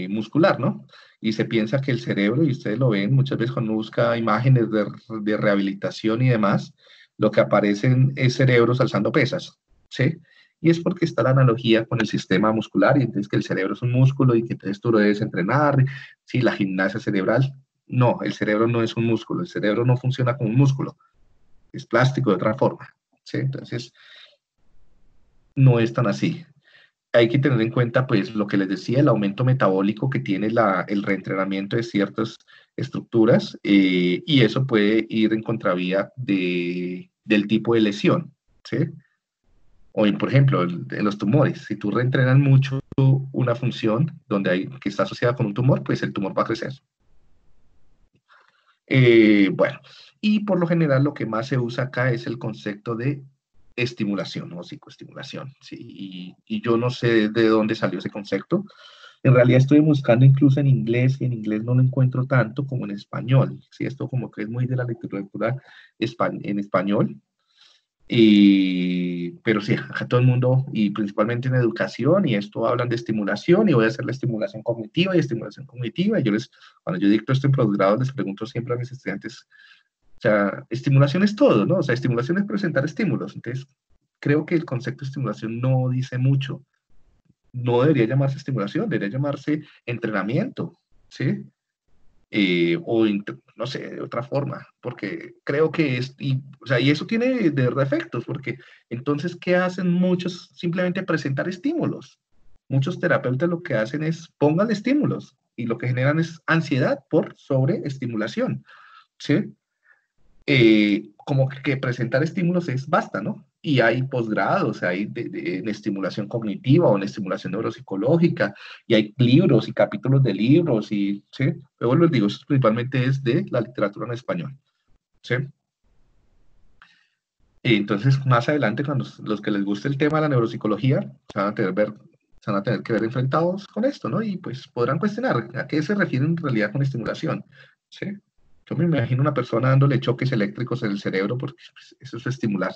muscular, ¿no? Y se piensa que el cerebro, y ustedes lo ven muchas veces cuando uno busca imágenes de rehabilitación y demás, lo que aparecen es cerebros alzando pesas, ¿sí? Y es porque está la analogía con el sistema muscular, y entonces que el cerebro es un músculo y que entonces tú lo debes entrenar, ¿sí? La gimnasia cerebral. No, el cerebro no es un músculo, el cerebro no funciona como un músculo, es plástico de otra forma, ¿sí? Entonces, no es tan así. Hay que tener en cuenta, pues, lo que les decía, el aumento metabólico que tiene el reentrenamiento de ciertas estructuras, y eso puede ir en contravía del tipo de lesión, ¿sí? O, por ejemplo, en los tumores, si tú reentrenas mucho una función que está asociada con un tumor, pues el tumor va a crecer. Bueno, y por lo general lo que más se usa acá es el concepto de estimulación o psicoestimulación, ¿sí? Y yo no sé de dónde salió ese concepto. En realidad estoy buscando incluso en inglés, y en inglés no lo encuentro tanto como en español, ¿sí? Esto como que es muy de la literatura en español. Pero sí, acá todo el mundo, y principalmente en educación, y esto hablan de estimulación, y voy a hacer la estimulación cognitiva y estimulación cognitiva, y cuando yo dicto esto en posgrado, les pregunto siempre a mis estudiantes, o sea, estimulación es todo, ¿no? O sea, estimulación es presentar estímulos. Entonces, creo que el concepto de estimulación no dice mucho. No debería llamarse estimulación, debería llamarse entrenamiento, ¿sí? No sé, de otra forma, porque creo que o sea, y eso tiene de efectos, porque entonces, ¿qué hacen muchos? Simplemente presentar estímulos. Muchos terapeutas lo que hacen es pongan estímulos, y lo que generan es ansiedad por sobreestimulación, ¿sí? Como que presentar estímulos basta, ¿no? Y hay posgrados, hay en estimulación cognitiva o en estimulación neuropsicológica, y hay libros y capítulos de libros, y, ¿sí? Luego les digo, eso principalmente es de la literatura en español, ¿sí? Entonces, más adelante, cuando los que les guste el tema de la neuropsicología, se van a tener que ver enfrentados con esto, ¿no? Y pues podrán cuestionar a qué se refiere en realidad con estimulación, ¿sí? Yo me imagino una persona dándole choques eléctricos en el cerebro, porque pues, eso es estimular,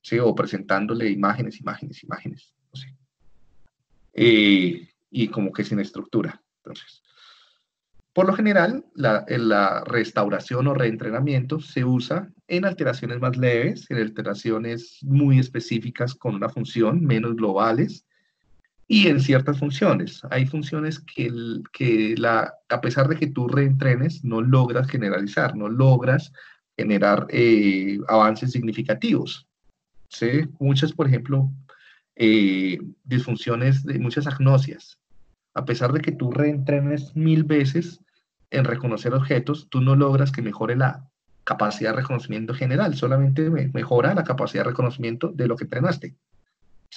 ¿sí? O presentándole imágenes, ¿no? ¿Sí? Y como que sin estructura. Entonces, por lo general, la restauración o reentrenamiento se usa en alteraciones más leves, en alteraciones muy específicas con una función, menos globales, y en ciertas funciones. Hay funciones que a pesar de que tú reentrenes, no logras generalizar, no logras generar avances significativos, ¿sí? Muchas, por ejemplo, disfunciones, muchas agnosias. A pesar de que tú reentrenes 1000 veces en reconocer objetos, tú no logras que mejore la capacidad de reconocimiento general, solamente mejora la capacidad de reconocimiento de lo que entrenaste.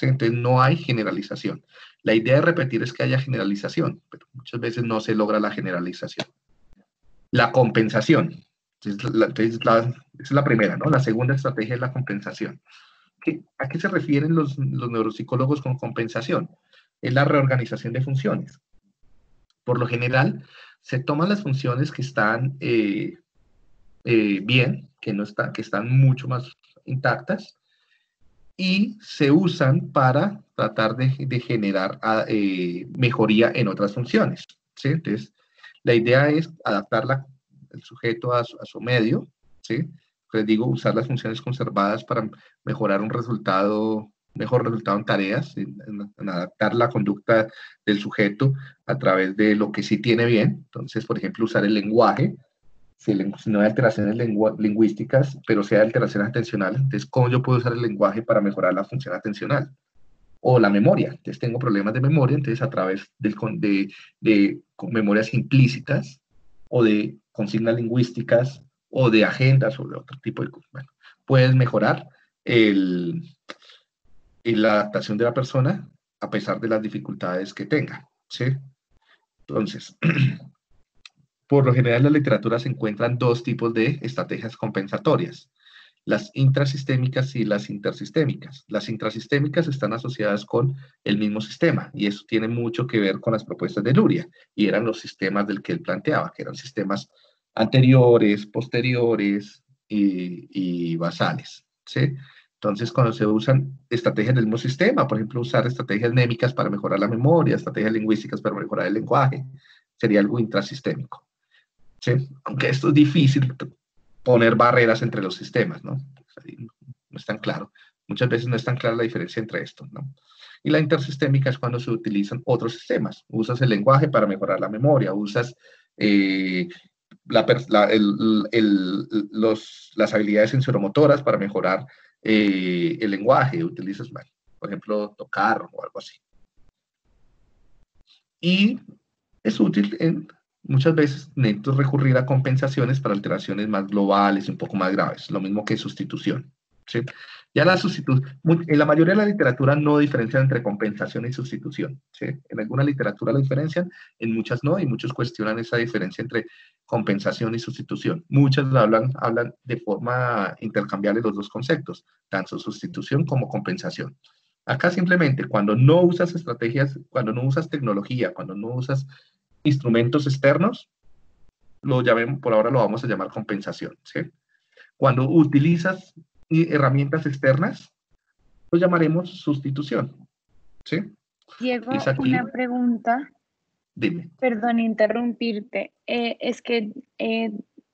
Entonces no hay generalización. La idea de repetir es que haya generalización, pero muchas veces no se logra la generalización. La compensación. Entonces, esa es la primera, ¿no? La segunda estrategia es la compensación. ¿A qué se refieren los neuropsicólogos con compensación? Es la reorganización de funciones. Por lo general, se toman las funciones que están bien, que están mucho más intactas, y se usan para tratar de generar mejoría en otras funciones, ¿sí? Entonces, la idea es adaptar el sujeto a su medio, ¿sí? Les digo, usar las funciones conservadas para mejorar un mejor resultado en tareas, en adaptar la conducta del sujeto a través de lo que sí tiene bien. Entonces, por ejemplo, usar el lenguaje, si no hay alteraciones lingüísticas, pero sí hay alteraciones atencionales. Entonces, ¿cómo yo puedo usar el lenguaje para mejorar la función atencional? O la memoria. Entonces, tengo problemas de memoria, entonces a través de memorias implícitas o de consignas lingüísticas o de agendas o de otro tipo de cosas. Bueno, puedes mejorar la adaptación de la persona a pesar de las dificultades que tenga, ¿sí? Entonces, por lo general en la literatura se encuentran dos tipos de estrategias compensatorias: las intrasistémicas y las intersistémicas. Las intrasistémicas están asociadas con el mismo sistema, y eso tiene mucho que ver con las propuestas de Luria, y eran los sistemas del que él planteaba, que eran sistemas anteriores, posteriores y basales, ¿sí? Entonces, cuando se usan estrategias del mismo sistema, por ejemplo, usar estrategias némicas para mejorar la memoria, estrategias lingüísticas para mejorar el lenguaje, sería algo intrasistémico, ¿sí? Aunque esto es difícil, poner barreras entre los sistemas, ¿no? No es tan claro. Muchas veces no es tan clara la diferencia entre estos, ¿no? Y la intersistémica es cuando se utilizan otros sistemas. Usas el lenguaje para mejorar la memoria, usas las habilidades sensoromotoras para mejorar el lenguaje, utilizas, bueno, por ejemplo, tocar o algo así. Y es útil muchas veces necesito recurrir a compensaciones para alteraciones más globales y un poco más graves, lo mismo que sustitución, ¿sí? Ya en la mayoría de la literatura no diferencian entre compensación y sustitución, ¿sí? En alguna literatura lo diferencian, en muchas no, y muchos cuestionan esa diferencia entre compensación y sustitución. Muchas hablan de forma intercambiable los dos conceptos, tanto sustitución como compensación. Acá simplemente cuando no usas estrategias, cuando no usas tecnología, cuando no usas instrumentos externos, por ahora lo vamos a llamar compensación, ¿sí? Cuando utilizas herramientas externas, lo llamaremos sustitución, ¿sí? Diego, una pregunta. Dime. Perdón interrumpirte. Es que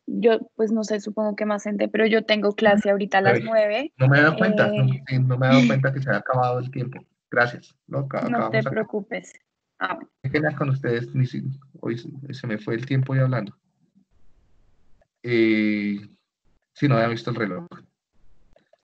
yo, pues no sé, supongo que más gente, pero yo tengo clase ahorita a las 9. No me he dado cuenta, no me he dado cuenta que se ha acabado el tiempo. Gracias. No te preocupes. Bueno. ¿Qué quedas con ustedes? Hoy se me fue el tiempo ya hablando. Si no había visto el reloj.